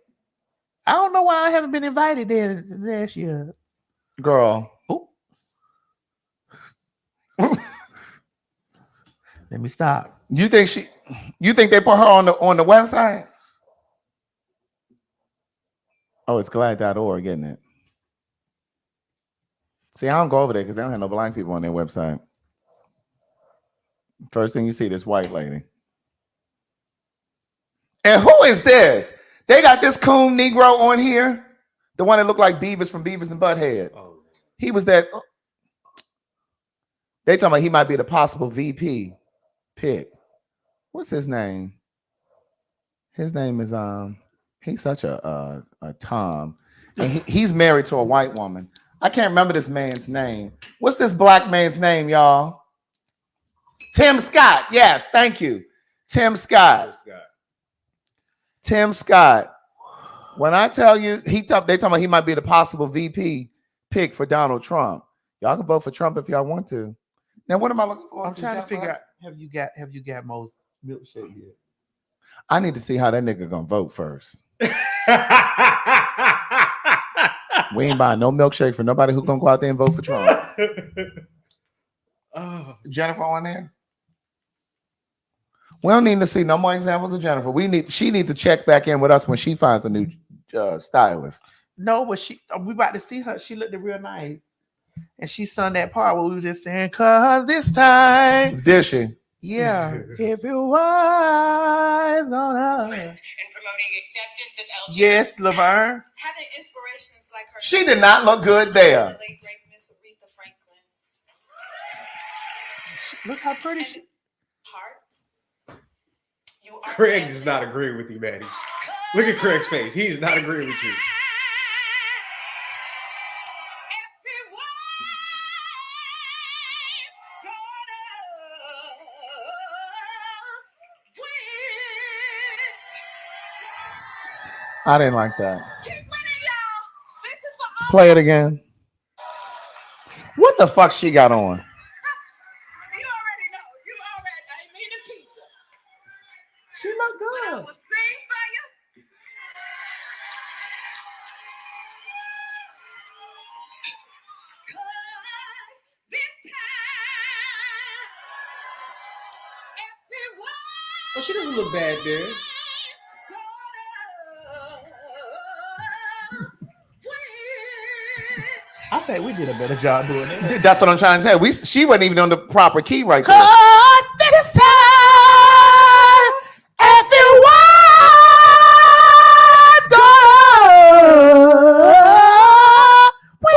I don't know why I haven't been invited there last year. Girl. Ooh. Let me stop. You think they put her on the website? Oh, it's glad.org, isn't it? See, I don't go over there because they don't have no black people on their website. First thing you see, this white lady. And who is this? They got this coon Negro on here. The one that looked like Beavis from Beavis and Butthead. Oh. He was that. They talking about he might be the possible VP pick. What's his name? His name is he's such a Tom. And he's married to a white woman. I can't remember this man's name. What's this black man's name, y'all? Tim Scott. Yes, thank you. Tim Scott. Tim Scott. When I tell you, they talking about he might be the possible VP pick for Donald Trump. Y'all can vote for Trump if y'all want to. Now, what am I looking for? I'm trying to figure out. Have you got most milkshake yet? I need to see how that nigga gonna vote first. We ain't buying no milkshake for nobody who gonna go out there and vote for Trump. Jennifer on there? We don't need to see no more examples of Jennifer. She need to check back in with us when she finds a new stylist. No, but we about to see her. She looked real nice. And she sung that part where we were just saying, "Cause this time." Did she? Yeah. Everyone's on us. And promoting acceptance of LGBT. Yes, Laverne. Having inspirations like her. She did not look good there. The late great Miss Aretha Franklin. Look how pretty she. Heart. Craig does not agree with you, Maddie. Look at Craig's face. He is not agreeing with you. I didn't like that. Play it again. What the fuck she got on? You already know. You already. I mean the t-shirt. She look good. I will sing for you. Cause this time, everyone. Well, she doesn't look bad there. I think we did a better job doing that. That's what I'm trying to say. She wasn't even on the proper key right there. Cause this time, everyone's gonna win.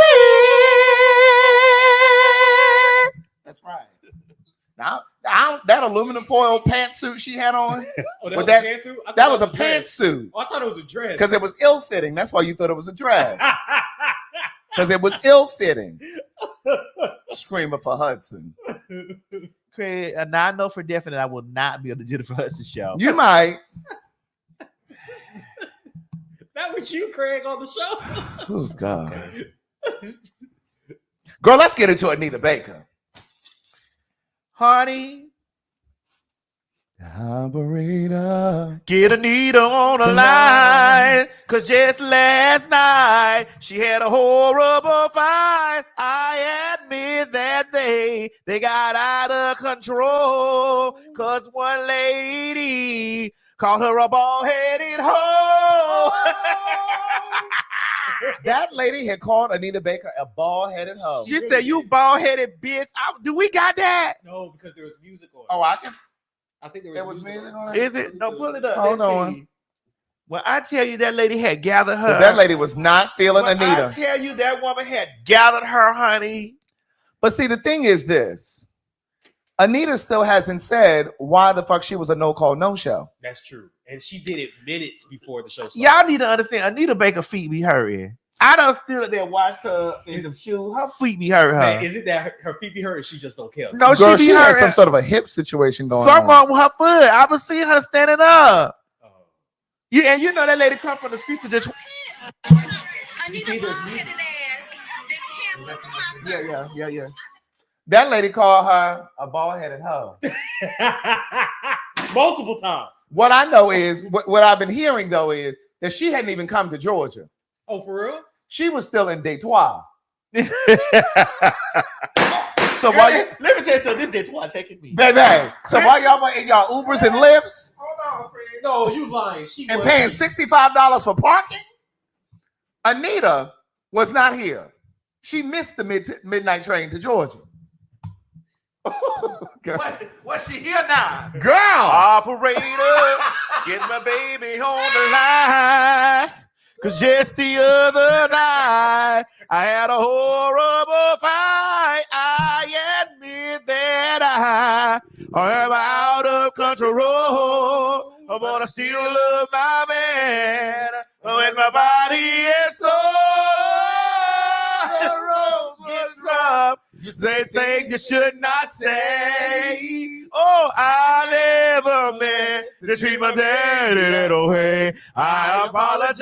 That's right. Now that aluminum foil pantsuit she had on. Oh, was that was a pantsuit? That was a pantsuit. Oh, I thought it was a dress. Because it was ill-fitting. That's why you thought it was a dress. Because it was ill-fitting. Screaming for Hudson. Craig, and I know for definite I will not be on the Jennifer Hudson show. You might. Not with you, Craig, on the show. Oh, God. Girl, let's get into Anita Baker. Honey. Operator. Get Anita on the line. Cause just last night she had a horrible fight. I admit that they got out of control. Cause one lady called her a bald-headed hoe. That lady had called Anita Baker a bald-headed hoe. She said, "You bald-headed bitch." Do we got that? No, because there was music on it. Oh, I think there was music on it. Is it? No, pull it up. Hold on. See. Well, I tell you, that lady had gathered her. That lady was not feeling Anita. I tell you, that woman had gathered her, honey. But see, the thing is this. Anita still hasn't said why the fuck she was a no-call, no-show. That's true. And she did it minutes before the show started. Y'all need to understand, Anita Baker feet be hurting. I don't still there watch her in some shoes. Her feet be hurting her. Man, is it that her feet be hurting? She just don't care. No, Girl, she she be had hurting. some sort of a hip situation going Something on. wrong with her foot. I was seeing her standing up. Yeah, and you know that lady come from the streets of Detroit. Yeah. That lady called her a bald-headed hoe. Multiple times. What I know is, what I've been hearing though is that she hadn't even come to Georgia. Oh, for real? She was still in Detroit. So Let me tell you something. This Detroit taking me. Baby. So while y'all were in y'all Ubers and Lyfts Hold on, Fred. No, you lying. and paying $65 for parking, Anita was not here. She missed the midnight train to Georgia. What's she here now? Girl. Operator, get my baby on the line. Cause just the other night, I had a horrible fight. I admit that I am out of control. But I still love my man. When my body and soul gets rough, You say things you should not say. Oh, I never meant to treat my daddy that way. I apologize.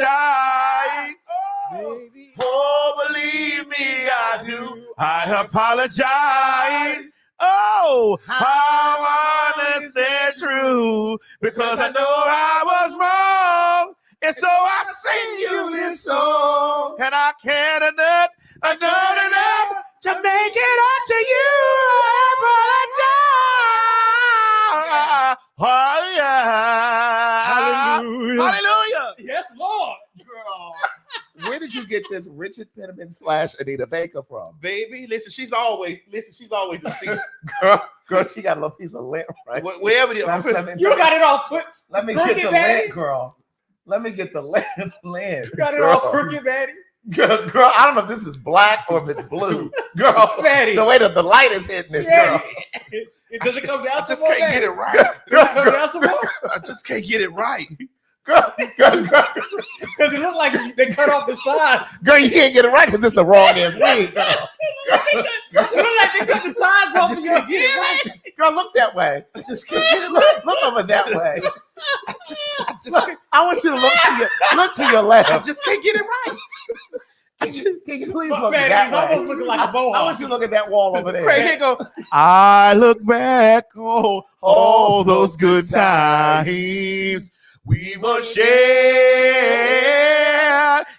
Baby. Oh, believe me, I do. I apologize. Oh, how honest and true. Because I know I was wrong. And so I sing you this song. And I can't enough to make it up to you. I apologize. Oh, yeah. Hallelujah. Hallelujah. Yes, Lord. Girl, where did you get this Richard Penniman / Anita Baker from? Baby, listen, she's always a secret. Girl, she got a little piece of lint, right? Wherever You got it all twisted. Let me get the lint, girl. Let me get the lint. You got it all crooked, Maddie. Girl, I don't know if this is black or if it's blue. Girl, Maddie. the way that the light is hitting it, Yeah. girl. Does it come down I just some more, can't get Maddie? it right. Does it come down some more? I just can't get it right. Girl. Because it looked like they cut off the side. Girl, you can't get it right because it's the wrong ass wig, girl. It looked like they cut the sides I off. just And can't get it right. Girl, look that way. I just can't get it right. Look over that way. I want you to look to your left. I just can't get it right. Can you please look Man, that he's way? almost looking like a mohawk. I want you to look at that wall over there. Craig, here go. I look back on all those good times we were shared,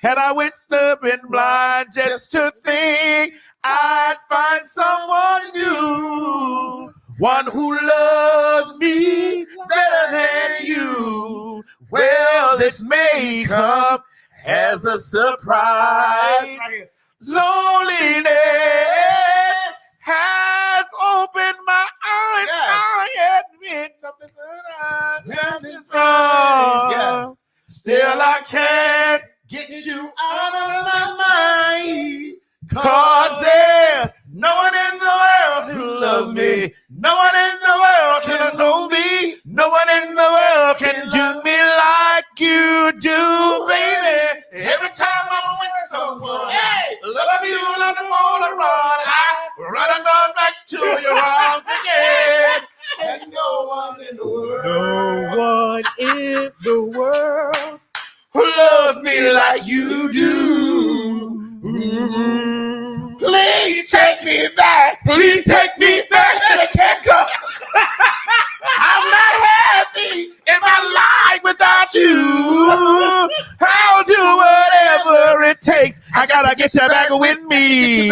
and I went stubborn blind just to think I'd find someone new, one who loves me better than you. Well, this may come as a surprise. Loneliness has opened my eyes. Yes. I admit something wrong. Still, I can't get you out of my mind. 'Cause there's no one in the world who loves me. No one in the world can know me. No one in the world can do me like you do, baby. Every time I'm with someone, love you, I don't wanna run. I run back to your arms again. And no one in the world who loves me like you do. Please take me back. Please take me back. And I can't go. I'm not happy in my life without you. I'll do whatever it takes. I gotta get you back with me.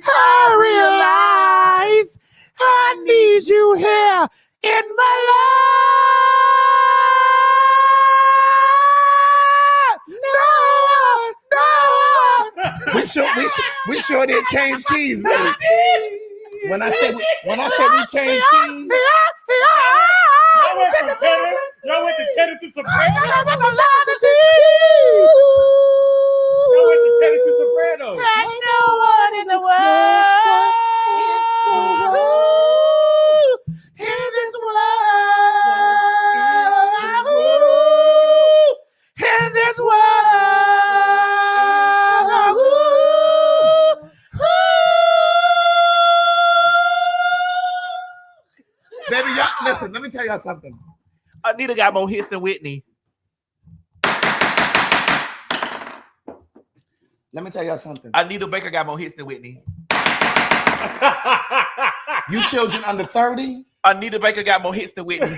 I realize I need you here in my life. No. We sure did change keys, man. When I say we changed keys. Y'all went to tenor to soprano. Y'all went to tenor to soprano. There's no one in the world. In this world. In this world. Baby, y'all, listen, let me tell y'all something. Anita got more hits than Whitney. Let me tell y'all something. Anita Baker got more hits than Whitney. You children under 30, Anita Baker got more hits than Whitney.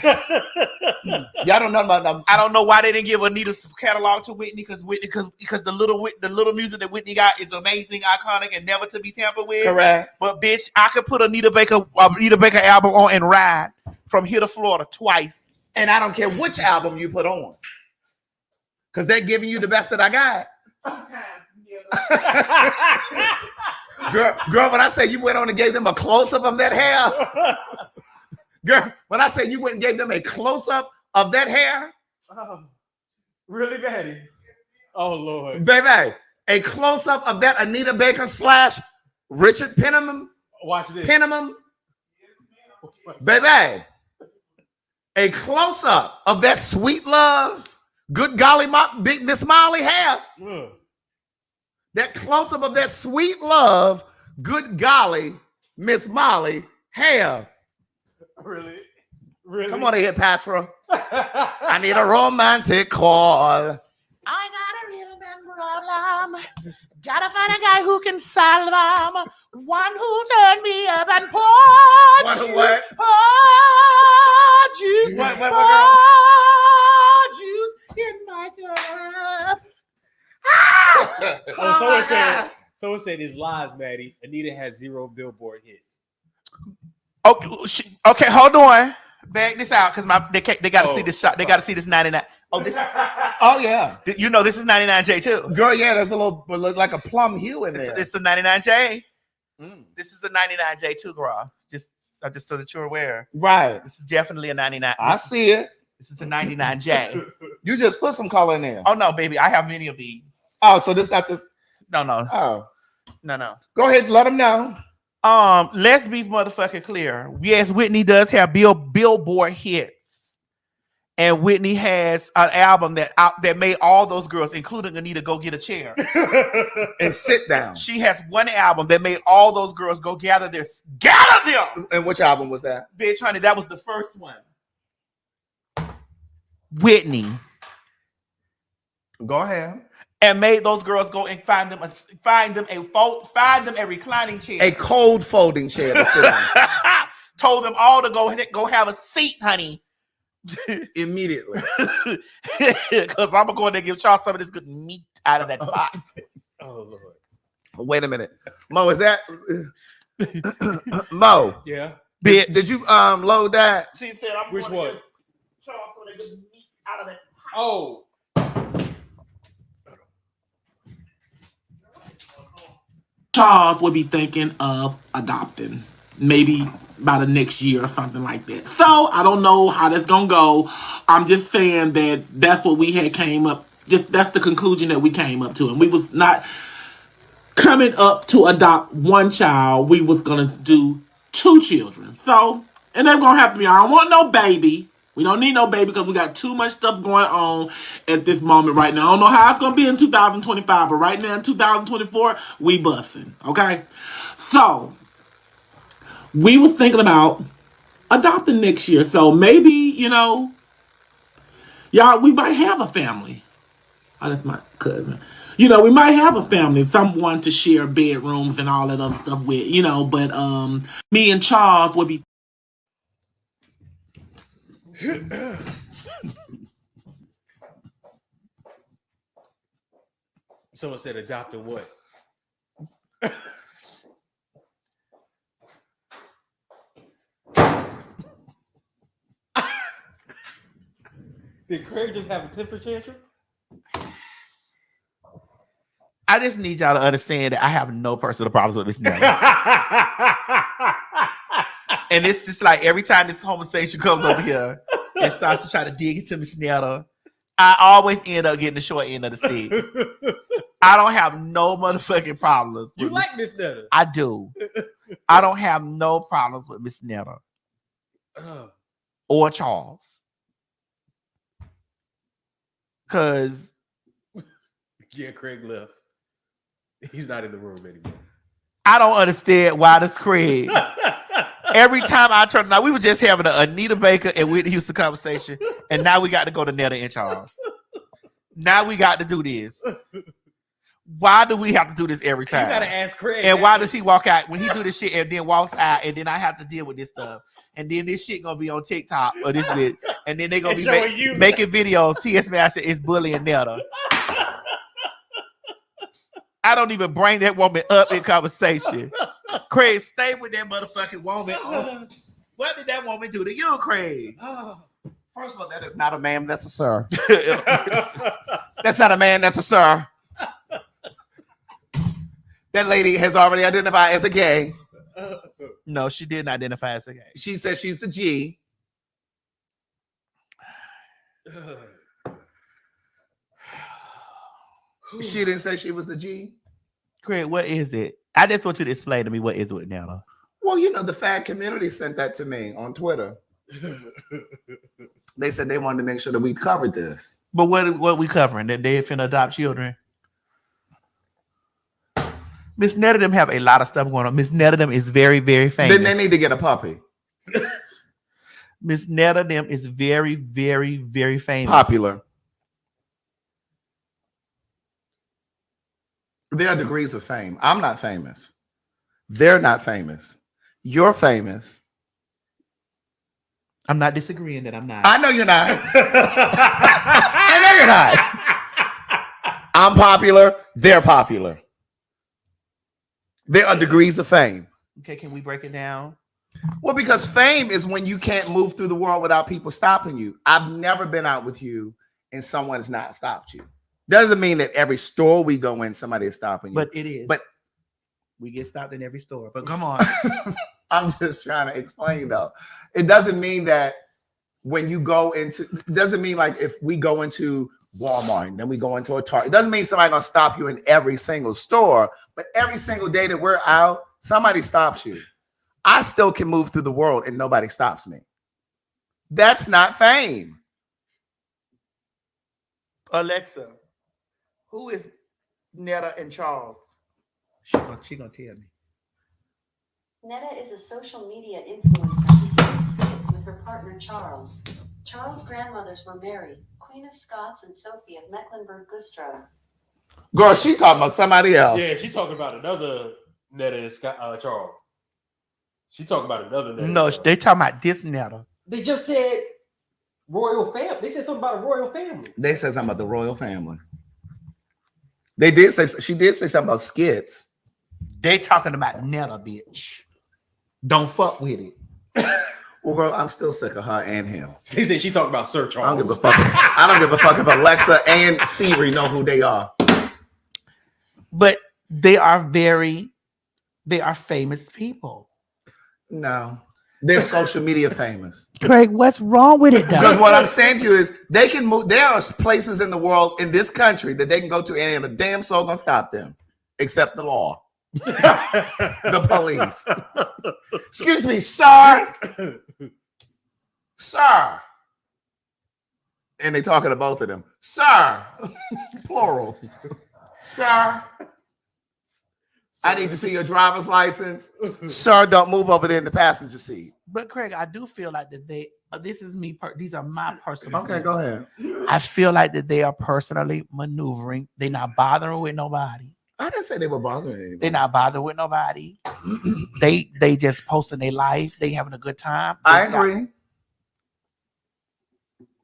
y'all don't know about them. I don't know why they didn't give Anita's catalog to Whitney because the little music that Whitney got is amazing, iconic, and never to be tampered with. Correct. But bitch, I could put Anita Baker album on and ride from here to Florida twice. And I don't care which album you put on. Because they're giving you the best that I got. Girl, when I say you went on and gave them a close-up of that hair. Girl, when I say you went and gave them a close-up of that hair. Really, Maddie? Oh, Lord. Baby, a close-up of that Anita Baker / Richard Penniman. Watch this. Penniman. Baby, a close-up of that sweet love, good golly, big Miss Molly hair. That close-up of that sweet love, Good golly, Miss Molly, hell. Really? Really? Come on here, Patra. I need a romantic call. I got a real man problem. Gotta find a guy who can solve them. One who turned me up and poured One who what? Poured juice. What, girl? Poured juice in my cup. Someone said his lies, Maddie. Anita has 0 Billboard hits. Okay, hold on. Back this out because they got to see this shot. They got to see this 99. Oh, this. Oh yeah. You know this is 99J too. Girl, yeah, there's a little look like a plum hue in there. It's a 99J. This is a 99J too, girl. Just so that you're aware. Right. This is definitely a 99. I see it. This is a 99J. You just put some color in there. Oh no, baby, I have many of these. Oh, so this not the. No. Oh, no. go ahead, let them know. Let's be motherfucking clear. Yes, Whitney does have Billboard hits, and Whitney has an album that made all those girls, including Anita, go get a chair and sit down. She has one album that made all those girls go gather them. And which album was that? Bitch, honey, that was the first one. Whitney. Go ahead. And made those girls go and find them a reclining chair, a cold folding chair to sit on. Told them all to go have a seat, honey, immediately. Because I'm going to give Charles some of this good meat out of that pot. Oh Lord! Wait a minute, Mo. Is that Mo? Yeah. Did you load that? She said, "I'm Which going one? to give Charles some of the good meat out of that pot." Oh. Charles would be thinking of adopting, maybe by the next year or something like that. So I don't know how that's gonna go. I'm just saying that that's what we had came up. That's the conclusion that we came up to, and we was not coming up to adopt one child. We was gonna do 2 children. So, and they're gonna have to be. I don't want no baby. We don't need no baby because we got too much stuff going on at this moment right now. I don't know how it's going to be in 2025, but right now in 2024, we busting, okay? So, we was thinking about adopting next year. So, maybe, y'all, we might have a family. Oh, that's my cousin. We might have a family, someone to share bedrooms and all that other stuff with, but me and Charles would be Someone said adopting what? Did Craig just have a temper tantrum? I just need y'all to understand that I have no personal problems with this name. And it's just like every time this conversation comes over here and starts to try to dig into Miss Netta, I always end up getting the short end of the stick. I don't have no motherfucking problems. You like Miss Netta? I do. I don't have no problems with Miss Netta or Charles. Because yeah, Craig left. He's not in the room anymore. I don't understand why this Craig. Every time I turn, now we were just having an Anita Baker and Whitney Houston conversation, and now we got to go to Netta and Charles. Now we got to do this. Why do we have to do this every time? You got to ask Craig. And why does he walk out when he do this shit and then walks out, and then I have to deal with this stuff, and then this shit gonna be on TikTok or this bit, and then they gonna be making videos. T.S. Master is bullying Netta. I don't even bring that woman up in conversation. Craig, stay with that motherfucking woman. Oh, what did that woman do to you, Craig? First of all, that is not a ma'am, that's a sir. That's not a man, that's a sir. That lady has already identified as a gay. No, she didn't identify as a gay. She says she's the G. She didn't say she was the G. Craig, what is it? I just want you to explain to me what is it now. Well, the fag community sent that to me on Twitter. They said they wanted to make sure that we covered this. But what we covering? That they finna adopt children? Miss Netta them have a lot of stuff going on. Miss Netta them is very, very famous. Then they need to get a puppy. Miss Netta them is very, very, very famous. Popular. There are degrees of fame. I'm not famous. They're not famous. You're famous. I'm not disagreeing that I'm not. I know you're not. I know you're not. I'm popular. They're popular. There are degrees of fame. Okay, can we break it down? Well, because fame is when you can't move through the world without people stopping you. I've never been out with you and someone has not stopped you. Doesn't mean that every store we go in, somebody is stopping you. But it is. But we get stopped in every store. But come on. I'm just trying to explain though. It doesn't mean that when you go into, it doesn't mean like if we go into Walmart and then we go into a Target, it doesn't mean somebody's gonna stop you in every single store, but every single day that we're out, somebody stops you. I still can move through the world and nobody stops me. That's not fame. Alexa, who is Netta and Charles? She gonna tell me. Netta is a social media influencer who posts skits with her partner Charles. Charles' grandmothers were Mary, Queen of Scots, and Sophie of Mecklenburg-Güstrow. Girl, she talking about somebody else. Yeah, she talking about another Netta and Charles. She talking about another Netta. No, they talking about this Netta. They just said royal family. They said something about a royal family. They said something about the royal family. They did say, she did say something about skits. They talking about Netta, bitch. Don't fuck with it. Well, girl, I'm still sick of her and him. They said she talking about Sir Charles. I don't give a fuck. I don't give a fuck if Alexa and Siri know who they are. But they are famous people. No, they're social media famous. Craig, what's wrong with it though? Because what I'm saying to you is they can move. There are places in the world, in this country, that they can go to and ain't a damn soul gonna stop them, except the law. The police. Excuse me, sir. Sir. And they talking to both of them. Sir. Plural. Sir. I need to see your driver's license. Sir, don't move over there in the passenger seat. But Craig, I do feel like that this is me. These are my personal. Okay, go ahead. I feel like that they are personally maneuvering. They're not bothering with nobody. I didn't say they were bothering anybody. They're not bothering with nobody. they just posting their life. They having a good time. I agree.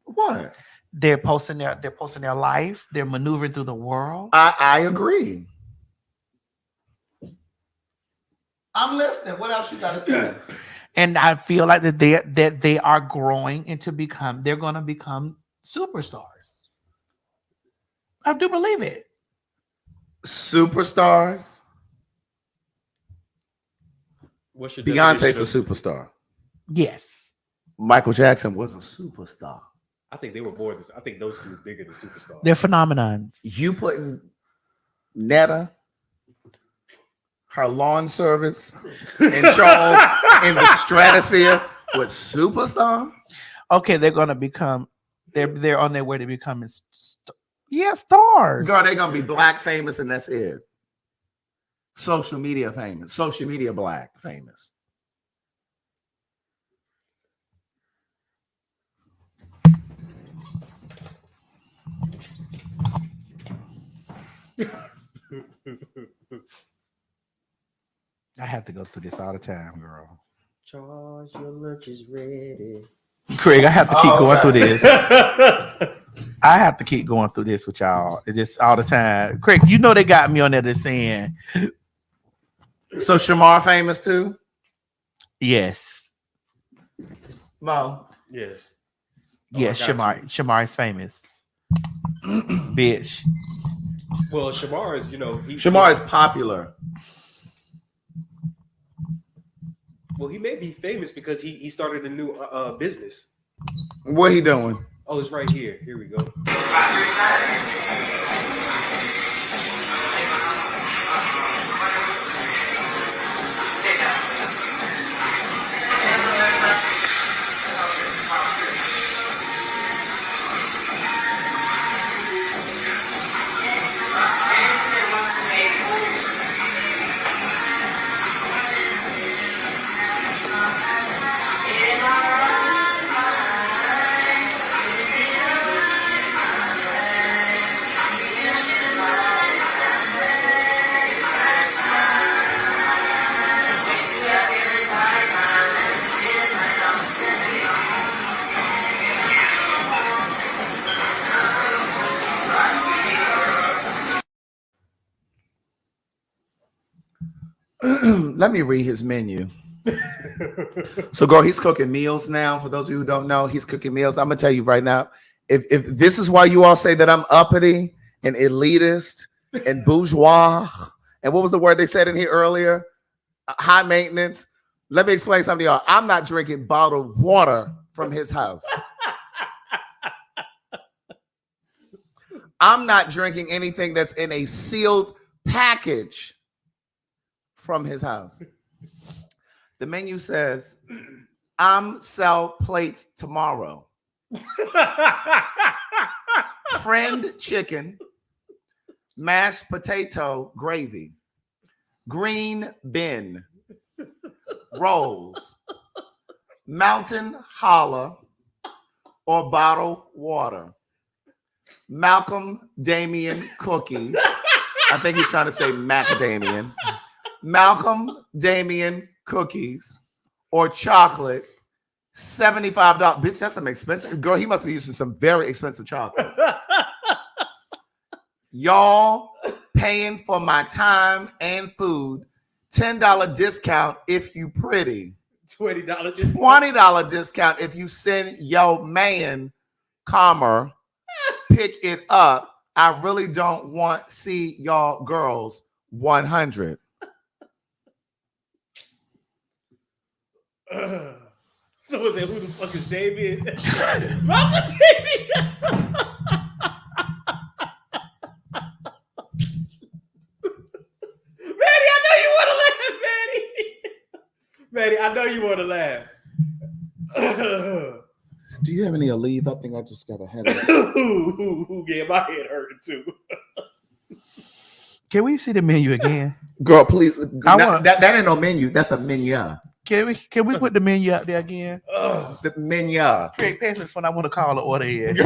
What? They're posting their life. They're maneuvering through the world. I agree. I'm listening. What else you got to say? And I feel like that they are growing into they're going to become superstars. I do believe it. Superstars. Beyonce's a superstar. Yes. Michael Jackson was a superstar. I think they were more than. I think those two are bigger than superstars. They're phenomenons. You putting Netta, her lawn service, and Charles in the stratosphere with superstar? Okay, they're gonna become. They're on their way to becoming. Stars. Girl, they're gonna be black famous, and that's it. Social media famous. Social media black famous. I have to go through this all the time, girl. Charles, your lunch is ready. Craig, I have to keep going through this. I have to keep going through this with y'all. It's just all the time. Craig, you know they got me on there saying. So Shamar famous too? Yes. Mo. Yes. Yes, Shamar is famous. Bitch. Well, Shamar is, Shamar is popular. Well, he may be famous because he started a new business. What he doing? Oh, it's right here. Here we go. Let me read his menu. So, girl, he's cooking meals now. For those of you who don't know, he's cooking meals. I'm gonna tell you right now. If this is why you all say that I'm uppity and elitist and bourgeois, and what was the word they said in here earlier? High maintenance. Let me explain something to y'all. I'm not drinking bottled water from his house. I'm not drinking anything that's in a sealed package from his house. The menu says, I'm sell plates tomorrow. Friend chicken, mashed potato gravy, green bean, rolls, mountain holler, or bottled water. Malcolm Damien cookies. I think he's trying to say macadamian. Malcolm Damien cookies or chocolate, $75. Bitch, that's some expensive. Girl, he must be using some very expensive chocolate. Y'all paying for my time and food. $10 discount if you pretty. $20 discount if you send your man, comma, pick it up. I really don't want see y'all girls 100. So was it who the fuck is David? Malcolm David. Maddie, I know you want to laugh, Maddie. Maddie, I know you want to laugh. Do you have any Aleve? I think I just got a headache. Yeah, my head hurting too. Can we see the menu again? Girl, please. That ain't no menu. That's a menu. Can we put the menu out there again? The menu. Craig, pass me the phone. I want to call the order in.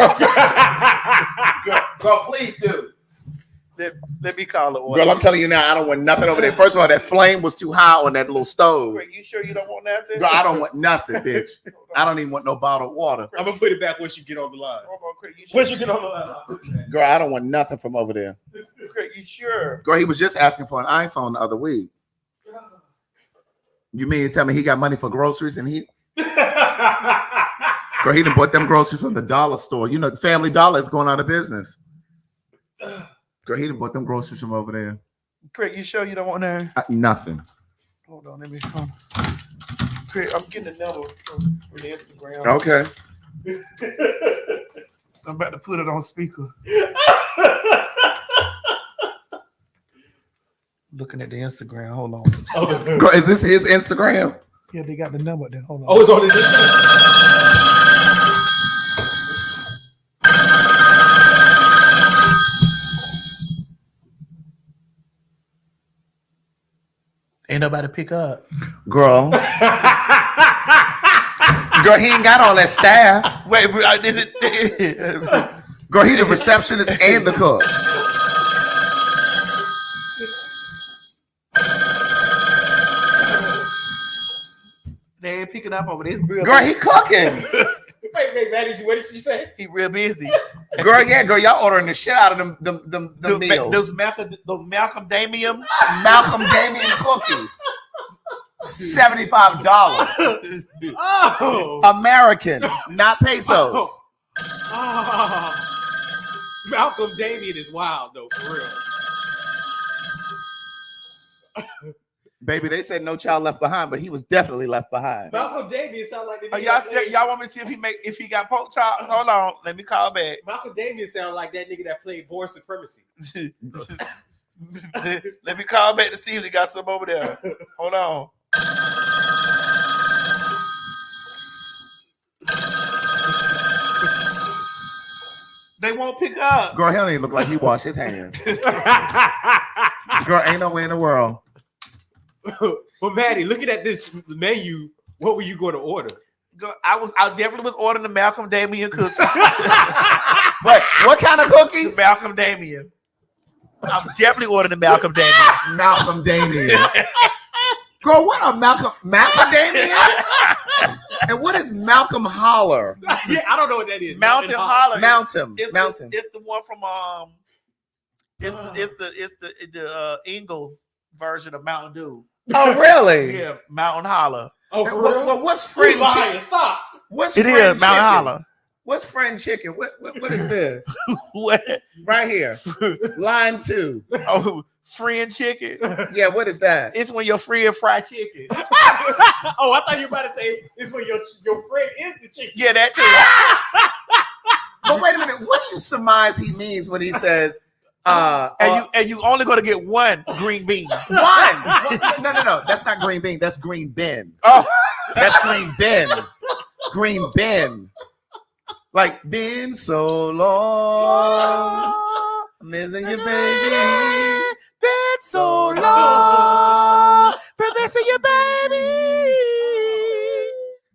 Girl, please do. Let me call the order. Girl, I'm telling you now, I don't want nothing over there. First of all, that flame was too high on that little stove. Craig, you sure you don't want nothing? Girl, I don't want nothing, bitch. I don't even want no bottled water. I'm gonna put it back once you get on the line. Hold on, Craig, Once you get on the line. Girl, I don't want nothing from over there. Craig, you sure? Girl, he was just asking for an iPhone the other week. You mean to tell me he got money for groceries and he... Girl, he done bought them groceries from the dollar store. You know, Family Dollar is going out of business. Girl, he done bought them groceries from over there. Craig, you sure you don't want that? Nothing. Hold on, let me come. Craig, I'm getting the number from the Instagram. Okay. I'm about to put it on speaker. Looking at the Instagram. Hold on. Oh. Girl, is this his Instagram? Yeah, they got the number there. Hold on. Oh, it's on his Instagram. Ain't nobody pick up. Girl. Girl, he ain't got all that staff. Wait, is it? Girl, he the receptionist and the cook. They ain't picking up over this. Girl, he cooking. Wait, Maddie, what did she say? He real busy. Girl, yeah, girl, y'all ordering the shit out of them meals. Those Malcolm Damien cookies. $75. Oh, American, not pesos. Oh. Malcolm Damien is wild though, for real. Baby, they said no child left behind, but he was definitely left behind. Malcolm Damien sound like the nigga. Y'all want me to see if he got pork chops? Hold on, let me call back. Malcolm Damien sound like that nigga that played Born Supremacy. Let me call back to see if he got some over there. Hold on. They won't pick up. Girl, he don't even look like he washed his hands. Girl, ain't no way in the world. Well, Maddie, looking at this menu, what were you going to order? I definitely was ordering the Malcolm Damien cookies. Wait, what kind of cookies? Malcolm Damien. I'm definitely ordering the Malcolm Damien. Malcolm Damien. Girl, what a Malcolm Damien? And what is Malcolm Holler? Yeah, I don't know what that is. Mountain Holler. Mountain. It's the one from it's the Ingalls version of Mountain Dew. Oh, really? Yeah, Mountain Holler. Oh, for real? Well, what's friend chicken? Stop. What's It friend is Mountain chicken? Holler. What's friend chicken? What is this? What? Right here. Line 2. Oh, friend chicken. Yeah, what is that? It's when your friend fry chicken. Oh, I thought you were about to say it's when your friend is the chicken. Yeah, that too. But wait a minute. What do you surmise he means when he says, and you only gonna get one green bean. One. No. That's not green bean. That's green bin. Oh, that's green bin. Green bin. Like, been so long. Missing you, baby. Been so long. Been missing you, baby.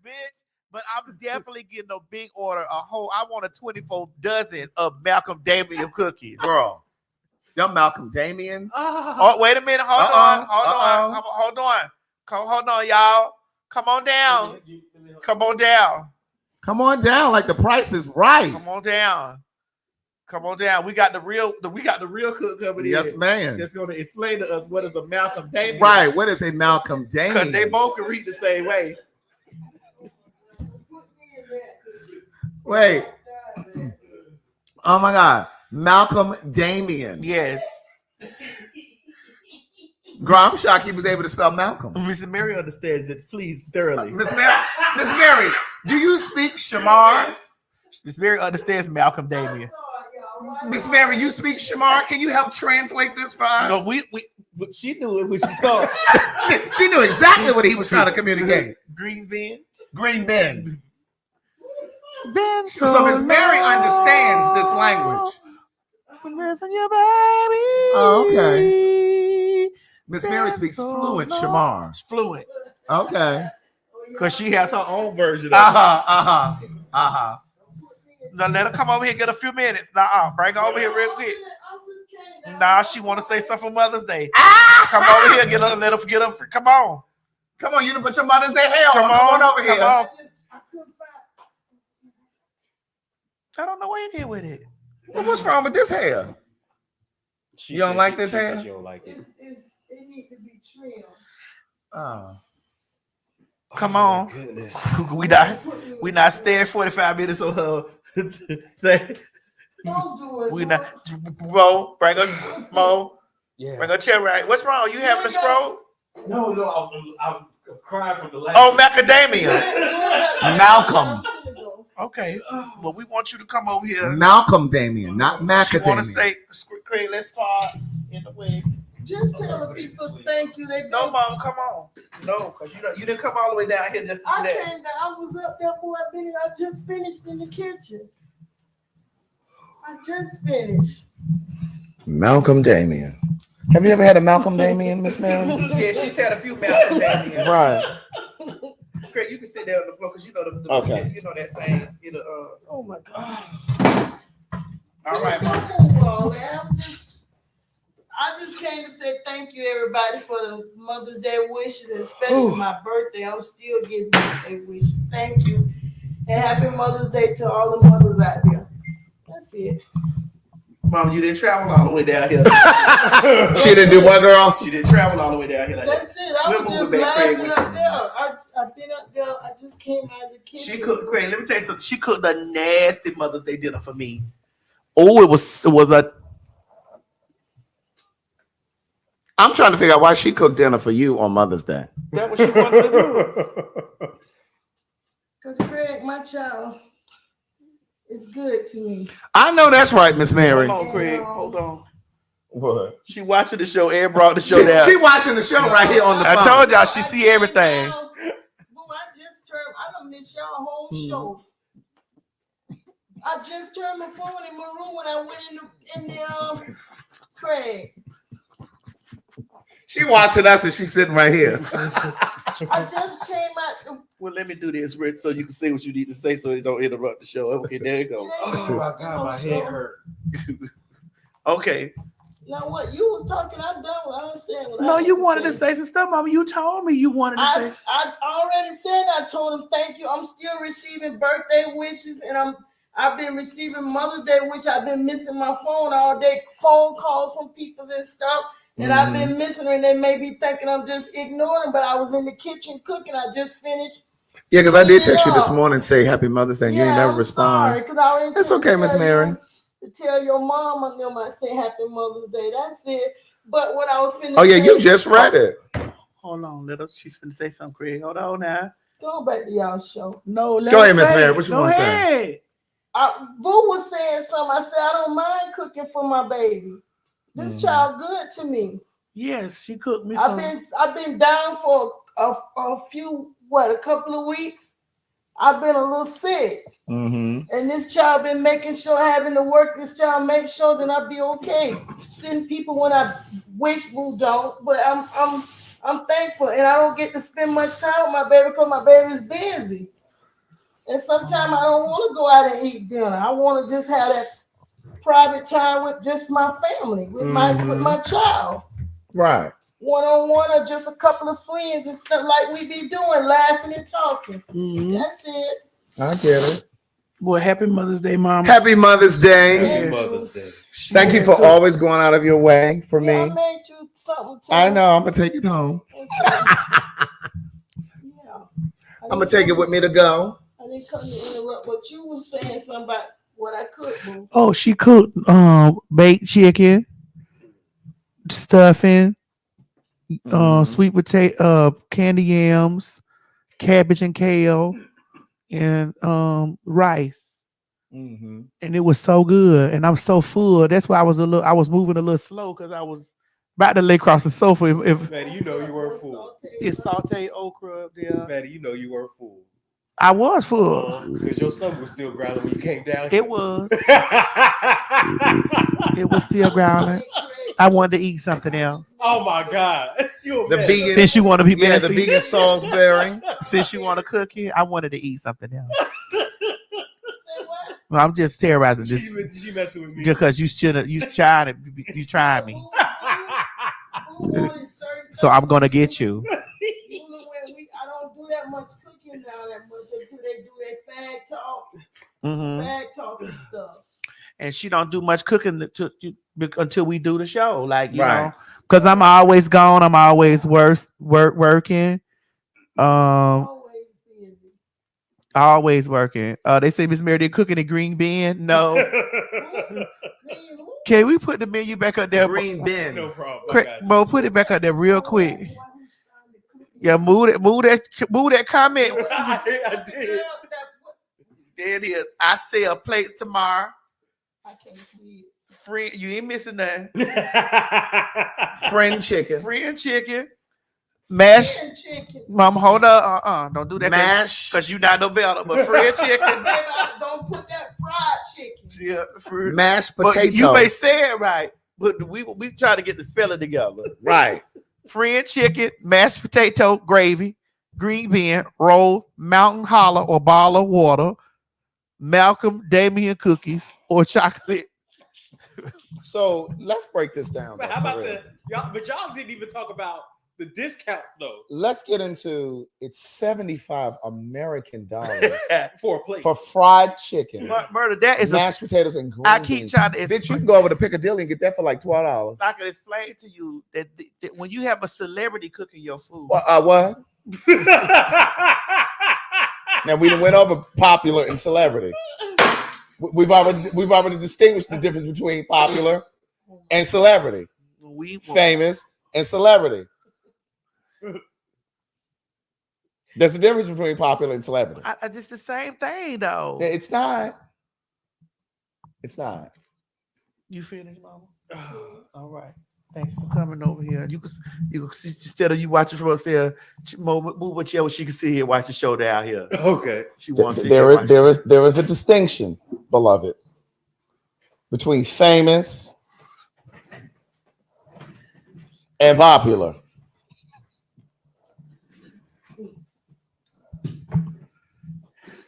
Bitch, but I'm definitely getting a big order. I want a 24 dozen of Malcolm Damian cookies. Girl. Them Malcolm Damian. Oh, wait a minute. Hold on, y'all. Come on down. Come on down. Come on down, like the price is right. Come on down. We got the real cook coming in. Yes, man. That's going to explain to us what is a Malcolm Damian. Right. What is a Malcolm Damian? Because they both can read the same way. Wait. Oh my God. Malcolm Damian. Yes. Girl, I'm shocked he was able to spell Malcolm. Miss Mary understands it, please, thoroughly. Miss Mary, do you speak Shamar? Miss Mary understands Malcolm Damian. Miss Mary, you speak Shamar? Can you help translate this for us? No, she knew it when she saw it. she knew exactly what he was trying to communicate. Green bin. So Miss Mary understands this language. Oh, okay. Miss Mary speaks fluent Shamar. Fluent. Okay. Because she has her own version of it. Now let her come over here and get a few minutes. Bring her over here real quick. She want to say something for Mother's Day. Come over here, let her get her. Come on. Come on, you done put your Mother's Day hair on. Come on over here. On. I don't know what you did with it. Well, what's wrong with this hair? You don't like this hair? You don't like it. It needs to be trimmed. Oh. Come on. Goodness. we not staying 45 minutes on her. Don't do it. We not. Mo, bring her. Mo. Yeah. Bring her chair right. What's wrong? You having a stroke? No, I'm crying from the last. Oh, macadamia. Malcolm. Okay. Well, we want you to come over here. Malcolm Damian, not macadamia. She want to say, Craig, let's part in the way. Just tell the people thank you. No, Mom, come on. No, because you didn't come all the way down here just to do that. I was up there, boy. I just finished in the kitchen. I just finished. Malcolm Damian. Have you ever had a Malcolm Damian, Miss Mary? Yeah, she's had a few Malcolm Damian. Right. Craig, you can sit down on the floor because you know the okay. You know that thing. Oh my God. All right. I just came to say thank you, everybody, for the Mother's Day wishes, especially my birthday. I'm still getting birthday wishes. Thank you. And happy Mother's Day to all the mothers out there. That's it. Mom, you didn't travel all the way down here. She didn't do what, girl? She didn't travel all the way down here. Like That's it. I was just laughing up there. I've been up there. I just came out of the kitchen. She cooked, Craig, let me tell you something. She cooked a nasty Mother's Day dinner for me. Oh, it was a... I'm trying to figure out why she cooked dinner for you on Mother's Day. That's what she wanted to do. Because Craig, my child, is good to me. I know that's right, Miss Mary. Hold on, Craig. Hold on. What? She watching the show and brought the show down. She watching the show right here on the phone. I told y'all she see everything. I don't miss y'all whole show. I just turned my phone in my room when I went in the Craig. She watching us and she's sitting right here. I just came out. Well, let me do this, Rich, so you can say what you need to say so it don't interrupt the show. Okay, there you go. Oh my God, my head hurt. Okay. Now what you was talking, I done what I was saying. No, you wanted to say some stuff, Mama. You told me you wanted to say. I already said. I told him thank you. I'm still receiving birthday wishes, and I've been receiving Mother's Day wishes. I've been missing my phone all day, phone calls from people and stuff. And I've been missing her, and they may be thinking I'm just ignoring, but I was in the kitchen cooking. I just finished. Yeah, because I did text you this morning and say Happy Mother's Day, and you ain't never respond. Sorry, that's okay, Miss Mary. To tell your mom and them I say Happy Mother's Day. That's it. But what I was finna Oh, yeah, you just read it. Hold on, little. She's finna say something, Craig. Hold on now. Go back to y'all show. No, go ahead, Miss Mary. What you want to say? Boo was saying something. I said, I don't mind cooking for my baby. This child good to me. Yes, she cooked me. I've been down for a couple of weeks. I've been a little sick. And this child been making sure, having to work this child, make sure that I be okay. Send people when I wish Boo don't, but I'm thankful, and I don't get to spend much time with my baby because my baby is busy. And sometimes I don't want to go out and eat dinner. I want to just have that private time with just my family, with my child. Right. One-on-one or just a couple of friends and stuff like we be doing, laughing and talking. That's it. I get it. Boy, happy Mother's Day, Mom. Happy Mother's Day. Happy Mother's Day. Thank you for always going out of your way for me. I made you something too. I know. I'm going to take it home. I'm going to take it with me to go. I didn't come to interrupt, but you were saying something about what I cooked. Boo. Oh, she cooked baked chicken, stuffing, sweet potato, candy yams, cabbage and kale, and rice. And it was so good, and I'm so full. That's why I was moving a little slow because I was about to lay across the sofa. If Maddie, you know you weren't full. It's sauteed okra up there. Maddie, you know you weren't full. I was full because your stomach was still growling when you came down. It was. It was still growling. I wanted to eat something else. Oh my God! The vegan, since you want to be messy, yeah, the vegan Salisbury. Since you want to cook it, I wanted to eat something else. Well, I'm just terrorizing this. She messing with me because you tried me. So I'm gonna get you. I don't do that much cooking now that much until they do their fag talk, fag talk and stuff. And she don't do much cooking until we do the show, like you know, because I'm always gone. I'm always working. Always working. They say Miss Mary, they cooking a green bean. No. Can we put the menu back up there? Green bin. No problem. Mo, put it back up there real quick. Yeah, move that comment. I did. There it is. I sell plates tomorrow. I can't see it. Free, you ain't missing nothing. Friend chicken. Friend chicken. Mash. Mom, hold up. Don't do that. Mash. Because you not no better. But fried chicken. Don't put that fried chicken. Yeah, mashed potato. But you may say it right. But we try to get the spelling together. Right. Fried chicken, mashed potato, gravy, green bean, roll, mountain holler or ball of water, Malcolm Damien cookies, or chocolate. So let's break this down. But how about that? Y'all didn't even talk about the discounts though. Let's get into it's $75 American for a plate for fried chicken. Murder, that is mashed potatoes and green I keep trying to. Bitch, you can go over to Piccadilly and get that for like $12. I can explain to you that when you have a celebrity cooking your food. What? Now we went over popular and celebrity. We've already distinguished the difference between popular and celebrity. Famous and celebrity. There's a difference between popular and celebrity. It's the same thing, though. It's not. It's not. You finished, Mama? All right. Thank you for coming over here. You can see, instead of you watching from upstairs, move a chair where she can sit here and watch the show down here. Okay. She wants to. There is a distinction, beloved, between famous and popular.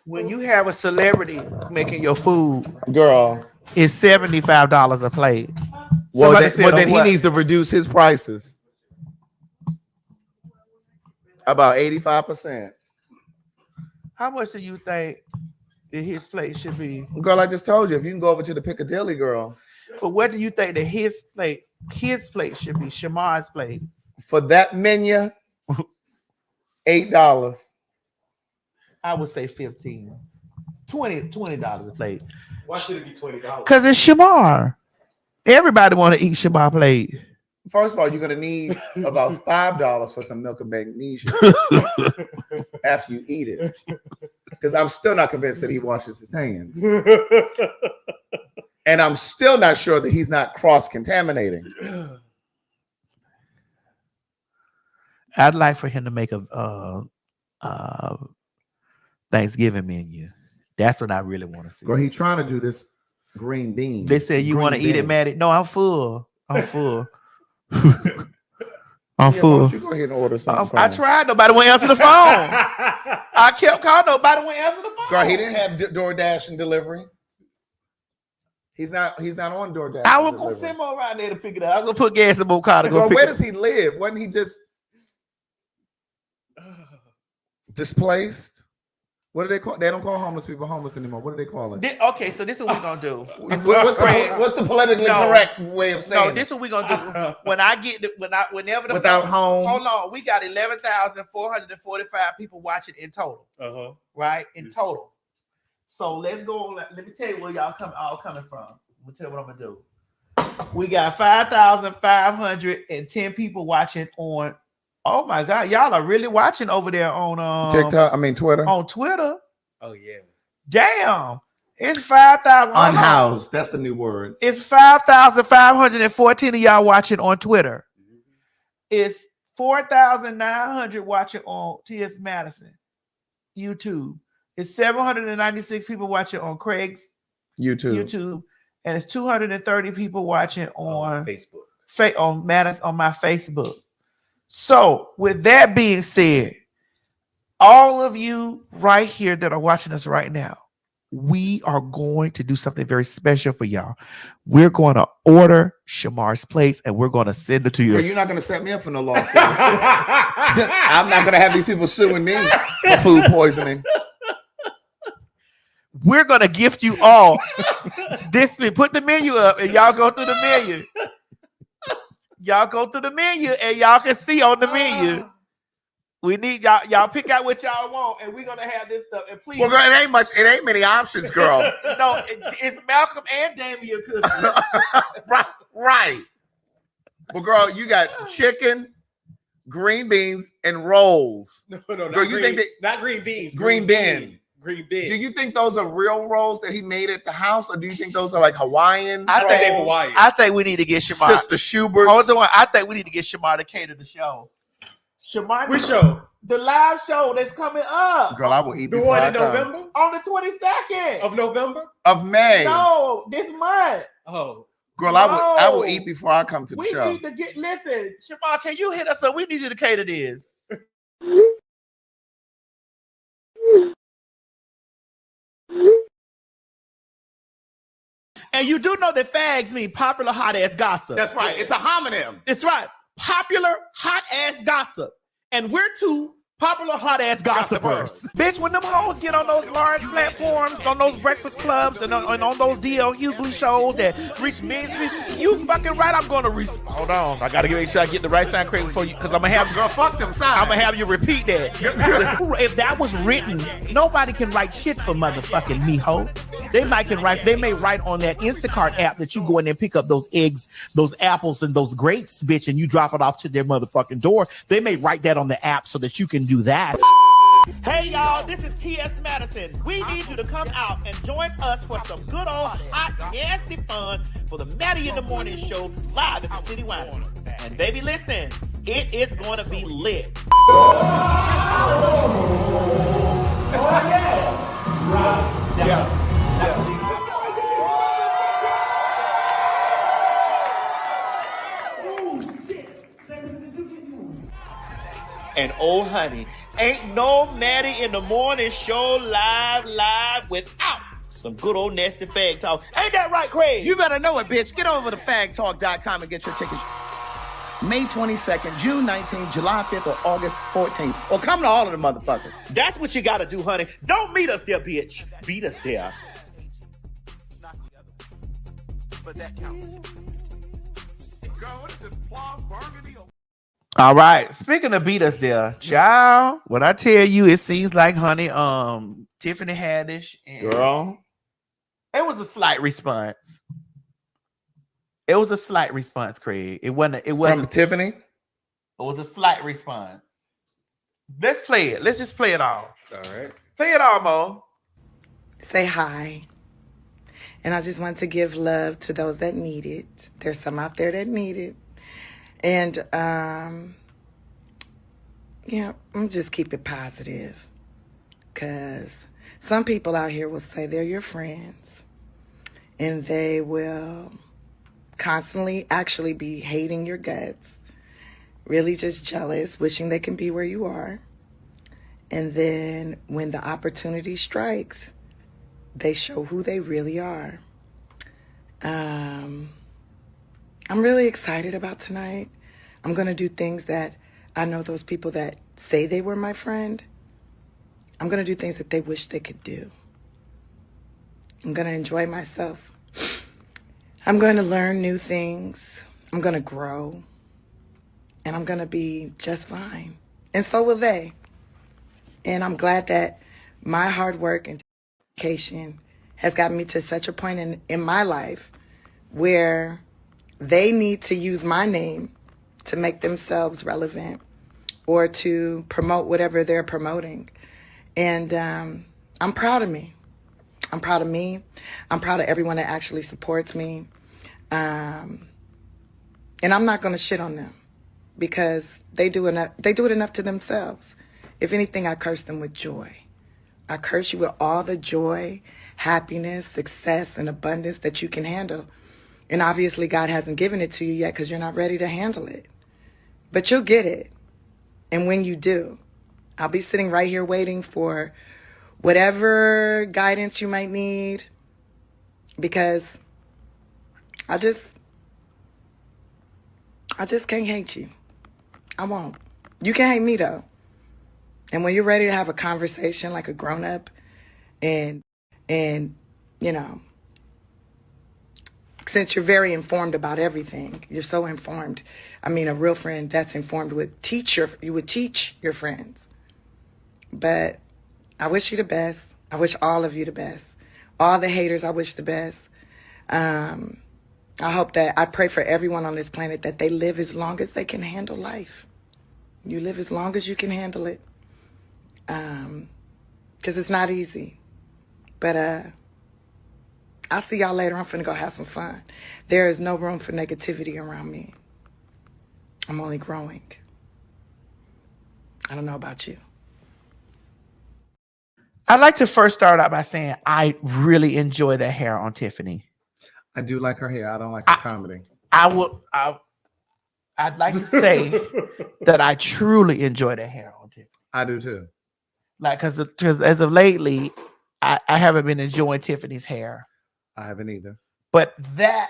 When you have a celebrity making your food, girl, it's $75 a plate. Well, then he needs to reduce his prices about 85%. How much do you think that his plate should be? Girl, I just told you, if you can go over to the Piccadilly, girl. But what do you think that his plate should be? Shamar's plate for that menu, $8. I would say $15, $20 a plate. Why should it be $20? Because it's Shamar. Everybody want to eat Shamar plate. First of all, you're gonna need about $5 for some milk and magnesia after you eat it. Because I'm still not convinced that he washes his hands. And I'm still not sure that he's not cross-contaminating. I'd like for him to make a Thanksgiving menu. That's what I really want to see. Girl, he's trying to do this green bean. They said you want to eat it, Maddie. No, I'm full. I'm full. I'm full. Why don't you go ahead and order something? I tried. Nobody went answer the phone. I kept calling. Nobody went answer the phone. Girl, he didn't have DoorDash and delivery. He's not on DoorDash. I was gonna send him around there to pick it up. I was gonna put gas in my car to go. Girl, where does he live? Wasn't he just displaced? What do they call? They don't call homeless people homeless anymore. What do they call it? Okay, so this is what we're gonna do. What's the politically correct way of saying? No, this is what we're gonna do. Whenever the without home. Hold on, we got 11,445 people watching in total. Right in total. So let's go. Let me tell you where y'all all coming from. I'm gonna tell you what I'm gonna do. We got 5,510 people watching on. Oh my God, y'all are really watching over there on TikTok. I mean Twitter. On Twitter. Oh yeah. Damn. It's 5,000 unhoused. That's the new word. It's 5,514 of y'all watching on Twitter. It's 4,900 watching on T.S. Madison YouTube. It's 796 people watching on Craig's YouTube, and it's 230 people watching on Facebook. On my Facebook. So, with that being said, all of you right here that are watching us right now, we are going to do something very special for y'all. We're going to order Shamar's plates and we're going to send it to you. You're not going to set me up for no lawsuit. I'm not going to have these people suing me for food poisoning. We're going to gift you all this. Put the menu up and y'all go through the menu. Y'all go through the menu and y'all can see on the menu. We need y'all pick out what y'all want, and we're gonna have this stuff. And please, well, girl, it ain't many options, girl. No, it's Malcolm and Damien cooking. right. Well, girl, you got chicken, green beans, and rolls. No, girl, you think that not green beans? Green bean. Green bean. Do you think those are real rolls that he made at the house, or do you think those are like Hawaiian? I think they're Hawaiian. I think we need to get Shamar. Sister Schubert. Hold on. I think we need to get Shamar to cater the show. Shamar, which show? The live show that's coming up. Girl, I will eat the one in November. On the 22nd of November. Of May. No, this month. Oh. Girl, I will eat before I come to the show. We need to get. Listen, Shamar, can you hit us up? We need you to cater this. And you do know that fags mean popular hot ass gossip. That's right. It's a homonym. It's right. Popular hot ass gossip. And we're two popular hot ass gossipers. Bitch, when them hoes get on those large platforms, on those breakfast clubs, and on those D.L. Hughley shows that reach millions of people, you fucking right. I'm going to hold on. I got to make sure I get the right sound correct before you, because I'm going to have girl, fuck them signs. I'm going to have you repeat that. If that was written, nobody can write shit for motherfucking me, ho. They may write on that Instacart app that you go in there and pick up those eggs, those apples, and those grapes, bitch, and you drop it off to their motherfucking door. They may write that on the app so that you can do that. Hey y'all, this is T.S. Madison. We need you to come out and join us for some good old hot, nasty fun for the Maddie in the Morning Show live at the City Winery. And baby, listen, it is going to be lit. And oh honey, ain't no Maddie in the Morning Show live without some good old nasty fag talk. Ain't that right, Craig? You better know it, bitch. Get over to fagtalk.com and get your tickets. May 22nd, June 19th, July 5th, or August 14th. Or come to all of the motherfuckers. That's what you gotta do, honey. Don't meet us there, bitch. Beat us there. that counts. Girl, what is this, plum burgundy? All right. Speaking of beat us there, child, what I tell you, it seems like, honey, Tiffany Haddish and Girl. It was a slight response. It was a slight response, Craig. It wasn't From Tiffany? It was a slight response. Let's play it. Let's just play it all. All right. Play it all, Mo. Say hi. And I just want to give love to those that need it. There's some out there that need it. And, yeah, I'm just keep it positive. Because some people out here will say they're your friends. And they will constantly actually be hating your guts. Really just jealous, wishing they can be where you are. And then when the opportunity strikes, they show who they really are. I'm really excited about tonight. I'm going to do things that I know those people that say they were my friend, I'm going to do things that they wish they could do. I'm going to enjoy myself. I'm going to learn new things. I'm going to grow. And I'm going to be just fine. And so will they. And I'm glad that my hard work and dedication has gotten me to such a point in my life where they need to use my name to make themselves relevant or to promote whatever they're promoting. And I'm proud of me. I'm proud of me. I'm proud of everyone that actually supports me. And I'm not going to shit on them because they do it enough to themselves. If anything, I curse them with joy. I curse you with all the joy, happiness, success, and abundance that you can handle. And obviously God hasn't given it to you yet because you're not ready to handle it. But you'll get it. And when you do, I'll be sitting right here waiting for whatever guidance you might need, because I just can't hate you. I won't. You can hate me though. And when you're ready to have a conversation like a grown-up and you know, since you're very informed about everything, you're so informed. I mean, a real friend that's informed would teach your friends. But I wish you the best. I wish all of you the best. All the haters, I wish the best. I pray for everyone on this planet that they live as long as they can handle life. You live as long as you can handle it. Because it's not easy. But I'll see y'all later. I'm finna go have some fun. There is no room for negativity around me. I'm only growing. I don't know about you. I'd like to first start out by saying I really enjoy the hair on Tiffany. I do like her hair. I don't like her comedy. I'd like to say that I truly enjoy the hair on Tiffany. I do too. Like, because as of lately, I haven't been enjoying Tiffany's hair. I haven't either. But that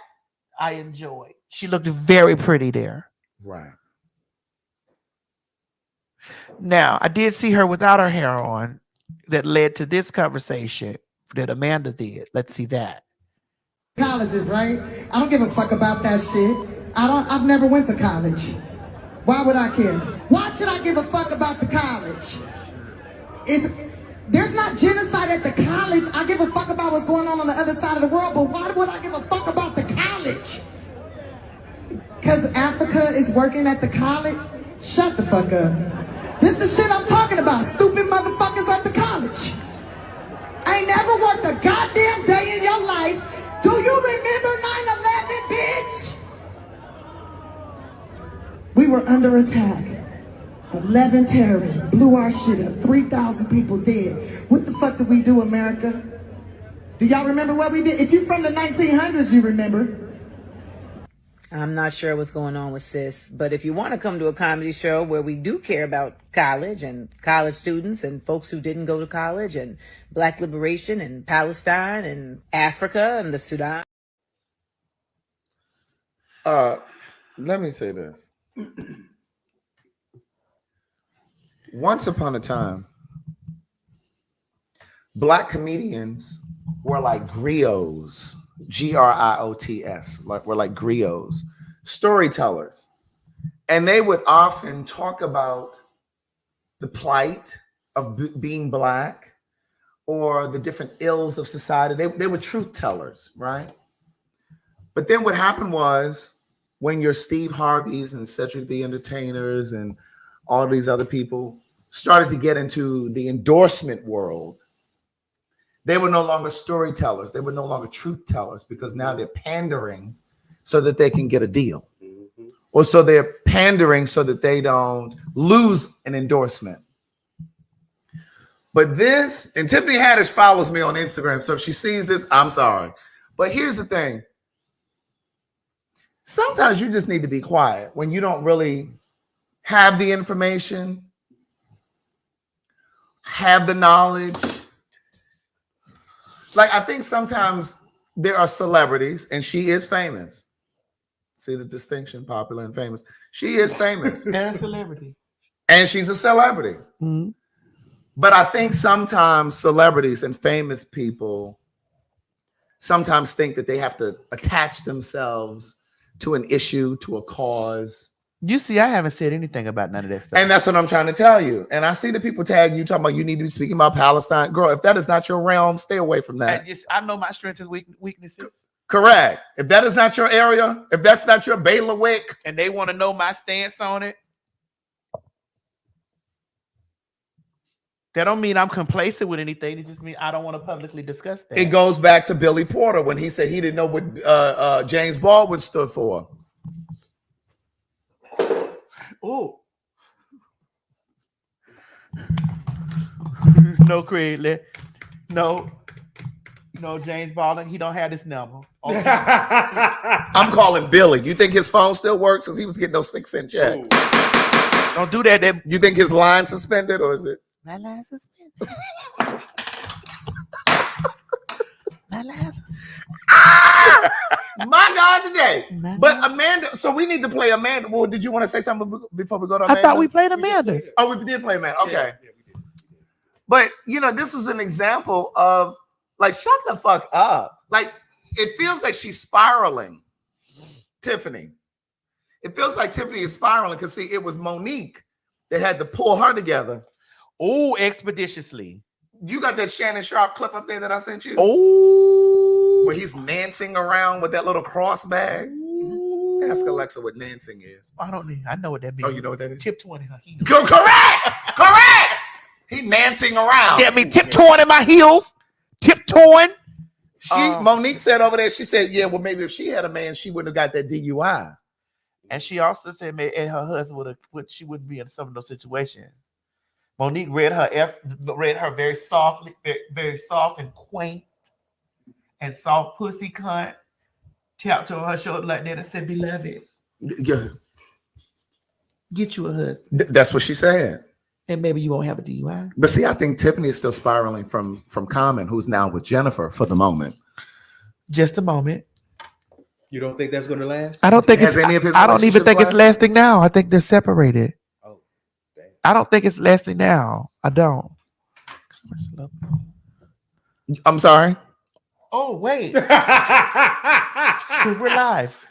I enjoyed. She looked very pretty there. Right. Now, I did see her without her hair on that led to this conversation that Amanda did. Let's see that. Colleges, right? I don't give a fuck about that shit. I've never went to college. Why would I care? Why should I give a fuck about the college? There's not genocide at the college. I give a fuck about what's going on the other side of the world, but why would I give a fuck about the college? Because Africa is working at the college? Shut the fuck up. This is the shit I'm talking about. Stupid motherfuckers at the college. I ain't never worked a goddamn day in your life. Do you remember 9/11, bitch? We were under attack. 11 terrorists blew our shit up. 3,000 people dead. What the fuck did we do, America? Do y'all remember what we did? If you're from the 1900s, you remember. I'm not sure what's going on with sis, but if you want to come to a comedy show where we do care about college and college students and folks who didn't go to college and Black liberation and Palestine and Africa and the Sudan. Let me say this. Once upon a time, Black comedians were like griots griots, we're like griots, storytellers. And they would often talk about the plight of being Black or the different ills of society. They were truth tellers, right? But then what happened was when your Steve Harveys and Cedric the Entertainers and all these other people started to get into the endorsement world, they were no longer storytellers. They were no longer truth tellers because now they're pandering so that they can get a deal. Or so they're pandering so that they don't lose an endorsement. But this, and Tiffany Haddish follows me on Instagram, so if she sees this, I'm sorry. But here's the thing. Sometimes you just need to be quiet when you don't really have the information, have the knowledge. Like, I think sometimes there are celebrities, and she is famous. See the distinction, popular and famous. She is famous. And a celebrity. And she's a celebrity. Mm-hmm. But I think sometimes celebrities and famous people sometimes think that they have to attach themselves to an issue, to a cause. You see, I haven't said anything about none of that stuff. And that's what I'm trying to tell you. And I see the people tagging you, talking about you need to be speaking about Palestine. Girl, if that is not your realm, stay away from that. I know my strengths and weaknesses. Correct. If that is not your area, if that's not your bailiwick, and they want to know my stance on it, that don't mean I'm complacent with anything. It just means I don't want to publicly discuss that. it goes back to Billy Porter when he said he didn't know what James Baldwin stood for. Oh. No, Craig. No, James Baldwin. He don't have this number. Okay. I'm calling Billy. You think his phone still works? Because he was getting those 6-cent checks. Ooh. Don't do that. You think his line suspended or is it? My line suspended. My line suspended. My God, today. But Amanda, so we need to play Amanda. Well, did you want to say something before we go to Amanda? I thought we played Amanda. Oh, we did play Amanda. Okay. Yeah, we did. But, this was an example of, like, shut the fuck up. Like, it feels like she's spiraling. Tiffany. It feels like Tiffany is spiraling because, see, it was Monique that had to pull her together. Oh, expeditiously. You got that Shannon Sharp clip up there that I sent you? Oh. Where he's dancing around with that little cross bag. Ask Alexa what dancing is. I know what that means. Oh, you know what that is? Tiptoeing in her heels. Correct. He dancing around. Yeah, me tiptoeing in my heels. Tiptoeing. Monique said over there, she said, yeah, well, maybe if she had a man, she wouldn't have got that DUI. And she also said, maybe and her husband she wouldn't be in some of those situations. Monique read her very softly, very soft and quaint and soft pussy cunt. Tapped her shoulder like that and said, beloved, get you a husband. That's what she said. And maybe you won't have a DUI. But see, I think Tiffany is still spiraling from Common, who's now with Jennifer for the moment. Just a moment. You don't think that's going to last? I don't think I don't even think it's lasting now. I think they're separated. Oh, dang. I don't think it's lasting now. I don't. I'm sorry. Oh, wait. We're live.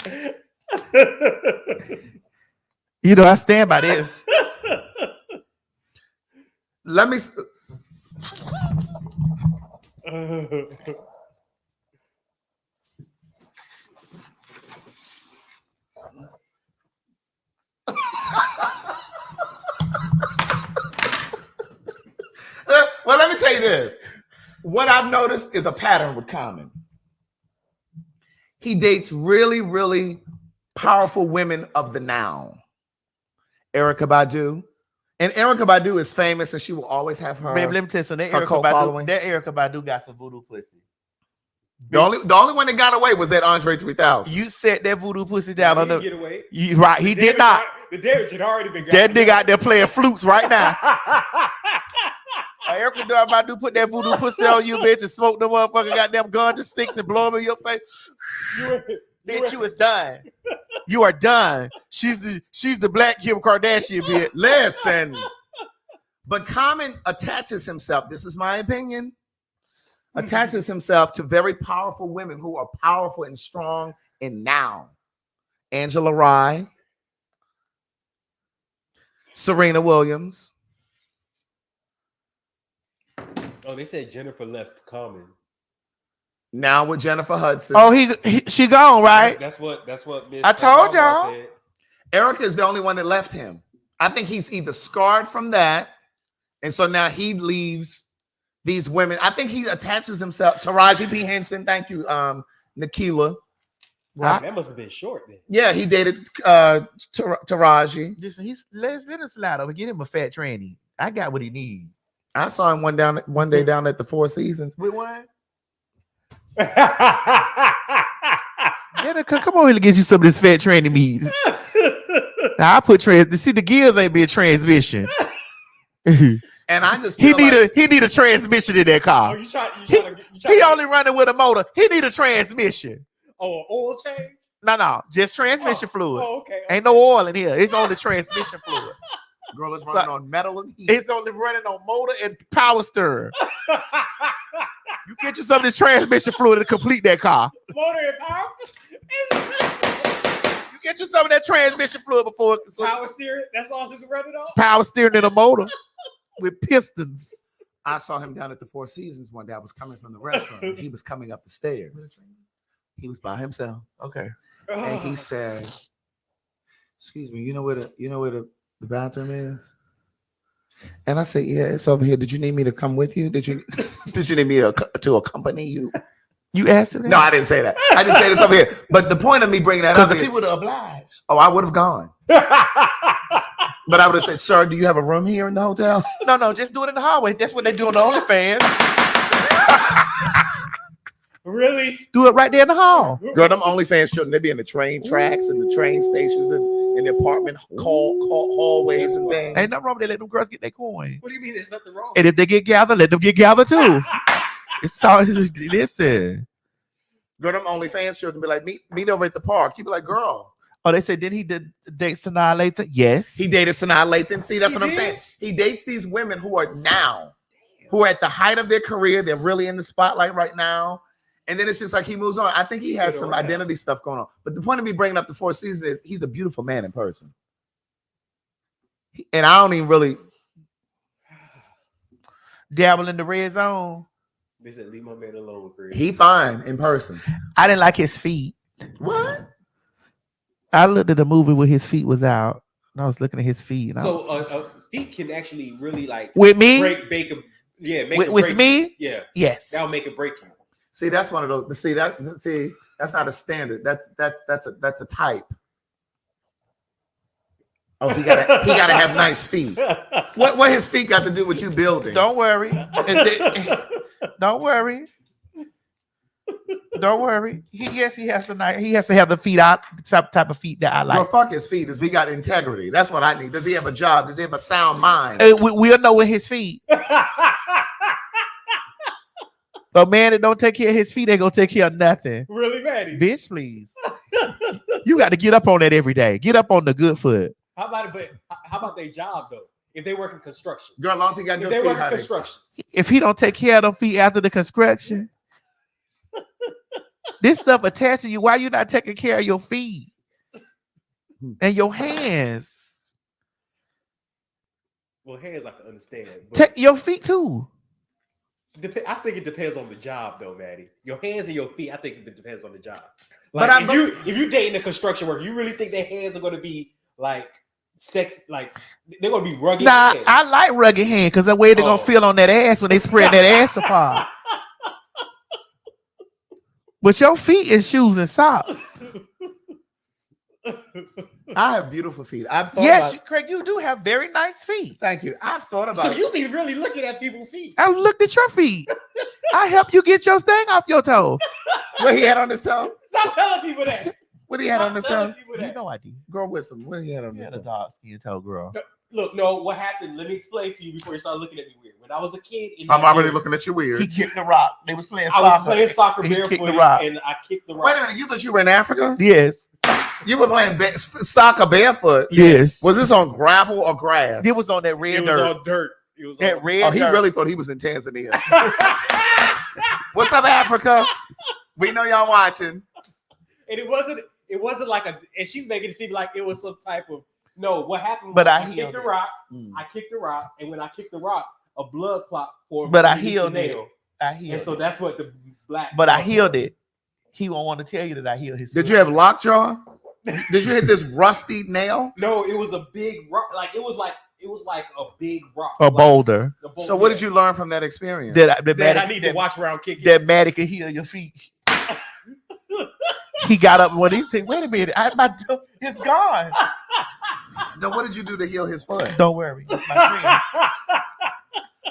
I stand by this. Let me. Well, let me tell you this. What I've noticed is a pattern with Common. He dates really, really powerful women of the now. Erykah Badu. And Erykah Badu is famous and she will always have her, Baby, let me tell you something. her cult following. That Erykah Badu got some voodoo pussy. The only one that got away was that Andre 3000. You set that voodoo pussy down on the get away. Right, he did not. The damage had already been that nigga out there playing flutes right now. Erykah Badu put that voodoo pussy on you, bitch, and smoke the motherfucking goddamn ganja sticks and blow them in your face. Bitch, you is done. You are done. She's the black Kim Kardashian, bitch. Listen. But Common attaches himself. This is my opinion. attaches himself to very powerful women who are powerful and strong and now. Angela Rye, Serena Williams. Oh, they said Jennifer left Common. Now with Jennifer Hudson. Oh, she gone, right? That's what Ms. I told y'all. Said. Erica is the only one that left him. I think he's either scarred from that, and so now he leaves these women. I think he attaches himself to Taraji P. Henson. Thank you, Nikila. Wow, that must have been short then. Yeah, he dated Taraji. Let's let him slide over. Get him a fat tranny. I got what he needs. I saw him one day down at the Four Seasons. With one? Come on here to get you some of this fat tranny meat. Now I put see the gears ain't be a transmission. And I just he need a transmission in that car. Oh, he only running with a motor. He need a transmission. Oh, oil change? No, just transmission fluid. Okay. Ain't no oil in here. It's only transmission fluid. Girl, it's running on metal and heat. It's only running on motor and power steering. You get you some of this transmission fluid to complete that car. Motor and power? You get you some of that transmission fluid before power steering? That's all this running on? Power steering in a motor with pistons. I saw him down at the Four Seasons one day. I was coming from the restaurant. He was coming up the stairs. He was by himself. Okay. And he said, "Excuse me, you know where the bathroom is?" And I said, "Yeah, it's over here. Did you need me to come with you? Did you need me to accompany you?" You asked him that? No, I didn't say that. I just said it's over here. But the point of me bringing that up is, is, he would have obliged. Oh, I would have gone. But I would have said, "Sir, do you have a room here in the hotel?" No, just do it in the hallway. That's what they do on the OnlyFans. Really? Do it right there in the hall. Girl, them OnlyFans children, they be in the train tracks and the train stations and the apartment hallways and things. Ain't nothing wrong with that. Let them girls get their coin. What do you mean there's nothing wrong? And if they get gathered, let them get gathered too. Listen. Girl, them OnlyFans children be like, meet over at the park. You be like, girl. Oh, they said, did he date Sanaa Lathan? Yes. He dated Sanaa Lathan. See, that's what I'm saying. He dates these women who are at the height of their career. They're really in the spotlight right now. And then it's just like he moves on. I think he has some identity stuff going on. But the point of me bringing up the Four Seasons is he's a beautiful man in person. And I don't even really dabble in the red zone. They said, leave my man alone, Chris. He fine in person. I didn't like his feet. What? I looked at the movie where his feet was out. And I was looking at his feet. So feet can actually really like with me? Make with me? Yeah. Yes. That'll make it break you. See, that's one of those. That's not a standard. That's a type. Oh, he gotta have nice feet. What his feet got to do with you building? Don't worry. Don't worry. Don't worry. He has to have the feet out, type of feet that I like. Well, fuck his feet. Does he got integrity? That's what I need. Does he have a job? Does he have a sound mind? We'll know with his feet. A man that don't take care of his feet ain't gonna take care of nothing. Really, Maddie? Bitch, please. You got to get up on that every day. Get up on the good foot. How about their job though? If they work in construction, girl, as long as he got good feet, they work in construction. If he don't take care of them feet after the construction, this stuff attaching you. Why you not taking care of your feet and your hands? Well, hands I can understand. Take your feet too. I think it depends on the job, though, Maddie. Your hands and your feet. I think it depends on the job. Like, if you dating a construction worker, you really think their hands are going to be like sex? Like they're going to be rugged? Nah, hands? I like rugged hands because the way they're gonna feel on that ass when they spread that ass apart. But your feet is shoes and socks. I have beautiful feet. Craig, you do have very nice feet. Thank you. I've thought about So it. you be really looking at people's feet. I looked at your feet. I help you get your thing off your toe. What he had on his toe? Stop telling people that. What he had on his toe? You know I did. Girl with some. What he had on his toe? A dog skin toe, girl. No, what happened? Let me explain to you before you start looking at me weird. When I was a kid, I'm already looking at you weird. He kicked the rock. They was playing I soccer. was playing soccer barefoot, and I kicked the rock. Wait a minute, you thought you were in Africa? Yes. You were playing soccer barefoot? Yes. Was this on gravel or grass? It was on that red It was dirt. on dirt. He was that red. Oh, he really thought he was in Tanzania. What's up, Africa? We know y'all watching. And it wasn't like and she's making it seem like it was some type of, no, what happened was But I kicked the rock, and when I kicked the rock, a blood clot formed. But I healed it. And so that's what the black. But I healed it. He won't want to tell you that I healed his. Did you have lockjaw? Did you hit this rusty nail? No, it was a big rock. Like it was like a big rock. A boulder. So what did you learn from that experience? That I need to watch where I'm kicking. That Maddie could heal your feet. He got up when he said, "Wait a minute, it's gone." Then what did you do to heal his foot? Don't worry, it's my friend.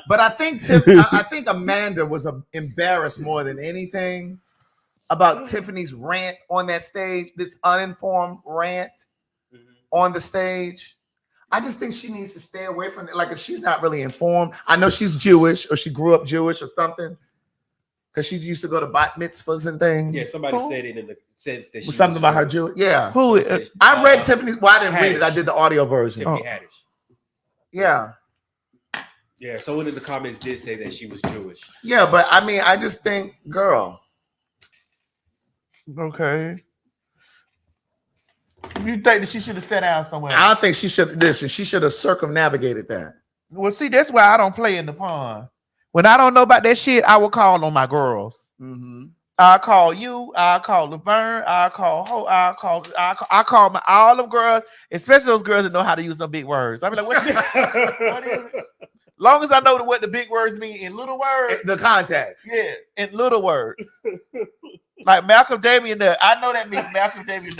But I think Amanda was embarrassed more than anything about Tiffany's rant on that stage. This uninformed rant on the stage. I just think she needs to stay away from it. Like if she's not really informed, I know she's Jewish or she grew up Jewish or something. Because she used to go to bat mitzvahs and things. Yeah, somebody said it in the sense that she something about her Jewish. Yeah. Who? I read Tiffany. Well, I didn't read it. I did the audio version. Tiffany Haddish. Yeah. Yeah. Someone in the comments did say that she was Jewish. Yeah, but I mean, I just think, girl. Okay. You think that she should have sat down somewhere? I don't think she should. Listen, she should have circumnavigated that. Well, see, that's why I don't play in the pond. When I don't know about that shit, I will call on my girls. Mm-hmm. I'll call you. I'll call Laverne. I'll call all them girls, especially those girls that know how to use some big words. I'll be like, what is it? Long as I know what the big words mean in little words. The context. Yeah, in little words. Like Malcolm Damian, I know that means Malcolm Damian.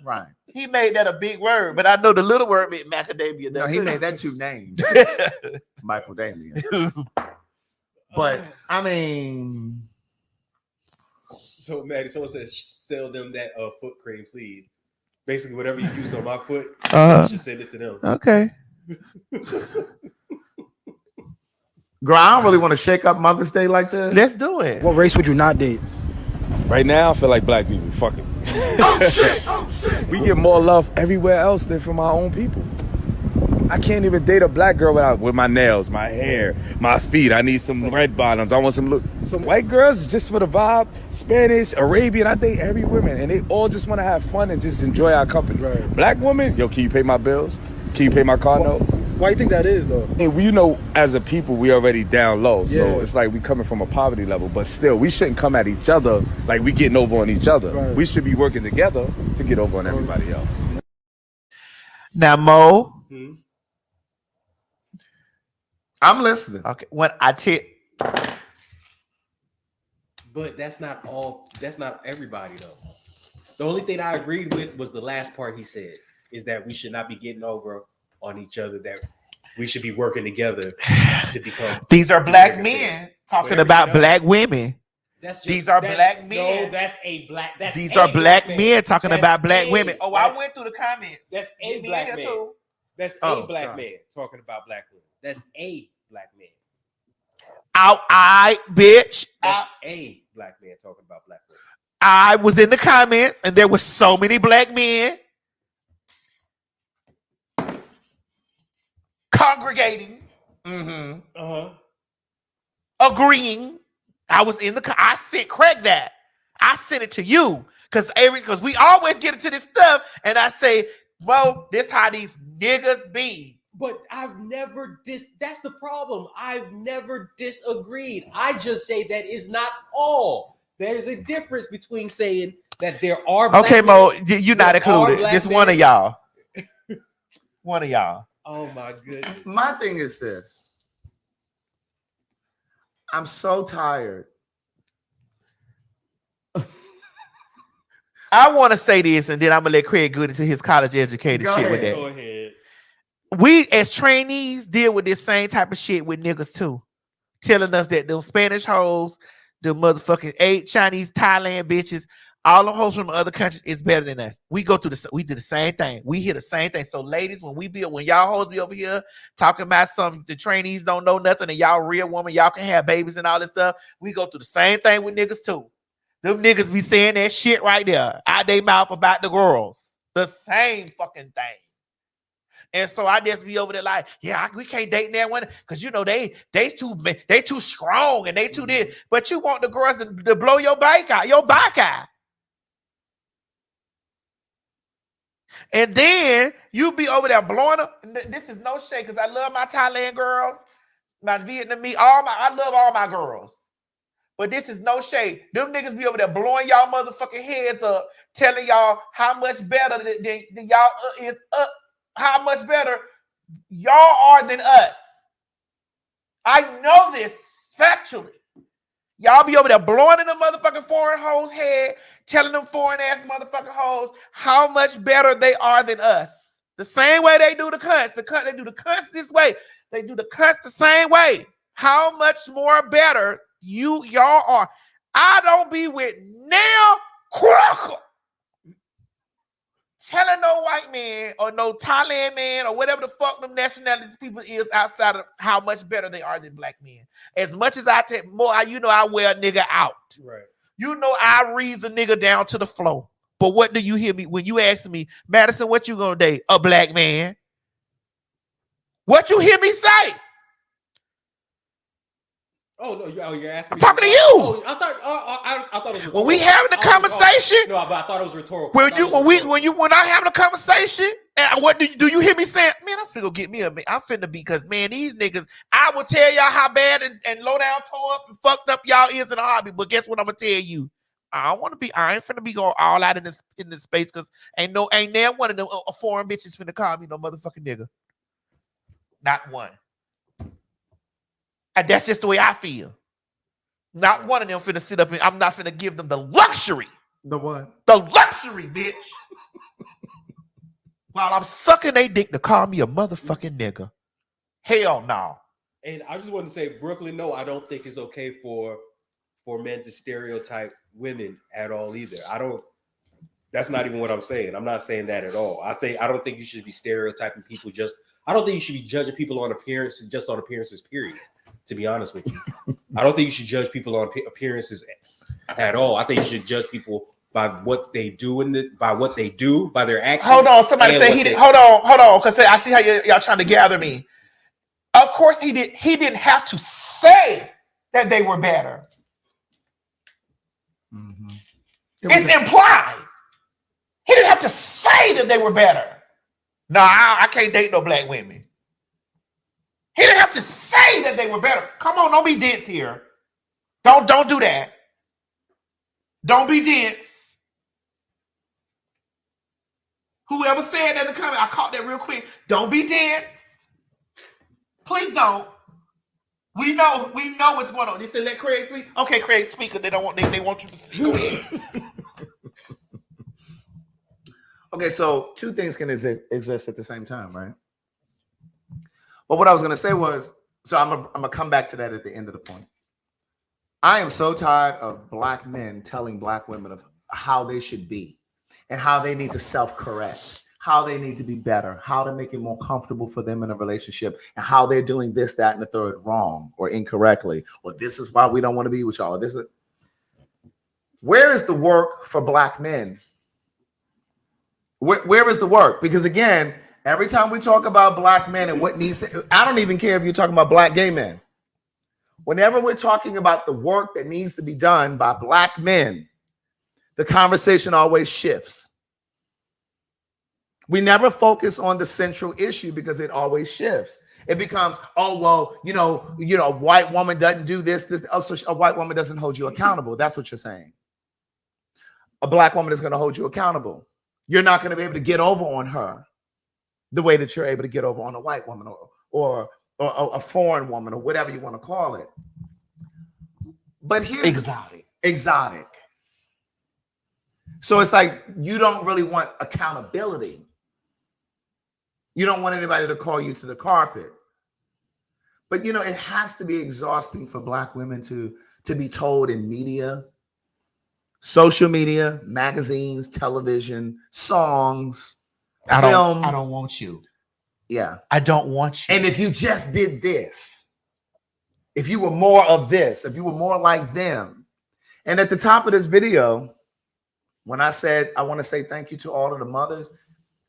Right. He made that a big word, but I know the little word meant macadamia. No, he made that 2 names. Michael Damian. But I mean, so Maddie, someone says sell them that foot cream, please. Basically, whatever you used on my foot, you should send it to them. Okay. Girl, I don't really want to shake up Mother's Day like that. Let's do it. What race would you not date? Right now, I feel like black people. Fuck it. Oh shit! Oh shit! We get more love everywhere else than from our own people. I can't even date a black girl with my nails, my hair, my feet. I need some red bottoms. I want some white girls just for the vibe. Spanish, Arabian. I date every woman, and they all just want to have fun and just enjoy our company. Right. Black women, yo, can you pay my bills? Can you pay my car note? Why do you think that is, though? And you know, as a people, we already down low. So it's like we coming from a poverty level. But still, we shouldn't come at each other like we getting over on each other. Right. We should be working together to get over on everybody else. Now, Mo. I'm listening. Okay. When I tell... But that's not all. That's not everybody, though. The only thing I agreed with was the last part he said, is that we should not be getting over on each other, that we should be working together to become. These are black men talking about black women. These are black men. No, that's a black. These are black men talking about black women. Oh, I went through the comments. That's a black man. That's a black man talking about black women. That's a black man. I bitch. That's a black man talking about black women. I was in the comments, and there were so many black men congregating, agreeing. I was in the. I sent Craig that. I sent it to you because we always get into this stuff, and I say, "Well, this how these niggas be." But I've never that's the problem. I've never disagreed. I just say that is not all. There's a difference between saying that there are black okay, men, Mo, you're not included. Just one of y'all. One of y'all. Oh my goodness. My thing is this. I'm so tired. I want to say this, and then I'm gonna let Craig go into his college educated shit with that. Go ahead. We as trainees deal with this same type of shit with niggas too, telling us that them Spanish hoes, the motherfucking 8 Chinese Thailand bitches, all the hoes from other countries is better than us. We go through we do the same thing. We hear the same thing. So ladies, when y'all hoes be over here talking about the trainees don't know nothing and y'all real woman, y'all can have babies and all this stuff. We go through the same thing with niggas too. Them niggas be saying that shit right there out they mouth about the girls. The same fucking thing. And so I just be over there like, yeah, we can't date that one because you know they too strong and they too this. But you want the girls to blow your back out. And then you be over there blowing up. This is no shade because I love my Thailand girls, my Vietnamese, I love all my girls. But this is no shade. Them niggas be over there blowing y'all motherfucking heads up, telling y'all how much better than y'all is up, how much better y'all are than us. I know this factually. Y'all be over there blowing in the motherfucking foreign hoes' head, telling them foreign ass motherfucking hoes how much better they are than us. The same way they do the cunts. They do the cunts this way. They do the cunts the same way. How much more better y'all are. I don't be with now Crocker telling no white man or no Thailand man or whatever the fuck them nationalities people is outside of how much better they are than black men. As much as I take more, I wear a nigga out. Right. You know I reads a nigga down to the floor. But what do you hear me when you ask me, Madison, what you gonna date? A black man. What you hear me say? Oh no! You're asking. I'm talking to you. Oh, I thought it was rhetorical. When we having a conversation. No, but I thought it was rhetorical. When I having a conversation, and what do you hear me saying? Man, I'm finna go get me a man. I'm finna be because man, these niggas. I will tell y'all how bad and low down, tore up, and fucked up y'all is in a hobby. But guess what? I'm gonna tell you. I ain't finna be going all out in this space because ain't there one of them foreign bitches finna call me no motherfucking nigga. Not one. And that's just the way I feel. Not one of them finna sit up and I'm not finna give them the luxury. The what? The luxury, bitch. While I'm sucking they dick to call me a motherfucking nigga. Hell no. And I just want to say, Brooklyn, no, I don't think it's okay for men to stereotype women at all either. That's not even what I'm saying. I'm not saying that at all. I don't think you should be stereotyping people I don't think you should be judging people on appearance, just on appearances, period. To be honest with you, I don't think you should judge people on appearances at all. I think you should judge people by what they do by their actions. Hold on, somebody say hold on, because I see how y'all trying to gather me. Of course he didn't have to say that they were better. Mm-hmm. It's implied. He didn't have to say that they were better. No, I can't date no black women. He didn't have to say that they were better. Come on, don't be dense here. Don't do that. Don't be dense. Whoever said that in the comment, I caught that real quick. Don't be dense. Please don't. We know what's going on. They said let Craig speak. Okay, Craig speak because they want you to speak. Go ahead. Okay, so two things can exist at the same time, right? But what I was going to say was, so I'm gonna come back to that at the end of the point. I am so tired of black men telling black women of how they should be and how they need to self-correct, how they need to be better, how to make it more comfortable for them in a relationship, and how they're doing this, that, and the third wrong or incorrectly, or this is why we don't want to be with y'all. Where is the work for black men? Where is the work? Because again, every time we talk about black men and what needs to, I don't even care if you're talking about black gay men. Whenever we're talking about the work that needs to be done by black men, the conversation always shifts. We never focus on the central issue because it always shifts. It becomes, oh, well, a white woman doesn't do this. So a white woman doesn't hold you accountable. That's what you're saying. A black woman is going to hold you accountable. You're not going to be able to get over on her the way that you're able to get over on a white woman or a foreign woman or whatever you want to call it. But here's exotic. So it's like you don't really want accountability. You don't want anybody to call you to the carpet. But it has to be exhausting for black women to be told in media, social media, magazines, television, songs, film. I don't want you. Yeah. I don't want you. And if you just did this, if you were more of this, if you were more like them. And at the top of this video, when I said, I want to say thank you to all of the mothers,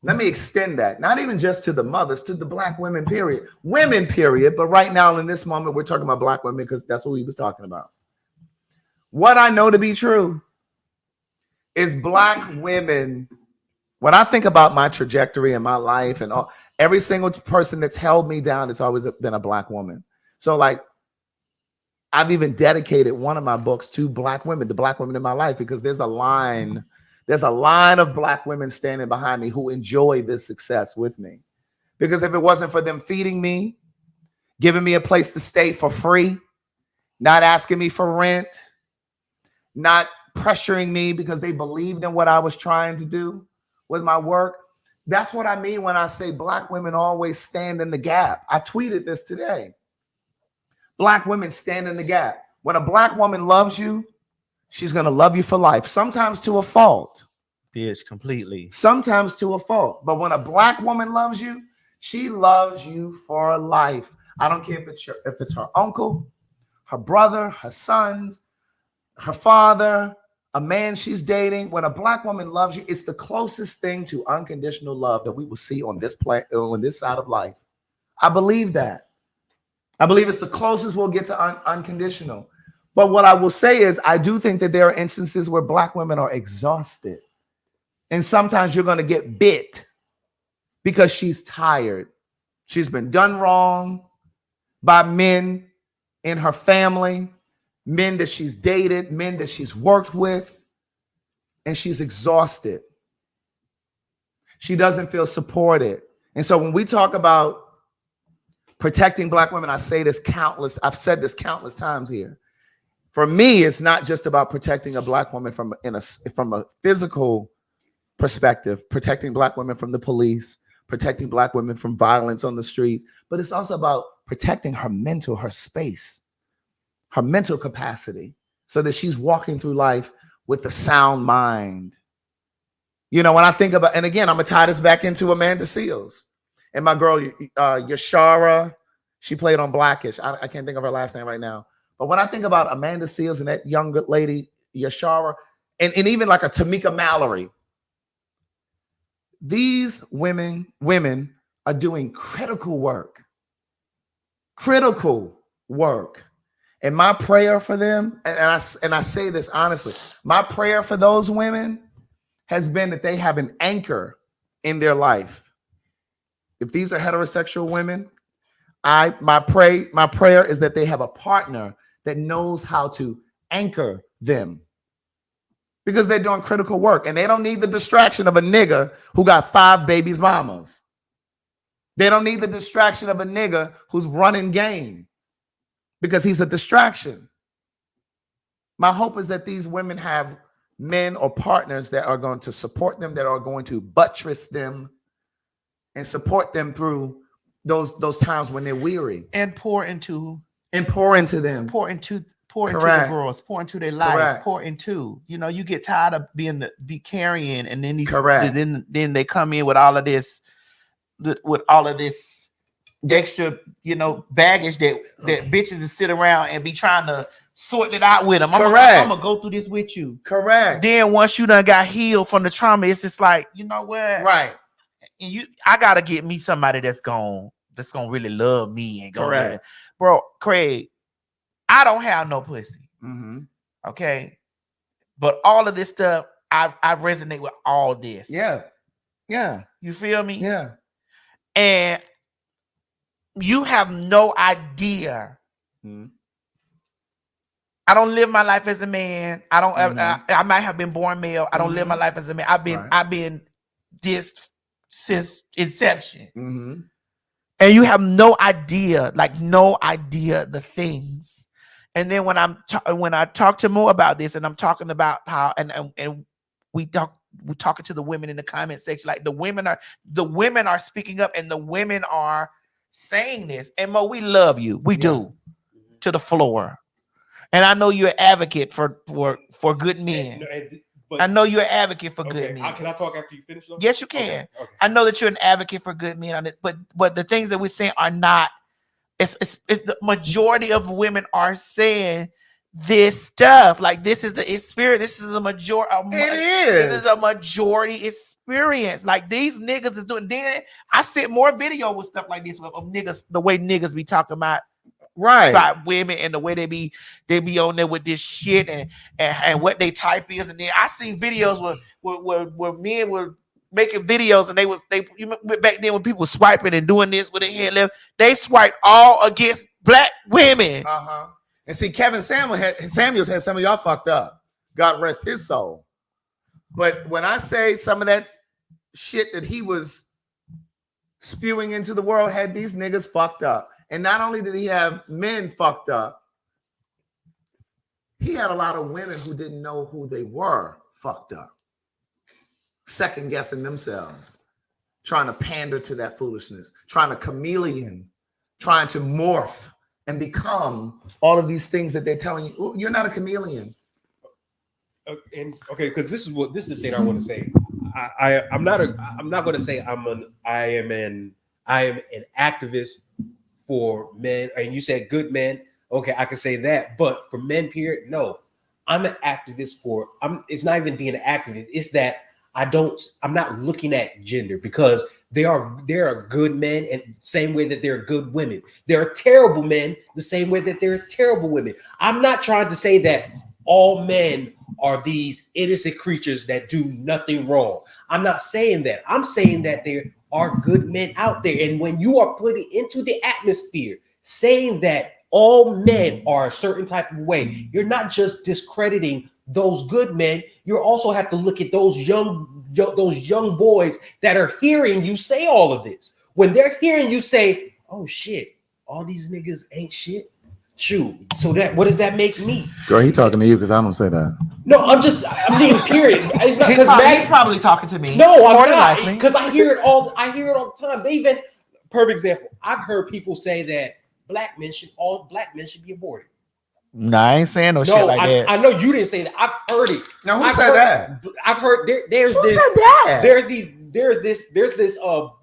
Let me extend that, not even just to the mothers, to the black women, period. Women, period. But right now, in this moment, we're talking about black women because that's what we was talking about. What I know to be true is black women, when I think about my trajectory in my life and every single person that's held me down, it's always been a black woman. So like, I've even dedicated one of my books to black women, the black women in my life, because there's a line of black women standing behind me who enjoy this success with me. Because if it wasn't for them feeding me, giving me a place to stay for free, not asking me for rent, not pressuring me because they believed in what I was trying to do with my work. That's what I mean when I say black women always stand in the gap. I tweeted this today. Black women stand in the gap. When a black woman loves you, she's going to love you for life, sometimes to a fault. Bitch, completely. Sometimes to a fault. But when a black woman loves you, she loves you for life. I don't care if it's her uncle, her brother, her sons, her father, a man she's dating. When a black woman loves you, it's the closest thing to unconditional love that we will see on this side of life. I believe that. I believe it's the closest we'll get to unconditional. But what I will say is I do think that there are instances where black women are exhausted. And sometimes you're going to get bit because she's tired. She's been done wrong by men in her family, men that she's dated, men that she's worked with, and she's exhausted. She doesn't feel supported. And so when we talk about protecting black women, I've said this countless times here. For me, it's not just about protecting a black woman from a physical perspective, protecting black women from the police, protecting black women from violence on the streets, but it's also about protecting her space, her mental capacity, so that she's walking through life with a sound mind. You know, when I think about, and again, I'm gonna tie this back into Amanda Seales and my girl Yashara. She played on Blackish. I can't think of her last name right now. But when I think about Amanda Seales and that young lady Yashara, and even like a Tamika Mallory, these women are doing critical work. And my prayer for them, and I say this honestly, my prayer for those women has been that they have an anchor in their life. If these are heterosexual women, my prayer is that they have a partner that knows how to anchor them, because they're doing critical work and they don't need the distraction of a nigga who got 5 babies mamas. They don't need the distraction of a nigga who's running game, because he's a distraction. My hope is that these women have men or partners that are going to support them, that are going to buttress them and support them through those times when they're weary, and pour into them, pour into the girls, pour into their life, pour into, you get tired of be carrying, and then then they come in with all of this extra, baggage that bitches is sit around and be trying to sort it out with them. I'm gonna go through this with you. Correct. Then once you done got healed from the trauma, it's just like, you know what? Right. And I gotta get me somebody that's gonna really love me and go. Correct. Bro, Craig, I don't have no pussy. Mm-hmm. Okay. But all of this stuff, I resonate with all this. Yeah. Yeah. You feel me? Yeah. And you have no idea. Mm-hmm. I don't live my life as a man. I don't. I might have been born male. I don't live my life as a man. I've been this since inception. Mm-hmm. And you have no idea the things. And then when I talk to Mo about this, and I'm talking about how and we're talking to the women in the comment section, like the women are speaking up, and the women are saying this. And Mo, we love you. We do, to the floor. And I know you're an advocate for good men. But, I know you're an advocate for good men. Can I talk after you finish? Though? Yes, you can. Okay. I know that you're an advocate for good men on it, but the things that we're saying are not. It's the majority of women are saying this stuff. Like this is the experience. This is a majority. It is a majority experience. Like these niggas is doing. Then I sent more video with stuff like this of niggas. The way niggas be talking about about women and the way they be on there with this shit and what they type is. And then I seen videos where men were making videos and they back then when people were swiping and doing this with their head left, they swipe all against black women. And see, Kevin Samuels had some of y'all fucked up. God rest his soul. But when I say some of that shit that he was spewing into the world had these niggas fucked up. And not only did he have men fucked up, he had a lot of women who didn't know who they were fucked up. Second guessing themselves, trying to pander to that foolishness, trying to chameleon, trying to morph and become all of these things that they're telling you. Ooh, you're not a chameleon. And okay, because this is the thing I want to say. I'm not going to say I am an activist for men. And you said good men. Okay, I can say that. But for men, period, no. I'm an activist for. It's not even being an activist. It's that I'm not looking at gender because there are good men and same way that there are good women. There are terrible men the same way that there are terrible women. I'm not trying to say that all men are these innocent creatures that do nothing wrong. I'm not saying that. I'm saying that there are good men out there. And when you are putting into the atmosphere saying that all men are a certain type of way, you're not just discrediting those good men. You also have to look at those young boys that are hearing you say all of this. When they're hearing you say, "Oh shit, all these niggas ain't shit." Shoot. So what does that make me? Girl, he talking to you because I don't say that. No, I'm being period. It's not because he's probably talking to me. No, I'm not, because I hear it all the time. They even perfect example. I've heard people say that all black men should be aborted. No, I ain't saying no shit like that. I know you didn't say that. I've heard it. Now who said that? I've heard there's who this. Said that?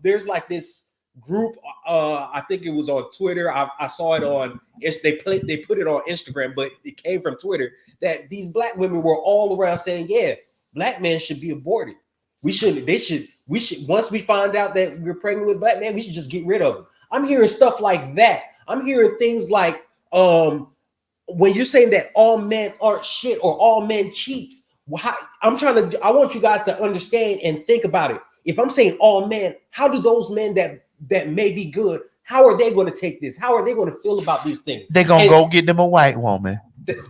There's like this group. I think it was on Twitter. I saw it on. They put it on Instagram, but it came from Twitter. That these black women were all around saying, "Yeah, black men should be aborted. We shouldn't. They should. We should. Once we find out that we're pregnant with black men, we should just get rid of them." I'm hearing stuff like that. I'm hearing things like, when you're saying that all men aren't shit or all men cheat. I want you guys to understand and think about it. If I'm saying all men, how do those men that may be good, how are they going to take this? How are they going to feel about these things? They're going to go get them a white woman.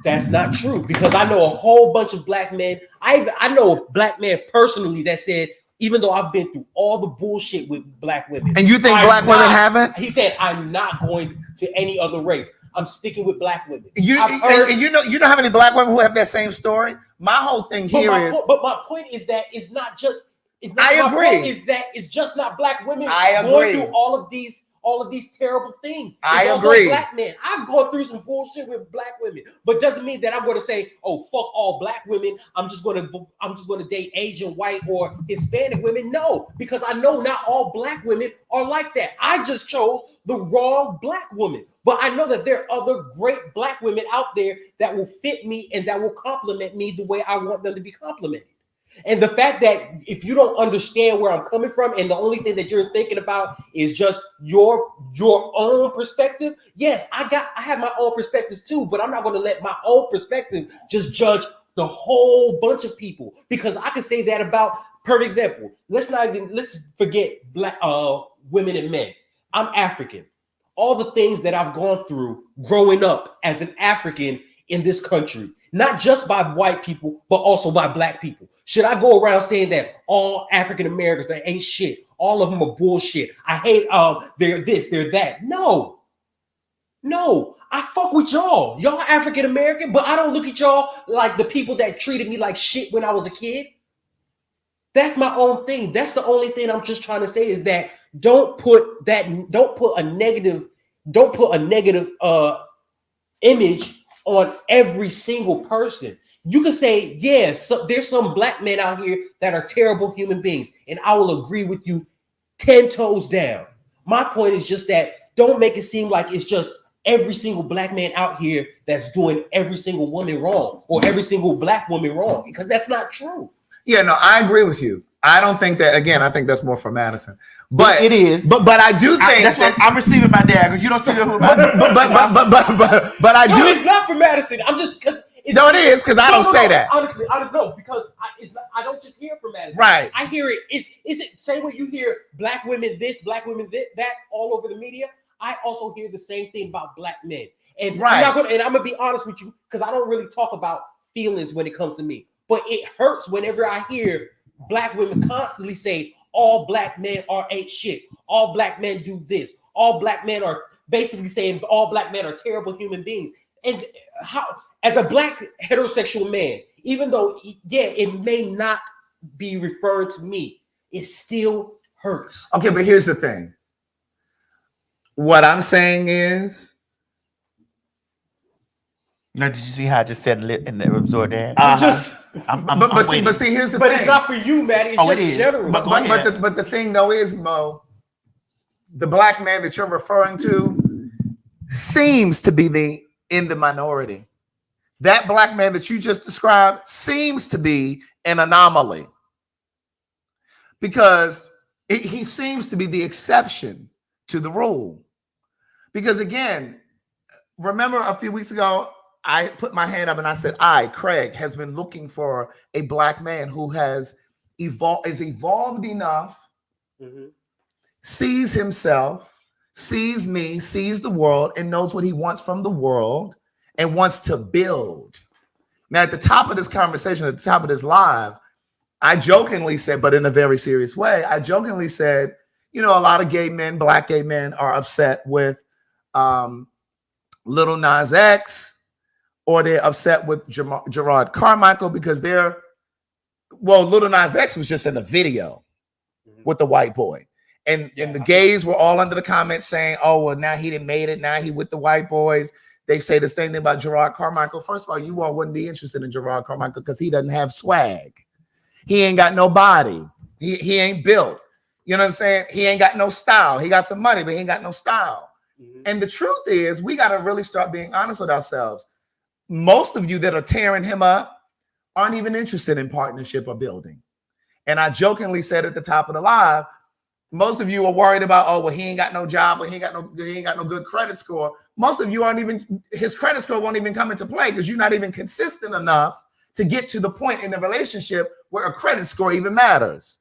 That's not true, because I know a whole bunch of black men. I know a black man personally that said, even though I've been through all the bullshit with black women. And you think black women haven't? He said, I'm not going to any other race. I'm sticking with black women. You know how many black women who have that same story? My whole thing but my point is that it's not just. I agree. Point is that it's just not black women going through all of these terrible things. I agree. Black men. I've gone through some bullshit with black women, but doesn't mean that I'm going to say, "Oh, fuck all black women. I'm just going to date Asian, white, or Hispanic women." No, because I know not all black women are like that. I just chose the wrong black woman, but I know that there are other great black women out there that will fit me and that will compliment me the way I want them to be complimented. And the fact that if you don't understand where I'm coming from and the only thing that you're thinking about is just your own perspective, yes, I have my own perspective too, but I'm not going to let my own perspective just judge the whole bunch of people, because I can say that about, perfect example. Let's forget black women and men. I'm African. All the things that I've gone through growing up as an African in this country, not just by white people, but also by black people. Should I go around saying that all African Americans, they ain't shit, all of them are bullshit, I hate they're this, they're that? No, I fuck with y'all. Y'all African American, but I don't look at y'all like the people that treated me like shit when I was a kid. That's my own thing. That's the only thing I'm just trying to say, is that don't put a negative image on every single person. You can say, yes, there's some black men out here that are terrible human beings, and I will agree with you 10 toes down. My point is just that don't make it seem like it's just every single black man out here that's doing every single woman wrong or every single black woman wrong, because that's not true. Yeah, no, I agree with you. I don't think that, again, I think that's more for Madison. But it is. But I do think that's what I'm receiving my dad, because you don't see that who my but I do. No, it's not for Madison. I'm just because no, it is because I don't say that. Honestly, no, because I don't just hear it from Madison. Right. I hear it. Is it same way you hear black women this, black women that all over the media? I also hear the same thing about black men. And right. I'm gonna be honest with you, because I don't really talk about feelings when it comes to me. But it hurts whenever I hear black women constantly say all black men ain't shit. All black men do this. All black men are basically saying all black men are terrible human beings. And how, as a black heterosexual man, even though, yeah, it may not be referring to me, it still hurts. Okay, but here's the thing. What I'm saying is, now, did you see how I just said lit and absorbed that? But see, here's the thing. But it's not for you, Maddie. It's just general. But the thing though is, Mo, the black man that you're referring to seems to be in the minority. That black man that you just described seems to be an anomaly, because he seems to be the exception to the rule. Because again, remember a few weeks ago, I put my hand up and I said, Craig, has been looking for a black man who is evolved enough, sees himself, sees me, sees the world, and knows what he wants from the world and wants to build. Now, at the top of this conversation, at the top of this live, I jokingly said, but in a very serious way, I jokingly said, a lot of gay men, black gay men, are upset with Lil Nas X, or they're upset with Gerard Carmichael because Lil Nas X was just in a video with the white boy. And the gays were all under the comments saying, oh, well, now he didn't made it. Now he with the white boys. They say the same thing about Gerard Carmichael. First of all, you all wouldn't be interested in Gerard Carmichael because he doesn't have swag. He ain't got no body. He ain't built. You know what I'm saying? He ain't got no style. He got some money, but he ain't got no style. And the truth is, we got to really start being honest with ourselves. Most of you that are tearing him up aren't even interested in partnership or building. And I jokingly said at the top of the live, most of you are worried about, oh, well, he ain't got no job, or he ain't got no good credit score. Most of you his credit score won't even come into play because you're not even consistent enough to get to the point in the relationship where a credit score even matters.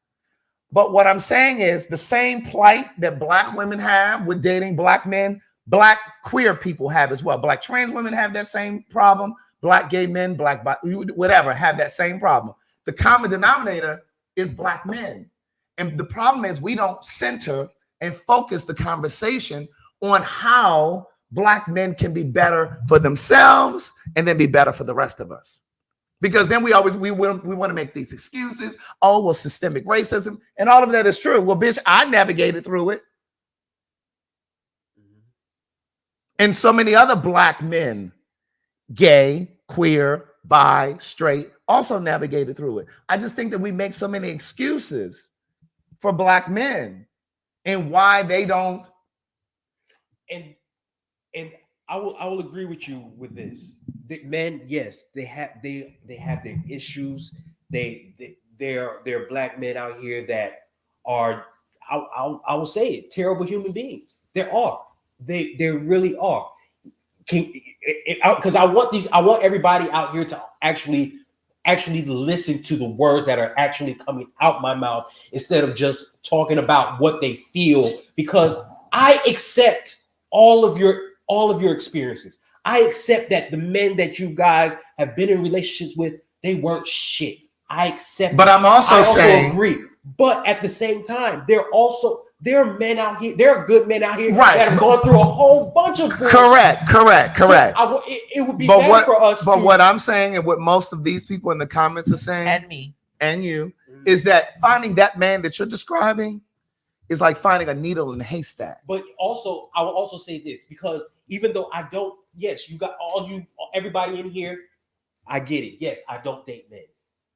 But what I'm saying is the same plight that black women have with dating black men, black queer people have as well. Black trans women have that same problem. Black gay men, whatever, have that same problem. The common denominator is black men. And the problem is we don't center and focus the conversation on how black men can be better for themselves and then be better for the rest of us. Because then we want to make these excuses. Oh, well, systemic racism, and all of that is true. Well, bitch, I navigated through it. And so many other black men, gay, queer, bi, straight, also navigated through it. I just think that we make so many excuses for black men and why they don't. And I will agree with you with this. The men, yes, they have their issues. There are black men out here that are, I will say it, terrible human beings. There are. They really are. Because I want everybody out here to actually listen to the words that are actually coming out my mouth instead of just talking about what they feel, because I accept all of your experiences. I accept that the men that you guys have been in relationships with, they weren't shit. I accept. But I'm also saying, agree. But at the same time, there are men out here. There are good men out here right, that have gone through a whole bunch of bullshit. Correct. So it would be better for us. But what I'm saying, and what most of these people in the comments are saying, and me and you, is that finding that man that you're describing is like finding a needle in a haystack. But also, I will also say this, because even though I don't, yes, you got everybody in here, I get it. Yes, I don't date men.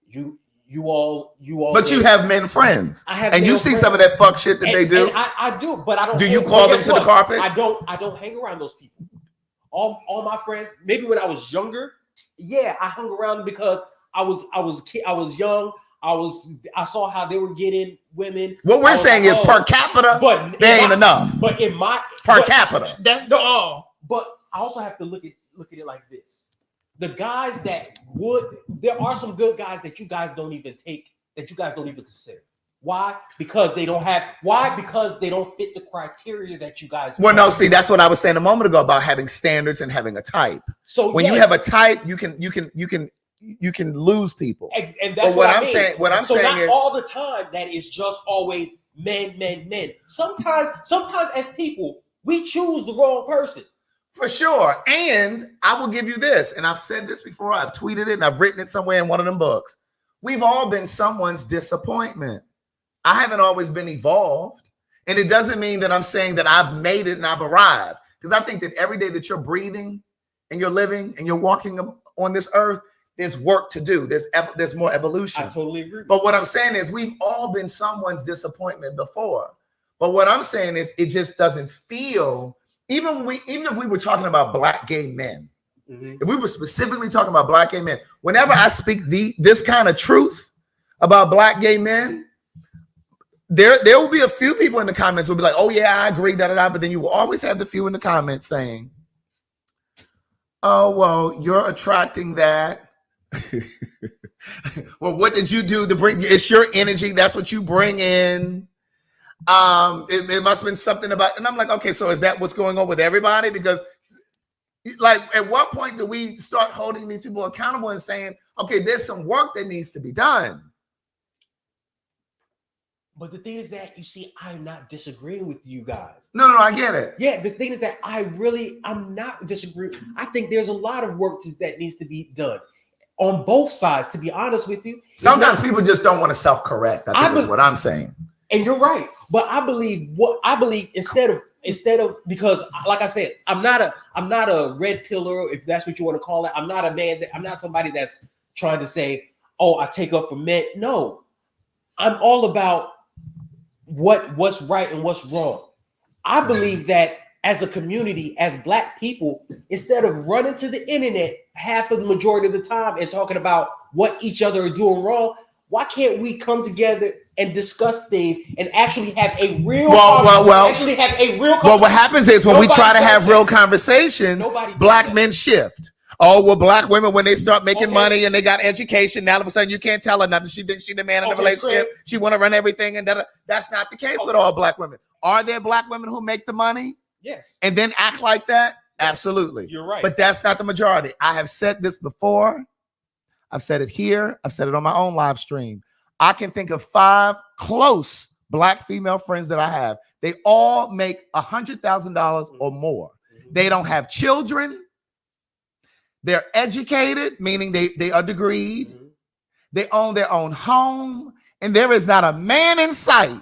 You all. But you have men friends. I have, and you see some of that fuck shit that they do. I do, but I don't. Do you call them to the carpet? I don't hang around those people. all my friends, maybe when I was younger, yeah, I hung around because I was young. I saw how they were getting women. What we're saying is per capita, but they ain't enough. But in my per capita, that's the all. But I also have to look at it like this: the guys there are some good guys that you guys don't even consider. Why? Because they don't fit the criteria that you guys. Well, no, see, that's what I was saying a moment ago about having standards and having a type. So when you have a type, you can lose people. And that's what I'm saying. What I'm saying not is all the time that it's just always men. Sometimes as people, we choose the wrong person. For sure. And I will give you this, and I've said this before, I've tweeted it, and I've written it somewhere in one of them books. We've all been someone's disappointment. I haven't always been evolved. And it doesn't mean that I'm saying that I've made it and I've arrived. Because I think that every day that you're breathing and you're living and you're walking on this earth, there's work to do. There's more evolution. I totally agree. But what I'm saying is we've all been someone's disappointment before. But what I'm saying is it just doesn't feel, even if we were talking about black gay men, if we were specifically talking about black gay men, whenever I speak this kind of truth about black gay men, there will be a few people in the comments who will be like, oh yeah, I agree, but then you will always have the few in the comments saying, oh, well, you're attracting that. Well, what did you do to bring? It's your energy. That's what you bring in. It must have been something about, and I'm like, okay, so is that what's going on with everybody? Because like, at what point do we start holding these people accountable and saying, okay, there's some work that needs to be done? But the thing is that, you see, I'm not disagreeing with you guys. No, I get it. Yeah, the thing is that I'm not disagreeing. I think there's a lot of work that needs to be done on both sides, to be honest with you. Sometimes people just don't want to self-correct. I think is what I'm saying. And you're right. But I believe instead of, because like I said, I'm not a red pillar, if that's what you want to call it. I'm not somebody that's trying to say, oh, I take up for men. No, I'm all about what's right and what's wrong. I believe that as a community, as black people, instead of running to the internet half of the majority of the time and talking about what each other are doing wrong, why can't we come together and discuss things and actually have a real conversation? Well, what happens is when we try to have real conversations, black men shift. Oh, well, black women, when they start making money and they got education, now all of a sudden you can't tell her nothing. She thinks she's the man in the relationship. She want to run everything, and that's not the case with all black women. Are there black women who make the money? Yes. And then act like that? Absolutely. You're right. But that's not the majority. I have said this before. I've said it here. I've said it on my own live stream. I can think of 5 close black female friends that I have. They all make $100,000 or more. They don't have children. They're educated, meaning they are degreed. They own their own home. And there is not a man in sight.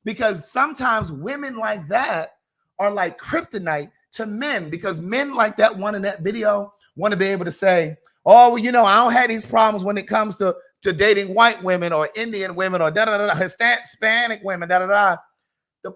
Because sometimes women like that are like kryptonite to men. Because men like that one in that video want to be able to say, oh, well, I don't have these problems when it comes to dating white women or Indian women or Hispanic women, The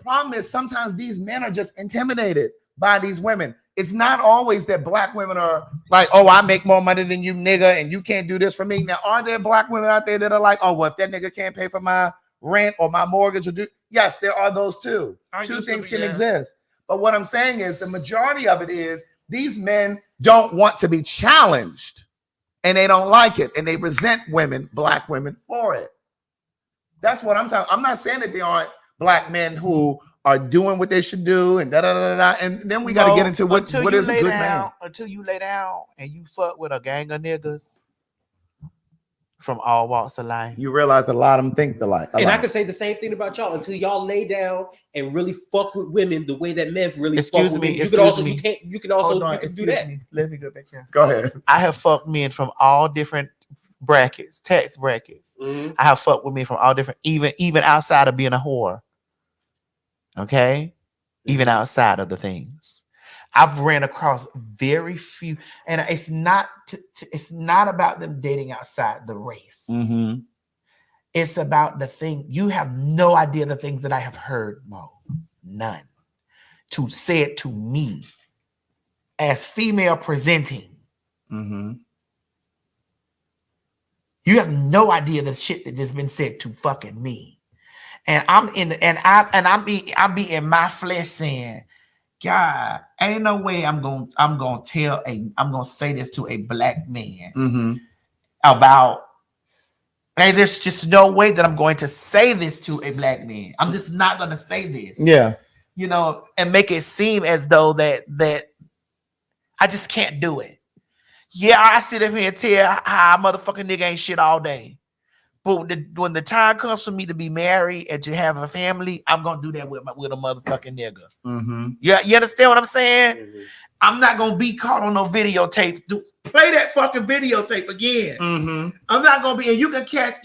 problem is sometimes these men are just intimidated by these women. It's not always that black women are like, oh, I make more money than you, nigga, and you can't do this for me. Now, are there black women out there that are like, oh, well, if that nigga can't pay for my rent or my mortgage yes, there are those too. Two things can exist. But what I'm saying is the majority of it is these men don't want to be challenged. And they don't like it, and they resent women, black women, for it. That's what I'm talking. I'm not saying that there aren't black men who are doing what they should do, and and then we got to get into what is a good man. Until you lay down and you fuck with a gang of niggas from all walks of life, you realize that a lot of them think alike. And I can say the same thing about y'all until y'all lay down and really fuck with women the way that men really fuck with women. You can also do that. Let me go back here. Go ahead. I have fucked men from all different brackets, tax brackets. I have fucked with men from all different, even outside of being a whore. Okay, even outside of the things. I've ran across very few, and it's not about them dating outside the race. It's about the thing. You have no idea the things that I have heard, Mo. None. To say it to me. as female presenting. Mm-hmm. You have no idea the shit that has been said to fucking me. And I'm be in my flesh saying, God, ain't no way I'm gonna say this to a black man about. And there's just no way that I'm going to say this to a black man. I'm just not gonna say this. Yeah. You know, and make it seem as though that I just can't do it. Yeah, I sit up here and tell how a motherfucking nigga ain't shit all day. But when the time comes for me to be married and to have a family, I'm gonna do that with a motherfucking nigga. Mm-hmm. Yeah, you understand what I'm saying? Mm-hmm. I'm not gonna be caught on no videotape. Play that fucking videotape again. Mm-hmm. I'm not gonna be, and you can catch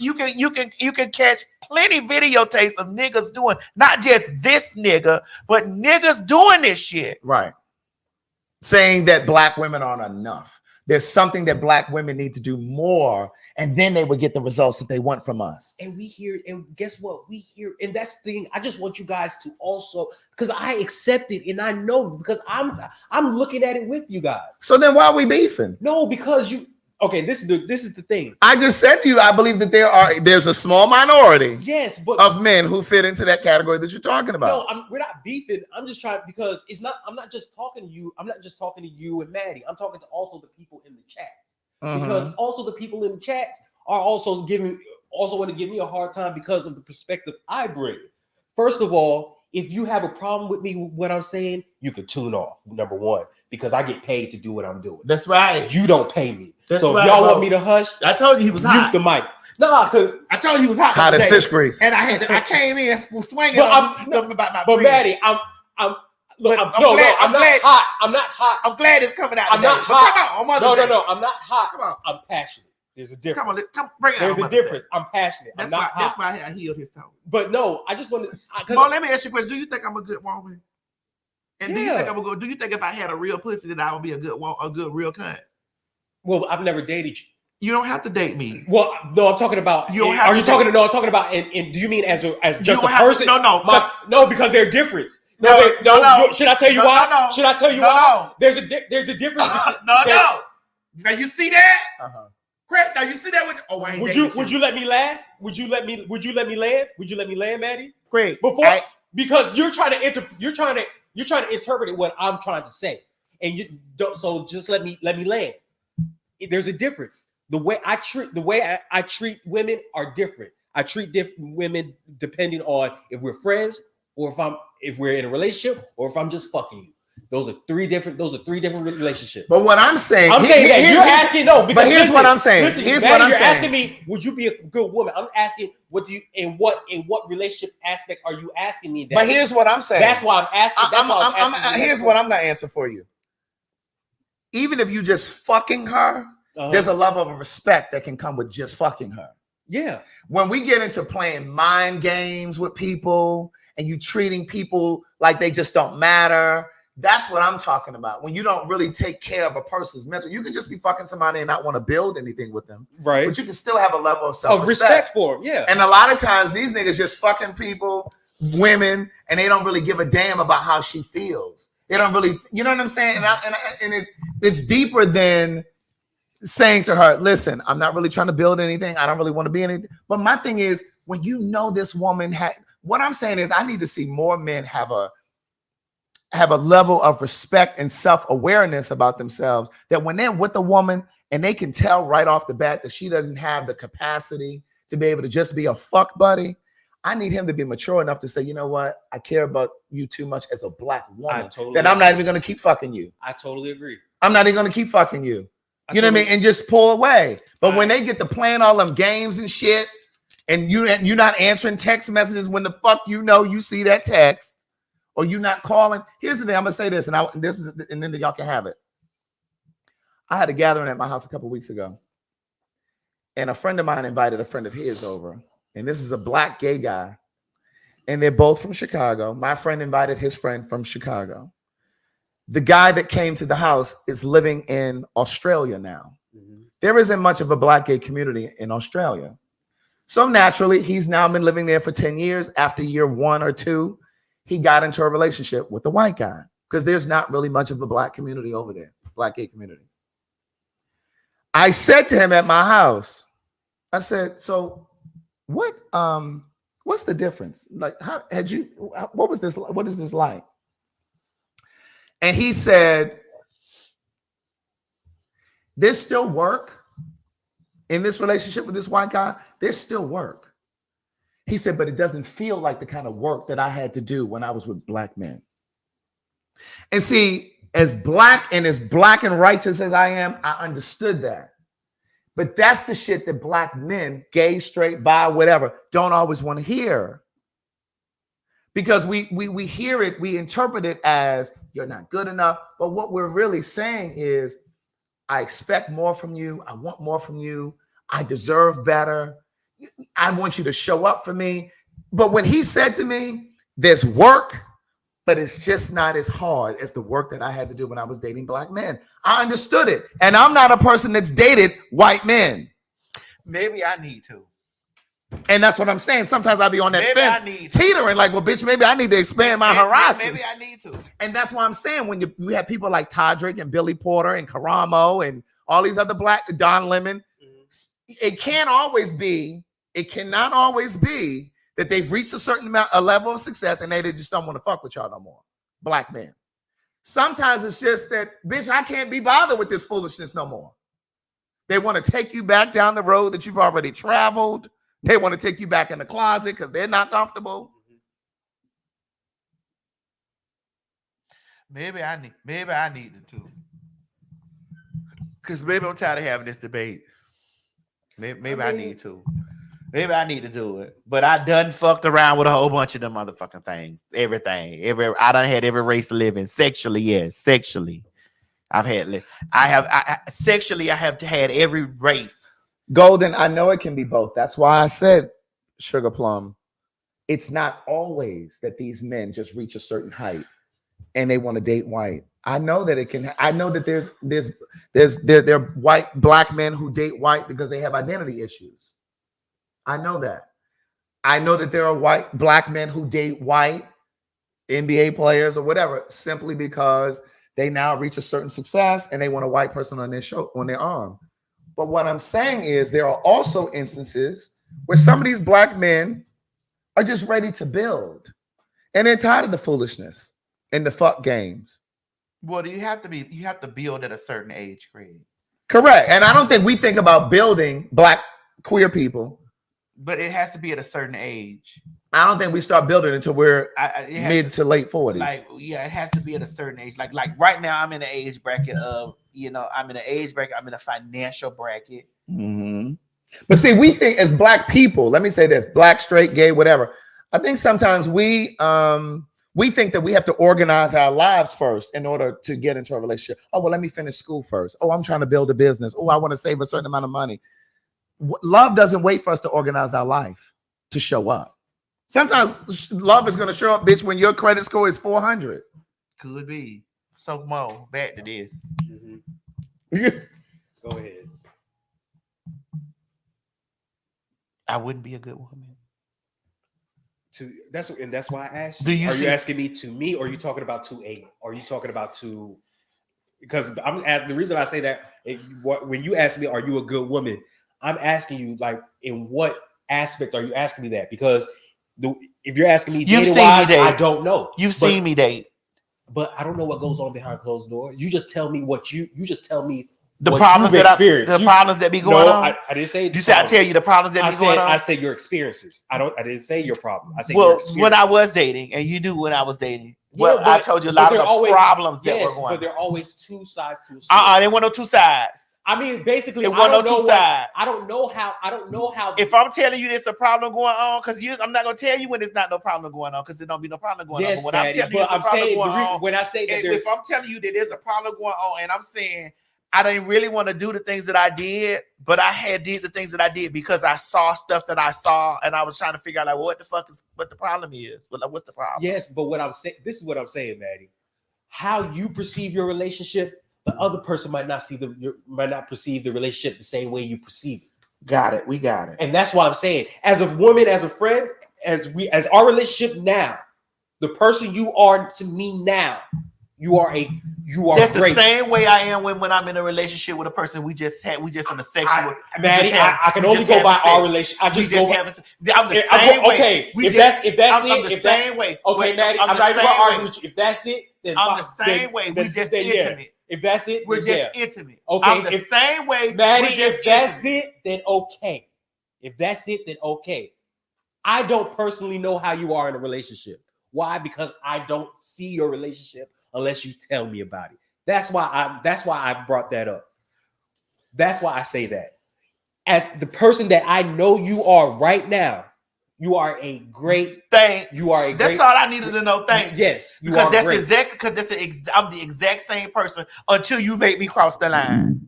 plenty videotapes of niggas doing not just this nigga, but niggas doing this shit. Right. Saying that black women aren't enough. There's something that black women need to do more, and then they would get the results that they want from us. And we hear, and guess what? We hear, and that's the thing. I just want you guys to also, because I accept it, and I know because I'm looking at it with you guys. So then why are we beefing? No, because you. Okay, this is the thing. I just said to you, I believe that there's a small minority, yes, but of men who fit into that category that you're talking about. No, we're not beefing. I'm just trying, because it's not. I'm not just talking to you. I'm not just talking to you and Maddie. I'm talking to also the people in the chats, because also the people in the chats are also want to give me a hard time because of the perspective I bring. First of all, if you have a problem with me, what I'm saying, you can tune off. Number one, because I get paid to do what I'm doing. That's right. You don't pay me. That's so right, if y'all bro. want me to hush, I told you he was hot. Mute the mic. No, because I told you he was hot. Hot as fish grease. And I came in swinging. But Maddie, I'm not hot. I'm not hot. I'm glad it's coming out. I'm not hot. Come on, No, I'm not hot. Come on. I'm passionate. There's a difference. Come on, bring it out. There's a difference. I'm passionate. That's I'm not hot. That's why I healed his tone. But no, I just want to. Well, let me ask you a question. Do you think I'm a good woman? And do you think I'm a good? Do you think if I had a real pussy that I would be a good real cunt? Well, I've never dated you. You don't have to date me. Well, no, I'm talking about. You don't have I'm talking about. And do you mean as just a person? No, because they're different. No. Should I tell you why? No. Should I tell you why? There's a difference. No. Now you see that? Correct. Now you see that? Would you let me last? Would you let me land? Would you let me land, Maddie? Great. Because you're trying to interpret what I'm trying to say, and you don't. So just let me land. There's a difference. The way I treat women are different. I treat different women depending on if we're friends or if we're in a relationship or if I'm just fucking you. Those are three different relationships. But what I'm saying, that you're asking But here's what I'm saying. Here's what I'm saying. You're asking me, would you be a good woman? I'm asking, in what relationship aspect are you asking me that? But here's what I'm saying. That's why I'm asking. Here's what I'm gonna answer for you. Even if you just fucking her, there's a level of respect that can come with just fucking her. Yeah. When we get into playing mind games with people and you treating people like they just don't matter, that's what I'm talking about. When you don't really take care of a person's mental, you can just be fucking somebody and not want to build anything with them. Right. But you can still have a level of self-respect. Respect for them, yeah. And a lot of times these niggas just fucking people, women, and they don't really give a damn about how she feels. They don't really, you know what I'm saying? And it's deeper than saying to her, listen, I'm not really trying to build anything. I don't really want to be anything. But my thing is, when you know this woman what I'm saying is I need to see more men have a level of respect and self-awareness about themselves, that when they're with a woman and they can tell right off the bat that she doesn't have the capacity to be able to just be a fuck buddy, I need him to be mature enough to say, you know what? I care about you too much as a black woman that I'm not even going to keep fucking you. I totally agree. I'm not even going to keep fucking you. You know what I mean? And just pull away. But when they get to playing all them games and shit, and you're not answering text messages when the fuck you see that text, or you not calling. Here's the thing. I'm gonna say this, and then y'all can have it. I had a gathering at my house a couple weeks ago, and a friend of mine invited a friend of his over, and this is a black gay guy, and they're both from Chicago. My friend invited his friend from Chicago. The guy that came to the house is living in Australia now. Mm-hmm. There isn't much of a black gay community in Australia. So naturally, he's now been living there for 10 years. After year 1 or 2, he got into a relationship with a white guy. because there's not really much of a black community over there, black gay community. I said to him at my house, I said, so what's the difference? Like, what is this like? And he said, there's still work in this relationship with this white guy. There's still work. He said, but it doesn't feel like the kind of work that I had to do when I was with black men. And see, as black and righteous as I am, I understood that. But that's the shit that black men, gay, straight, bi, whatever, don't always want to hear. Because we hear it, we interpret it as you're not good enough. But what we're really saying is, I expect more from you. I want more from you. I deserve better. I want you to show up for me. But when he said to me, there's work, but it's just not as hard as the work that I had to do when I was dating black men. I understood it. And I'm not a person that's dated white men. Maybe I need to. And that's what I'm saying. Sometimes I'll be on that fence, teetering like, well, bitch, maybe I need to expand my horizons. Maybe I need to. And that's why I'm saying when you have people like Todrick and Billy Porter and Karamo and all these other black, Don Lemon, it cannot always be that they've reached a level of success and they just don't want to fuck with y'all no more. Black men. Sometimes it's just that, bitch, I can't be bothered with this foolishness no more. They want to take you back down the road that you've already traveled. They want to take you back in the closet because they're not comfortable. Maybe I need to too. Because maybe I'm tired of having this debate. Maybe I need to. Maybe I need to do it. But I done fucked around with a whole bunch of them motherfucking things. Everything. I done had every race to live in. Sexually, yes. Sexually. I have had every race. Golden, I know it can be both. That's why I said, Sugar Plum, it's not always that these men just reach a certain height and they want to date white. I know that it can. I know that there are white black men who date white because they have identity issues. I know that. I know that there are white black men who date white NBA players or whatever simply because they now reach a certain success and they want a white person on their arm. But what I'm saying is there are also instances where some of these black men are just ready to build and they're tired of the foolishness and the fuck games. Well, you have to build at a certain age, Craig. Correct. And I don't think we think about building black queer people. But it has to be at a certain age. I don't think we start building until we're mid to late 40s. Like, yeah, it has to be at a certain age. Like right now, I'm in the age bracket of, I'm in a financial bracket. Mm-hmm. But see, we think as black people, let me say this, black, straight, gay, whatever. I think sometimes we think that we have to organize our lives first in order to get into a relationship. Oh, well, let me finish school first. Oh, I'm trying to build a business. Oh, I want to save a certain amount of money. Love doesn't wait for us to organize our life to show up. Sometimes love is going to show up, bitch, when your credit score is 400. Could be. So, Mo, back to this. Mm-hmm. Go ahead. I wouldn't be a good woman. That's why I asked you. Are you asking me to me, or are you talking about to a? Or are you talking about to? Because the reason I say that when you ask me, are you a good woman? I'm asking you, like, in what aspect are you asking me that? Because if you're asking me dating-wise, I don't know. You've seen me date. But I don't know what goes on behind closed doors. You just tell me what you just tell me the problems problems that be going on. I didn't say you said I tell you the problems that be going on. I say your experiences. I didn't say your problem. I say your experience. When I was dating, and you knew when I was dating. Well, I told you a lot of the problems that were going on. But there are always two sides to a story. There were no two sides. I mean, basically, I don't know how. If I'm telling you there's a problem going on, because I'm not gonna tell you when there's not no problem going on, because there don't be no problem going on. But when I'm telling you there's a problem going on, when I say that, if I'm telling you that there's a problem going on, and I'm saying I didn't really want to do the things that I did, but I did the things that I did because I saw stuff that I saw, and I was trying to figure out like what the problem is. What's the problem? Yes, but what I'm saying, this is what I'm saying, Maddie. How you perceive your relationship. The other person might not perceive the relationship the same way you perceive it. Got it. We got it. And that's why I'm saying, as a woman, as a friend, as our relationship now, the person you are to me now, That's great. the same way I am when I'm in a relationship with a person we just on a sexual. Maddie, I can only go by our relationship. I just go. I'm the same way. Okay, if that's it, the same way. Okay, Maddie, I'm not even gonna argue with you. If that's it, then I'm the same way. We just intimate. If that's it, we're just intimate. Okay, I'm the same way. Maddie, if that's it, then okay. If that's it, then okay. I don't personally know how you are in a relationship. Why? Because I don't see your relationship unless you tell me about it. That's why I brought that up. That's why I say that. As the person that I know you are right now, you are a great thing. You are a That's great, all I needed to know. Thanks. Yes, you because are that's great. I'm the exact same person until you make me cross the line.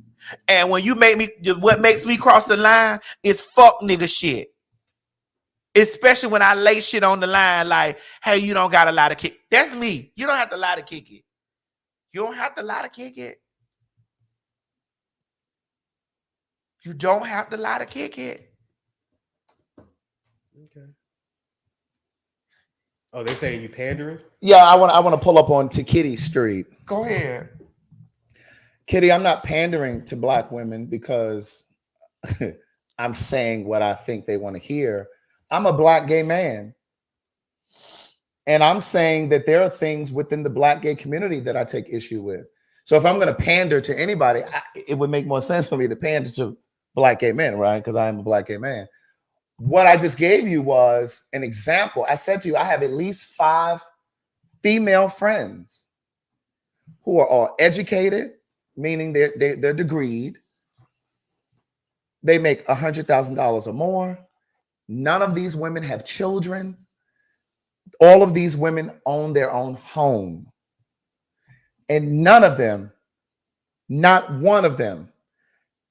And when you make me, what makes me cross the line is fuck nigga shit. Especially when I lay shit on the line like, hey, you don't got a lot of kick. That's me. You don't have to lie to kick it. You don't have to lie to kick it. You don't have to lie to kick it. Okay. Oh, they're saying you pandering? Yeah, I want to pull up on to Kitty Street. Go ahead. Kitty, I'm not pandering to Black women because I'm saying what I think they want to hear. I'm a Black gay man. And I'm saying that there are things within the Black gay community that I take issue with. So if I'm going to pander to anybody, it would make more sense for me to pander to Black gay men, right? Because I am a Black gay man. What I just gave you was an example. I said to you, I have at least 5 female friends who are all educated, meaning they're degreed. They make $100,000 or more. None of these women have children. All of these women own their own home. And none of them, not one of them,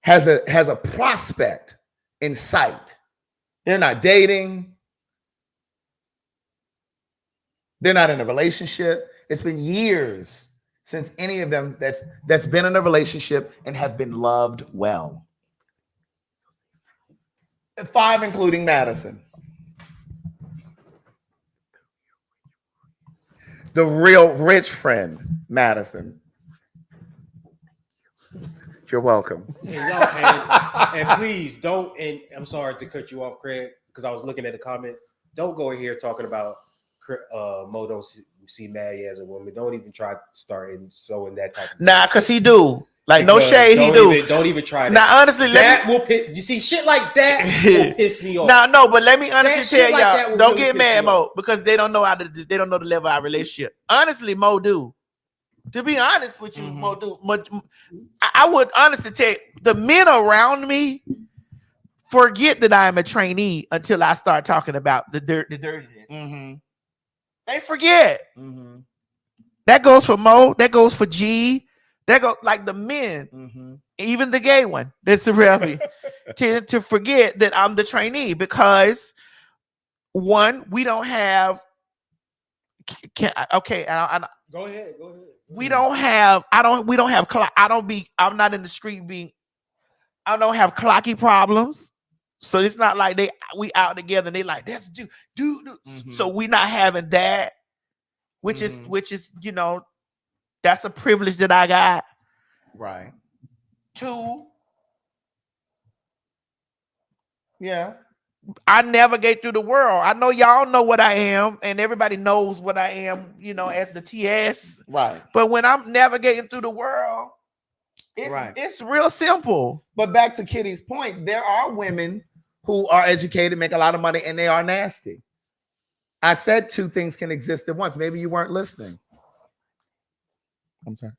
has a prospect in sight. They're not dating. They're not in a relationship. It's been years since any of them that's been in a relationship and have been loved well. 5, including Madison. The real rich friend, Madison. You're welcome. And please don't, and I'm sorry to cut you off, Craig, because I was looking at the comments. Don't go in here talking about Mo don't see Maddie as a woman. Don't even try to start and sowing that type of Nah, because he do. Like, no shade, he do. Don't even try that. Now, honestly, will piss. You see, shit like that will piss me off. Nah, no, but let me honestly tell y'all, don't really get mad, Mo, because they don't know they don't know the level of our relationship. Honestly, Mo do. To be honest with you, Mo do. I would honestly tell you, the men around me forget that I am a trainee until I start talking about the dirtiness. They forget. That goes for Mo. That goes for G. That goes like the men, even the gay one. That's the real tend to forget that I'm the trainee because one, we don't have. Go ahead. We don't have. We don't have. I'm not in the street being. I don't have clocky problems. So it's not like we out together and they like that's dude. So we not having that, which is that's a privilege that I got. Right. 2. Yeah. I navigate through the world. I know y'all know what I am, and everybody knows what I am, as the TS. Right. But when I'm navigating through the world, it's real simple. But back to Kitty's point, there are women who are educated, make a lot of money, and they are nasty. I said 2 things can exist at once. Maybe you weren't listening. I'm sorry.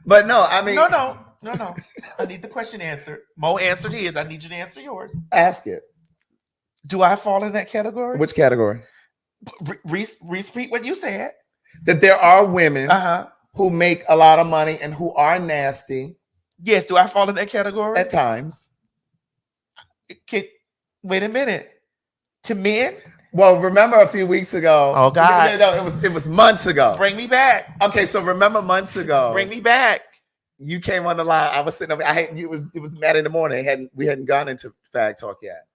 But no, I mean, no. I need the question answered. Mo answered his. I need you to answer yours. Ask it. Do I fall in that category? Which category? Repeat what you said. That there are women who make a lot of money and who are nasty. Yes. Do I fall in that category? At times. Wait a minute. To men? Well, remember a few weeks ago. Oh God. No, it was months ago. Bring me back. Okay, so remember months ago. Bring me back. you came on the line. I was sitting over. It was Maddie in the morning. We hadn't gone into fag talk yet.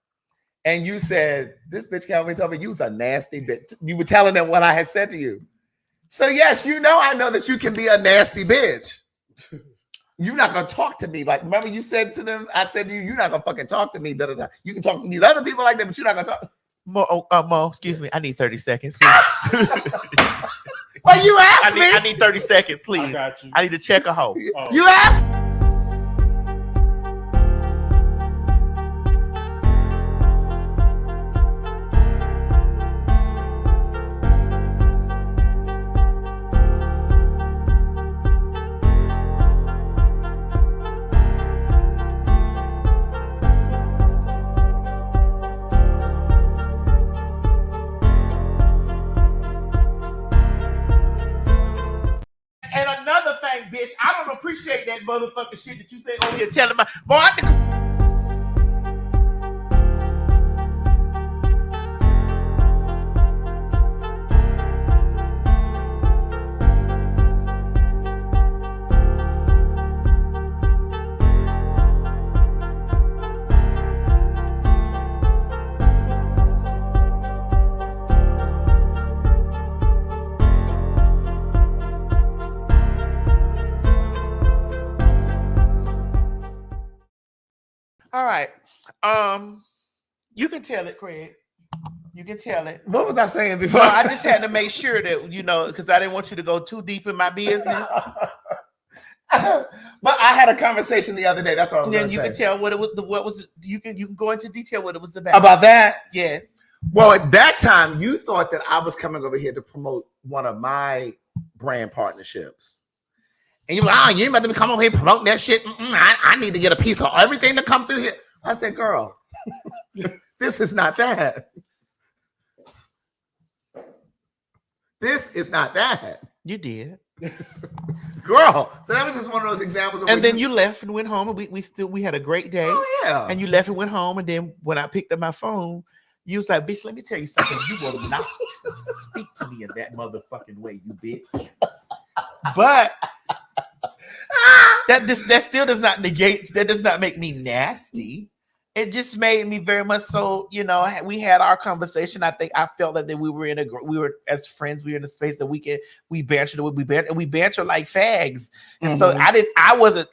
And you said, this bitch came over and told me you was a nasty bitch. You were telling them what I had said to you. So yes, I know that you can be a nasty bitch. You're not gonna talk to me. Like, remember you said to them, I said to you, you're not gonna fucking talk to me. Da, da, da. You can talk to these other people like that, but you're not gonna talk. Mo, excuse me. I need 30 seconds. Well, you asked me. I need 30 seconds, please. I got you. I need to check a hoe. You asked. And another thing, bitch, I don't appreciate that motherfucking shit that you say over here telling my boy. All right. You can tell it, Craig. You can tell it. What was I saying before? Well, I just had to make sure that, because I didn't want you to go too deep in my business. But I had a conversation the other day. That's what I was going to say. Then you can tell what it was. You can go into detail what it was about. About that? Yes. Well, at that time, you thought that I was coming over here to promote one of my brand partnerships. And you're like, you ain't about to come over here promoting that shit. I need to get a piece of everything to come through here. I said, girl, this is not that. This is not that. You did. Girl. So that was just one of those examples. And then you left and went home, and we had a great day. Oh, yeah. And you left and went home. And then when I picked up my phone, you was like, bitch, let me tell you something. You will not speak to me in that motherfucking way, you bitch. But that still does not negate, that does not make me nasty. It just made me very much so, we had our conversation. I felt that we were as friends, we were in a space that we banter like fags. And so I wasn't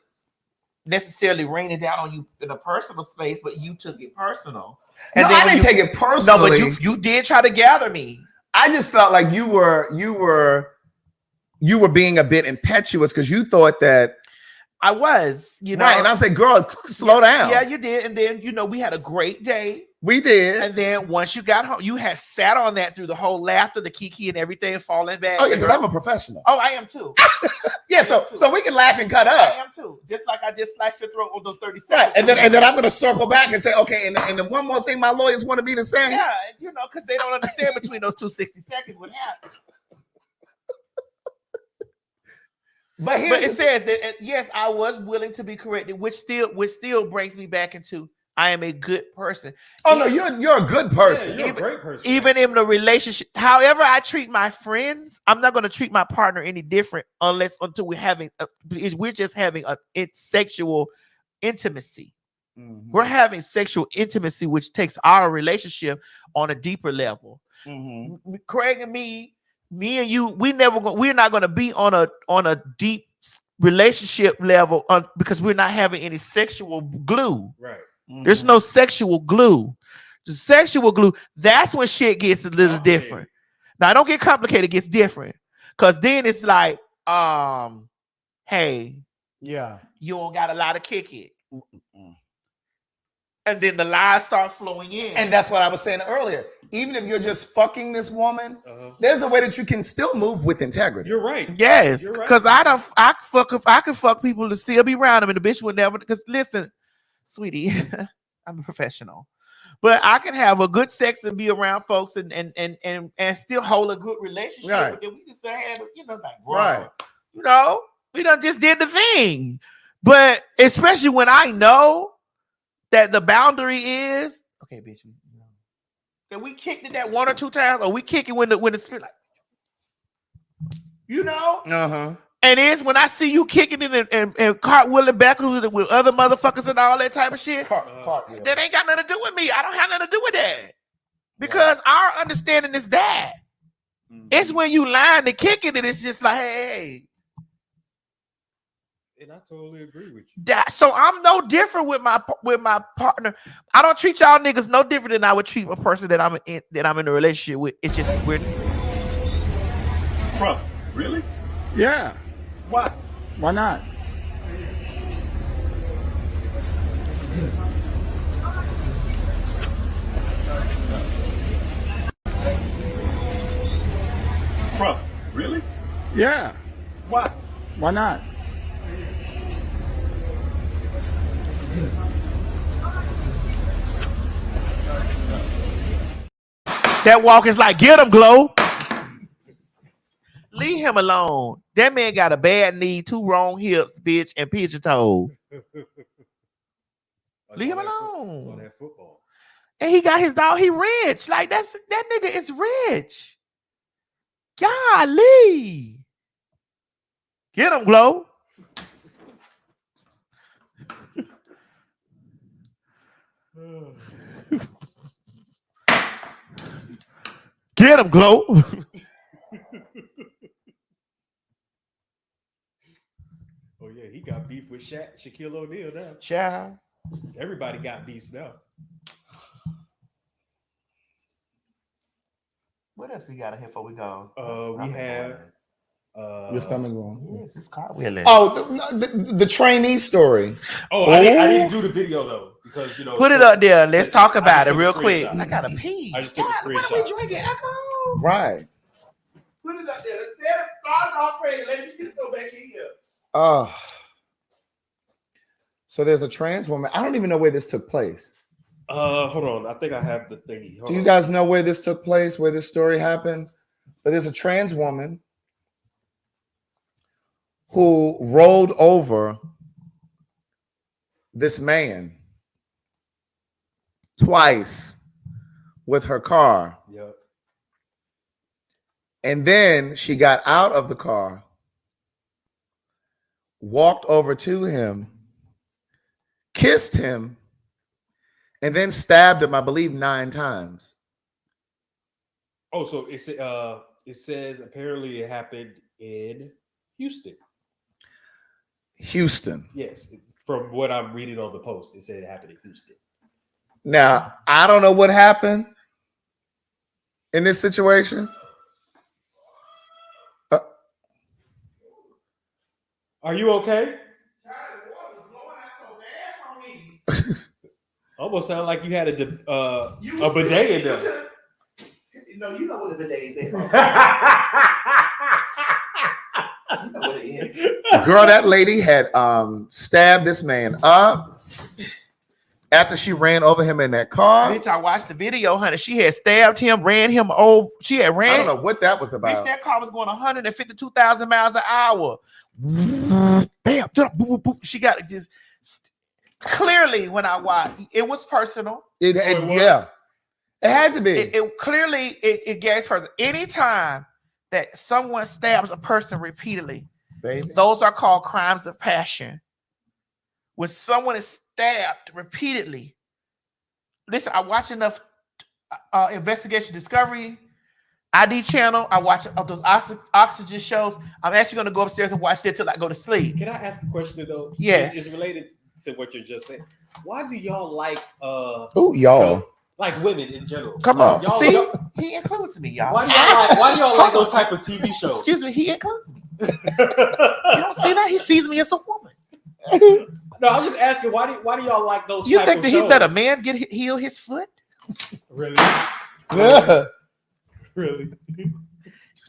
necessarily raining down on you in a personal space, but you took it personal. And no, I didn't take it personally. No, but you did try to gather me. I just felt like you were being a bit impetuous because you thought that I was, right. And I was like, girl, slow down. Yeah, you did. And then, we had a great day. We did. And then once you got home, you had sat on that through the whole laughter, the kiki and everything falling back. Oh, yeah, because I'm a professional. Oh, I am too. Yeah, so we can laugh and cut up. I am too. Just like I just slashed your throat on those 30 seconds. Right. And then I'm going to circle back and say, okay, and then one more thing my lawyers wanted me to say. Yeah, because they don't understand between those 260 seconds what happened. But it says that yes, I was willing to be corrected, which still brings me back into I am a good person. Oh no, you're a good person. Yeah, you're a great person. Even in the relationship, however I treat my friends, I'm not going to treat my partner any different until we're just having a sexual intimacy. Mm-hmm. We're having sexual intimacy, which takes our relationship on a deeper level. Mm-hmm. Craig and me and you, we're not going to be on a deep relationship level because we're not having any sexual glue. Right. Mm-hmm. There's no sexual glue. The sexual glue, that's when shit gets a little different. Now, don't get complicated, it gets different. Because then it's like, hey, yeah, you don't got a lot of kick it. Mm-mm. And then the lies start flowing in. And that's what I was saying earlier. Even if you're just fucking this woman, there's a way that you can still move with integrity. You're right. Yes, because I can fuck people to still be around them, and the bitch would never. Because listen, sweetie, I'm a professional, but I can have a good sex and be around folks and still hold a good relationship. Right. With them. We just had, like, right. We done just did the thing, but especially when I know that the boundary is okay, bitch. That we kicked it that one or two times, or we kick it when the spirit, like, And it's when I see you kicking it and cartwheeling back with other motherfuckers and all that type of shit, that ain't got nothing to do with me. I don't have nothing to do with that. Because our understanding is that. It's when you lying and kicking it, it's just like, hey. And I totally agree with you. So I'm no different with my partner. I don't treat y'all niggas no different than I would treat a person that I'm in a relationship with. It's just weird. Bro, really? Yeah. Why? Why not? Bro, really? Yeah. Why? Why not? That walk is like, get him, Glow. Leave him alone. That man got a bad knee, 2 wrong hips, bitch, and pigeon toes. Leave him alone. That football. And he got his dog. He rich. Like that nigga is rich. Golly. Get him, Glow. Get him, Glow. Oh yeah, he got beef with Shaquille O'Neal now. Child. Everybody got beefs now. What else we got in here before we go? We have your stomach going. Yes, it's cartwheeling. Oh, the trainee story. Oh, I didn't do the video though because put it up there. Let's talk about it real quick. I gotta pee. I just took a screenshot. What are we drinking? Alcohol? Right. Put it up there. Let's start off ready. Let me see go back in here. So there's a trans woman. I don't even know where this took place. Hold on. I think I have the thingy. Do you guys know where this took place, where this story happened? But there's a trans woman who rolled over this man twice with her car. Yep. And then she got out of the car, walked over to him, kissed him, and then stabbed him, I believe, 9 times. Oh, so it says apparently it happened in Houston. Houston. Yes, from what I'm reading on the post, it said it happened in Houston. Now, I don't know what happened in this situation. Are you okay? Almost sound like you had a bidet in there. No, you know what a bidet is. You know what it is. Girl, that lady had stabbed this man up after she ran over him in that car. Bitch, I watched the video, honey. She had stabbed him, ran him over. She had ran. I don't know what that was about. Bitch, that car was going 152,000 miles an hour. Bam, boop, boop, boop. She got it just clearly when I watched. It was personal. Yeah, it had to be. It clearly it gets personal. Anytime that someone stabs a person repeatedly, baby, those are called crimes of passion. When someone is stabbed repeatedly, listen, I watch enough investigation discovery ID channel. I watch those oxygen shows. I'm actually going to go upstairs and watch that till I go to sleep. Can I ask a question though? Yes. It's related to what you're just saying. Why do y'all like y'all? Like women in general. Come on. See, he includes me, y'all. Why do y'all like those type of TV shows? Excuse me, he includes me. You don't see that? He sees me as a woman. No, I'm just asking why do y'all like those You type think of that shows? That a man heal his foot? Really? Yeah. Really? You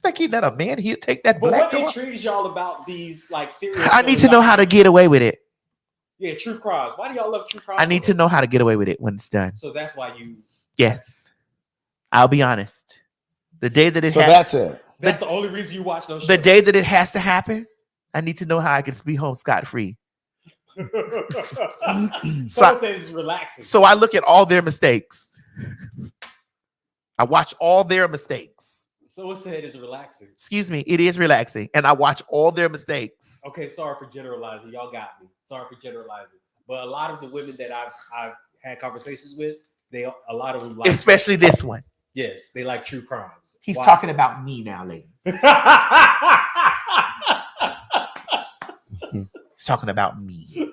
think he let a man take that But black what door? intrigues y'all about these like serious? I need to know how to get away with it. Yeah, true crimes. Why do y'all love true crimes? I need to know how to get away with it when it's done. So that's why you. Yes, I'll be honest. The day that it that's it. That's the only reason you watch those shows. The day that it has to happen, I need to know how I can be home scot-free. Someone says it's relaxing. So I look at all their mistakes. I watch all their mistakes. Someone said it's relaxing. Excuse me, it is relaxing, and I watch all their mistakes. Okay, sorry for generalizing. Y'all got me. Sorry for generalizing. But a lot of the women that I've had conversations with, a lot of them like, especially this one. Yes, they like true crimes. He's talking about me now, ladies. He's talking about me.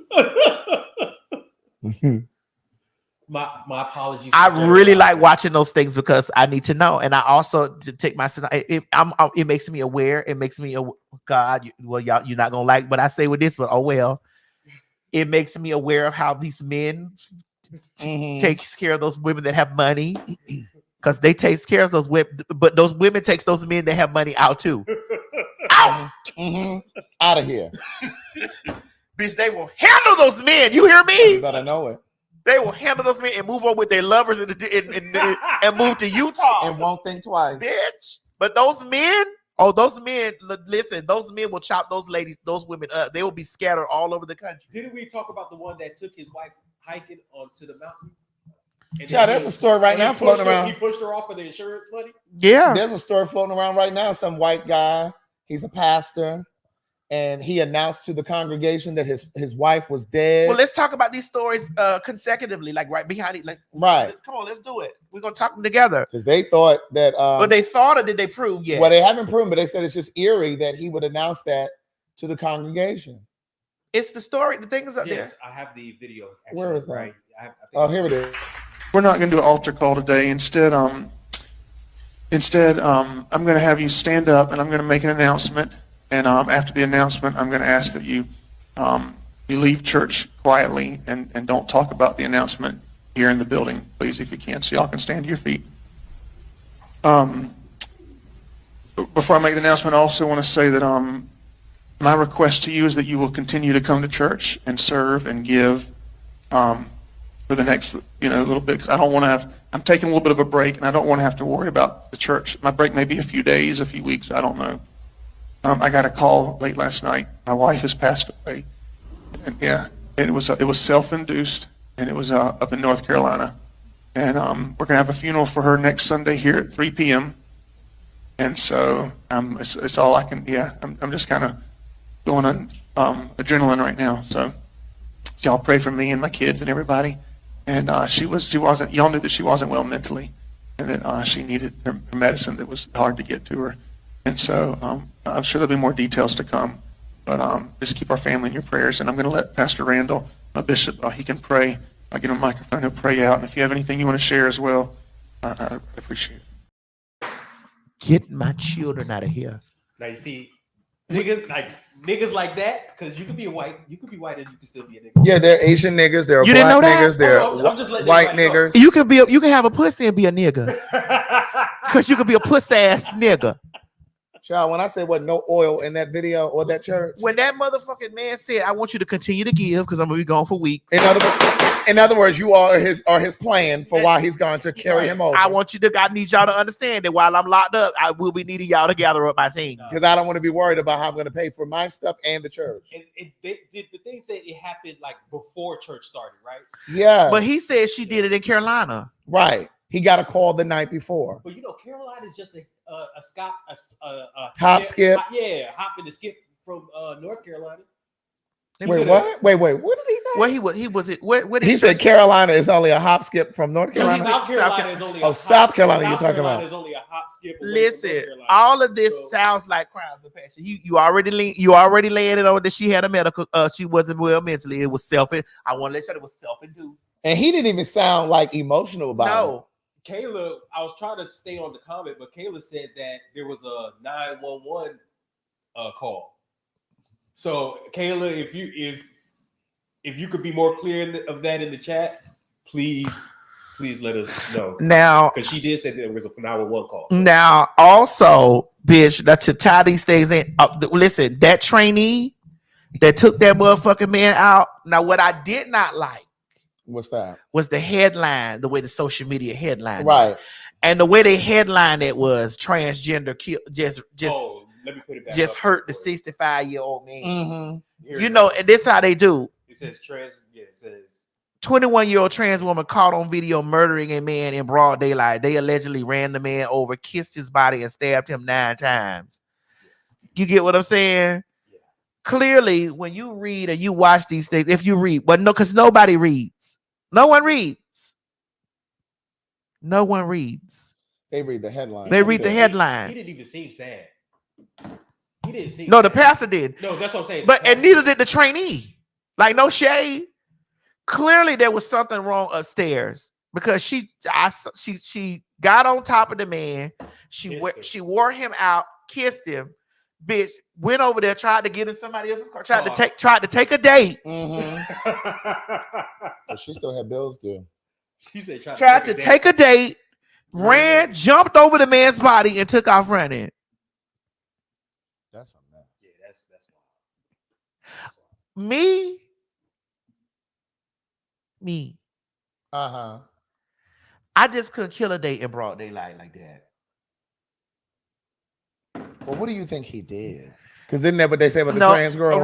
My apologies. I really like watching those things because I need to know, and I also to take my. It makes me aware. It makes me God. Well, y'all, you're not gonna like what I say with this, but oh well. It makes me aware of how these men take care of those women that have money, because they take care of those women, but those women takes those men that have money out too. Out, out of here, bitch. They will handle those men. You hear me? You better know it. They will handle those men and move on with their lovers and move to Utah and won't think twice, bitch. But those men, listen, those men will chop those ladies, those women up. They will be scattered all over the country. Didn't we talk about the one that took his wife hiking onto the mountain? Yeah, there's a story right now floating around. He pushed her off for the insurance money. Yeah, there's a story floating around right now. Some white guy, he's a pastor, and he announced to the congregation that his wife was dead. Well, let's talk about these stories consecutively, like right behind it. Like, right. Come on, let's do it. We're gonna talk them together. Because they thought that. But they thought, or did they prove? Yeah. Well, they haven't proven, but they said it's just eerie that he would announce that to the congregation. It's the story. The thing is up yes, there. I have the video. Actually, where is that? Right. Oh, here it is. We're not going to do an altar call today. Instead, I'm going to have you stand up, and I'm going to make an announcement. And after the announcement, I'm going to ask that you leave church quietly and don't talk about the announcement here in the building, please, if you can. So y'all can stand to your feet. Before I make the announcement, I also want to say that my request to you is that you will continue to come to church and serve and give for the next little bit. 'Cause I don't want to have. I'm taking a little bit of a break, and I don't want to have to worry about the church. My break may be a few days, a few weeks. I don't know. I got a call late last night. My wife has passed away, and it was self-induced, and it was up in North Carolina, and we're gonna have a funeral for her next Sunday here at 3 p.m. And so it's all I can. Yeah, I'm just kind of going on adrenaline right now. So y'all pray for me and my kids and everybody. And she wasn't. Y'all knew that she wasn't well mentally, and that she needed her medicine that was hard to get to her. And so I'm sure there'll be more details to come, but just keep our family in your prayers. And I'm going to let Pastor Randall, my bishop, he can pray. I'll get him a microphone, he'll pray out. And if you have anything you want to share as well, I appreciate it. Get my children out of here. Now you see, niggas like that, because you could be white and you can still be a nigga. Yeah, they're Asian niggas, they're You black didn't know that? niggas, they're I'm just letting white everybody know. niggers. You can have a pussy and be a nigga. Because you could be a pussy ass nigga. Child, when I said no oil in that video or that church. When that motherfucking man said, I want you to continue to give because I'm going to be gone for weeks. In other words, you are his plan for why he's going to carry him over. I need y'all to understand that while I'm locked up, I will be needing y'all to gather up my things. Because I don't want to be worried about how I'm going to pay for my stuff and the church. And the thing said it happened like before church started, right? Yeah. But he said she did it in Carolina. Right. He got a call the night before. But Carolina is just a hop skip. Hop and a skip from North Carolina. Wait, what? Wait. What did he say? Well, he said Carolina is only a hop skip from North Carolina. South Carolina is only South Carolina. You're talking about. Is only a hop skip. Listen, all of this sounds like crimes of passion. You already laying it on that she had a medical. She wasn't well mentally. It was I want to let you know it was self-induced. And he didn't even sound like emotional about it. No. Kayla, I was trying to stay on the comment, but Kayla said that there was a 911 call. So Kayla, if you could be more clear of that in the chat, please let us know. Now, because she did say that there was a 911 call. Now, also, bitch, to tie these things in. Listen, that trainee that took that motherfucking man out. Now, what I did not like. What's that? Was the headline, the way the social media headline. Right. And the way they headlined it was transgender kill let me put it back just up. Hurt the 65-year-old man. Mm-hmm. And this how they do. It says it says 21-year-old trans woman caught on video murdering a man in broad daylight. They allegedly ran the man over, kissed his body, and stabbed him 9 times. You get what I'm saying? Yeah. Clearly, when you read and you watch these things, if you read, but no, because nobody reads. No one reads. No one reads. They read the headline. They read the headline. He didn't even seem sad. He didn't seem No, sad. the pastor did. No, that's what I'm saying. But and neither did the trainee. Like, no shade. Clearly, there was something wrong upstairs because she got on top of the man. She wore him out, kissed him. Bitch went over there, tried to get in somebody else's car, tried to take a date. But she still had bills due. She said tried to take a date, ran, jumped over the man's body, and took off running. That's a mess. Yeah, that's wild. Me. Uh-huh. I just couldn't kill a date in broad daylight like that. Well, what do you think he did? Because isn't that what they say about the trans girls?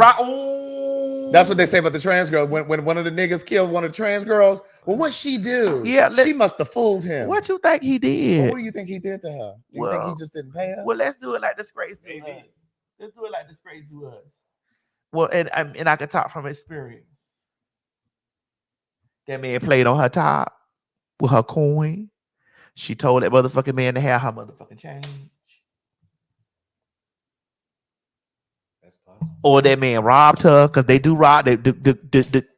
That's what they say about the trans girl. When one of the niggas killed one of the trans girls, well, what'd she do? Yeah, she must have fooled him. What you think he did? Well, what do you think he did to her? Do you think he just didn't pay her? Well, let's do it like Disgrace to us. Let's do it like Disgrace to us. Well, and I can talk from experience. That man played on her top with her coin. She told that motherfucking man to have her motherfucking change. That's possible. Or that man robbed her because they do rob.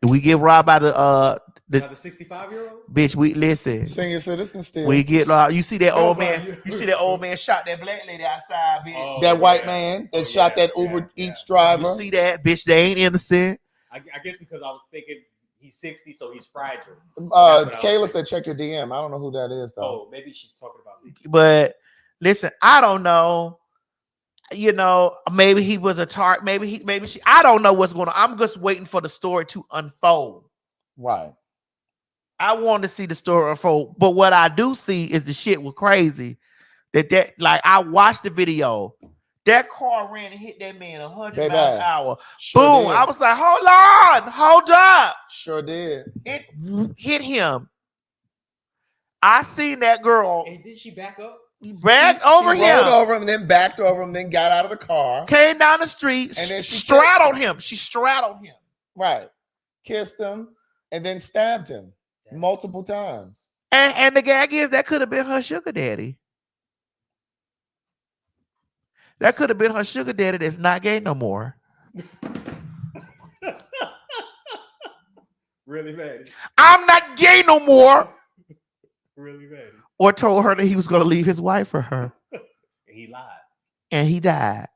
We get robbed by the 65-year-old bitch. We listen. Senior citizen still. We get robbed. You see that old man? You see that old man shot that black lady outside, bitch. That white man that shot that Uber Eats driver. You see that, bitch? They ain't innocent. I guess because I was thinking he's 60, so he's fragile. Kayla said, check your DM. I don't know who that is, though. Oh, maybe she's talking about me. But listen, I don't know. You know, maybe he was a tart. Maybe she. I don't know what's going on. I'm just waiting for the story to unfold. Right. I want to see the story unfold. But what I do see is the shit was crazy. That like I watched the video. That car ran and hit that man 100 miles an hour. Sure Boom. did. I was like, hold up. Sure did. It hit him. I seen that girl. And did she back up? He backed over him. Rolled over him, then backed over him, then got out of the car. Came down the street, and then she straddled him. She straddled him. Right. Kissed him, and then stabbed him multiple times. And the gag is that could have been her sugar daddy. That could have been her sugar daddy that's not gay no more. Really, Maddie? I'm not gay no more. Really, Maddie? Or told her that he was going to leave his wife for her. And he lied. And he died.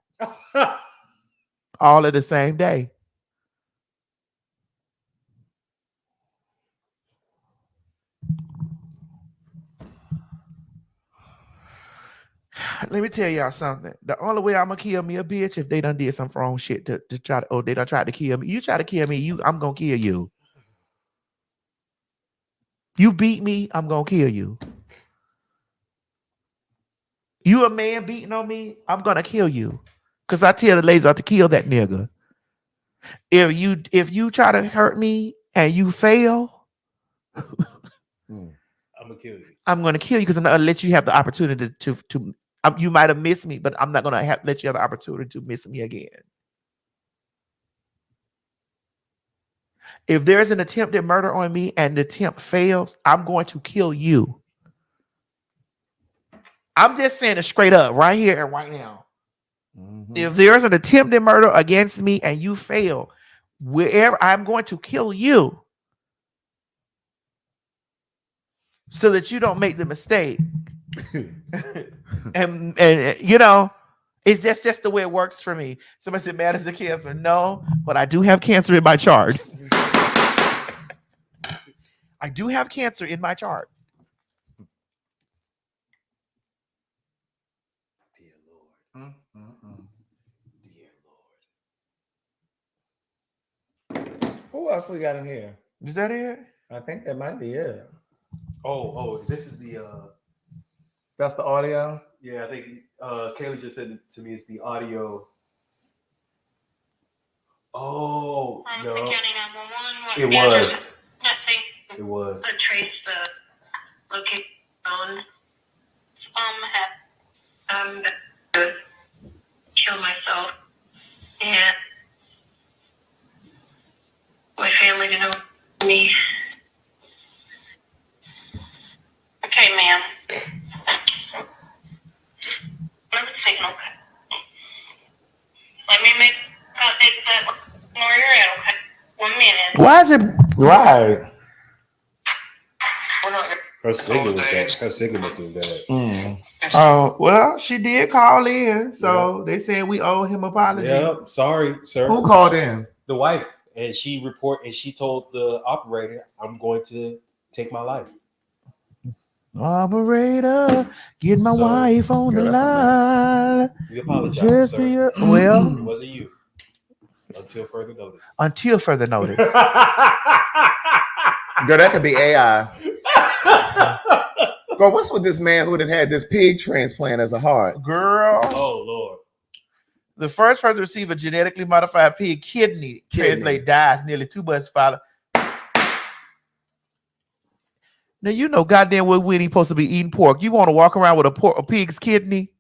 All in the same day. Let me tell y'all something. The only way I'm gonna kill me a bitch if they done did some wrong shit to try to, they done tried to kill me. You try to kill me, I'm gonna kill you. You beat me, I'm gonna kill you. You a man beating on me, I'm gonna kill you. Cause I tell the ladies to kill that nigga. If you try to hurt me and you fail, I'm gonna kill you. I'm gonna kill you because I'm not gonna let you have the opportunity to you might have missed me, but I'm not gonna let you have the opportunity to miss me again. If there's an attempted murder on me and the attempt fails, I'm going to kill you. I'm just saying it straight up right here and right now. Mm-hmm. If there's an attempted murder against me and you fail, wherever, I'm going to kill you so that you don't make the mistake. and you know, it's just the way it works for me. Somebody said, "Mad as the cancer." No, but I do have cancer in my chart. I do have cancer in my chart. Dear Lord. Dear Lord. Who else we got in here? Is that it? I think that might be it. Oh, this is the that's the audio? Yeah, I think Kayla just said to me it's the audio. Oh, no. It was. Nothing. It was. To trace the location. To kill myself, and my family to know me. Okay, ma'am. Everything okay. Let me make that where you're at, okay? 1 minute. Why is it right? Her signal was bad. Her signal must have been bad. Oh, well, she did call in, so they said we owe him an apology. Yep. Sorry, sir. Who called in? The wife, and she told the operator, "I'm going to take my life." Operator, get my wife on the line. We apologize, sir. Well, it wasn't you. Until further notice. Until further notice. Girl, that could be AI. Girl, what's with this man who done had this pig transplant as a heart? Girl. Oh, Lord. The first person to receive a genetically modified pig kidney translate dies nearly 2 months following. Now, you know goddamn well when he supposed to be eating pork. You want to walk around with a pig's kidney?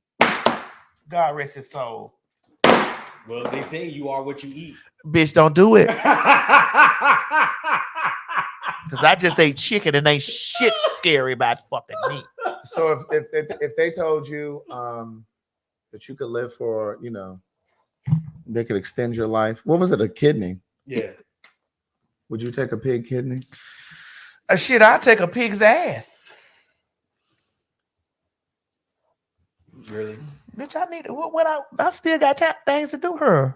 God rest his soul. Well, they say you are what you eat. Bitch, don't do it. Because I just ate chicken and ain't shit scary about fucking meat. So if they told you that you could live for, they could extend your life. What was it? A kidney? Yeah. Would you take a pig kidney? Shit, I'd take a pig's ass. Really? Bitch, I need what I still got things to do her.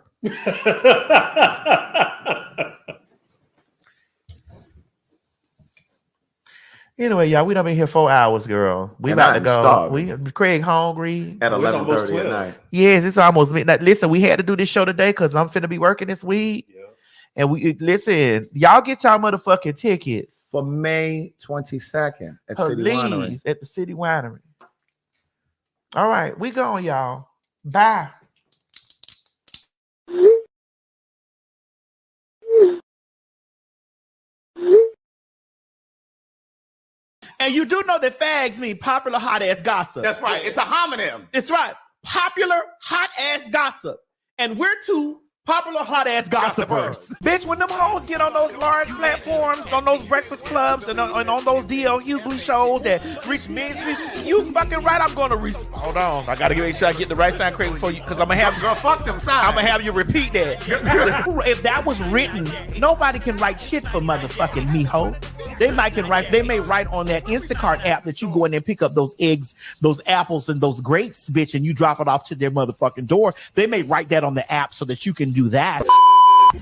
Anyway, y'all, we done been here 4 hours, girl. We about to go. Starving. Craig hungry. At 11:30 at night. Yes, it's almost midnight. Listen, we had to do this show today because I'm finna be working this week. Yeah. And listen, y'all get y'all motherfucking tickets. For May 22nd at City Winery. At the City Winery. All right, we going, y'all. Bye. And you do know that fags mean popular hot ass gossip. That's right. It's a homonym. It's right. Popular hot ass gossip. And we're two popular hot ass gossipers. Bitch, when them hoes get on those large platforms, on those breakfast clubs, and on those D.L. Hughley shows that reach millions, you fucking right. I'm going to hold on. I got to make sure I get the right sound correct for you because I'm going to have girl, fuck them signs. I'm going to have you repeat that. If that was written, nobody can write shit for motherfucking me, ho. They may write on that Instacart app that you go in there and pick up those eggs, those apples, and those grapes, bitch, and you drop it off to their motherfucking door. They may write that on the app so that you can do that.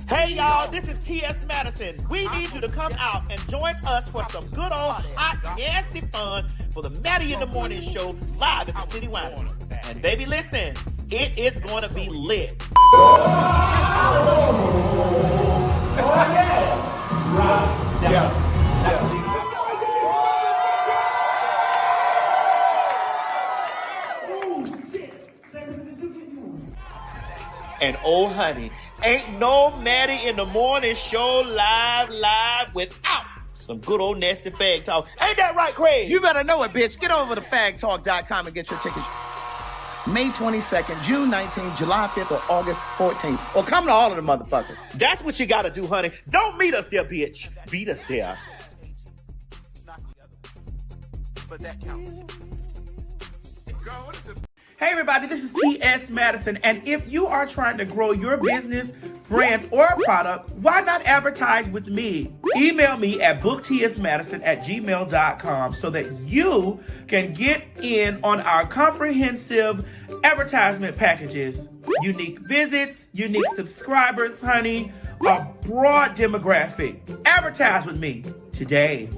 Hey y'all, this is T.S. Madison. We need you to come out and join us for some good old hot, nasty fun for the Maddie in the Morning Show live at the City Winery. And baby, listen, it is going to be lit. And oh honey, ain't no Maddie in the Morning Show live without some good old nasty fag talk. Ain't that right, Craig? You better know it, bitch. Get over to fagtalk.com and get your tickets. May 22nd, June 19th, July 5th, or August 14th. Or come to all of the motherfuckers. That's what you gotta do, honey. Don't meet us there, bitch. Beat us there. But that counts. Girl, what is this? Hey everybody, this is T.S. Madison, and if you are trying to grow your business, brand, or product, why not advertise with me? Email me at booktsmadison@gmail.com so that you can get in on our comprehensive advertisement packages. Unique visits, unique subscribers, honey, a broad demographic. Advertise with me today.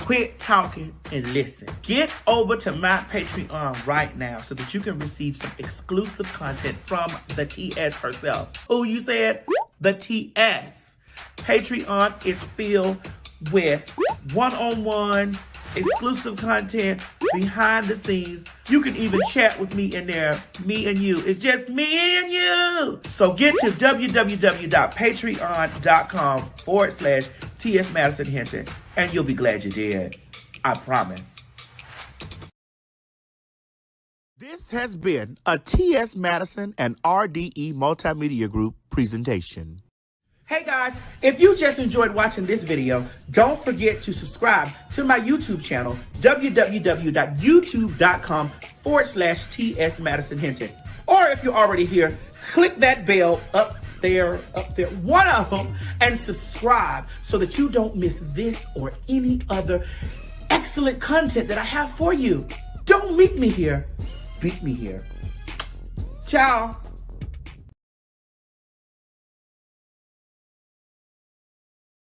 Quit talking and listen. Get over to my Patreon right now so that you can receive some exclusive content from the TS herself. Who you said? The TS. Patreon is filled with one-on-ones, exclusive content, behind the scenes. You can even chat with me in there, me and you. It's just me and you. So get to www.patreon.com/TS Madison Hinton, and you'll be glad you did. I promise. This has been a TS Madison and RDE Multimedia Group presentation. Hey guys, if you just enjoyed watching this video, don't forget to subscribe to my YouTube channel, www.youtube.com/TS Madison Hinton. Or if you're already here, click that bell up there, one of them, and subscribe so that you don't miss this or any other excellent content that I have for you. Don't meet me here, beat me here. Ciao.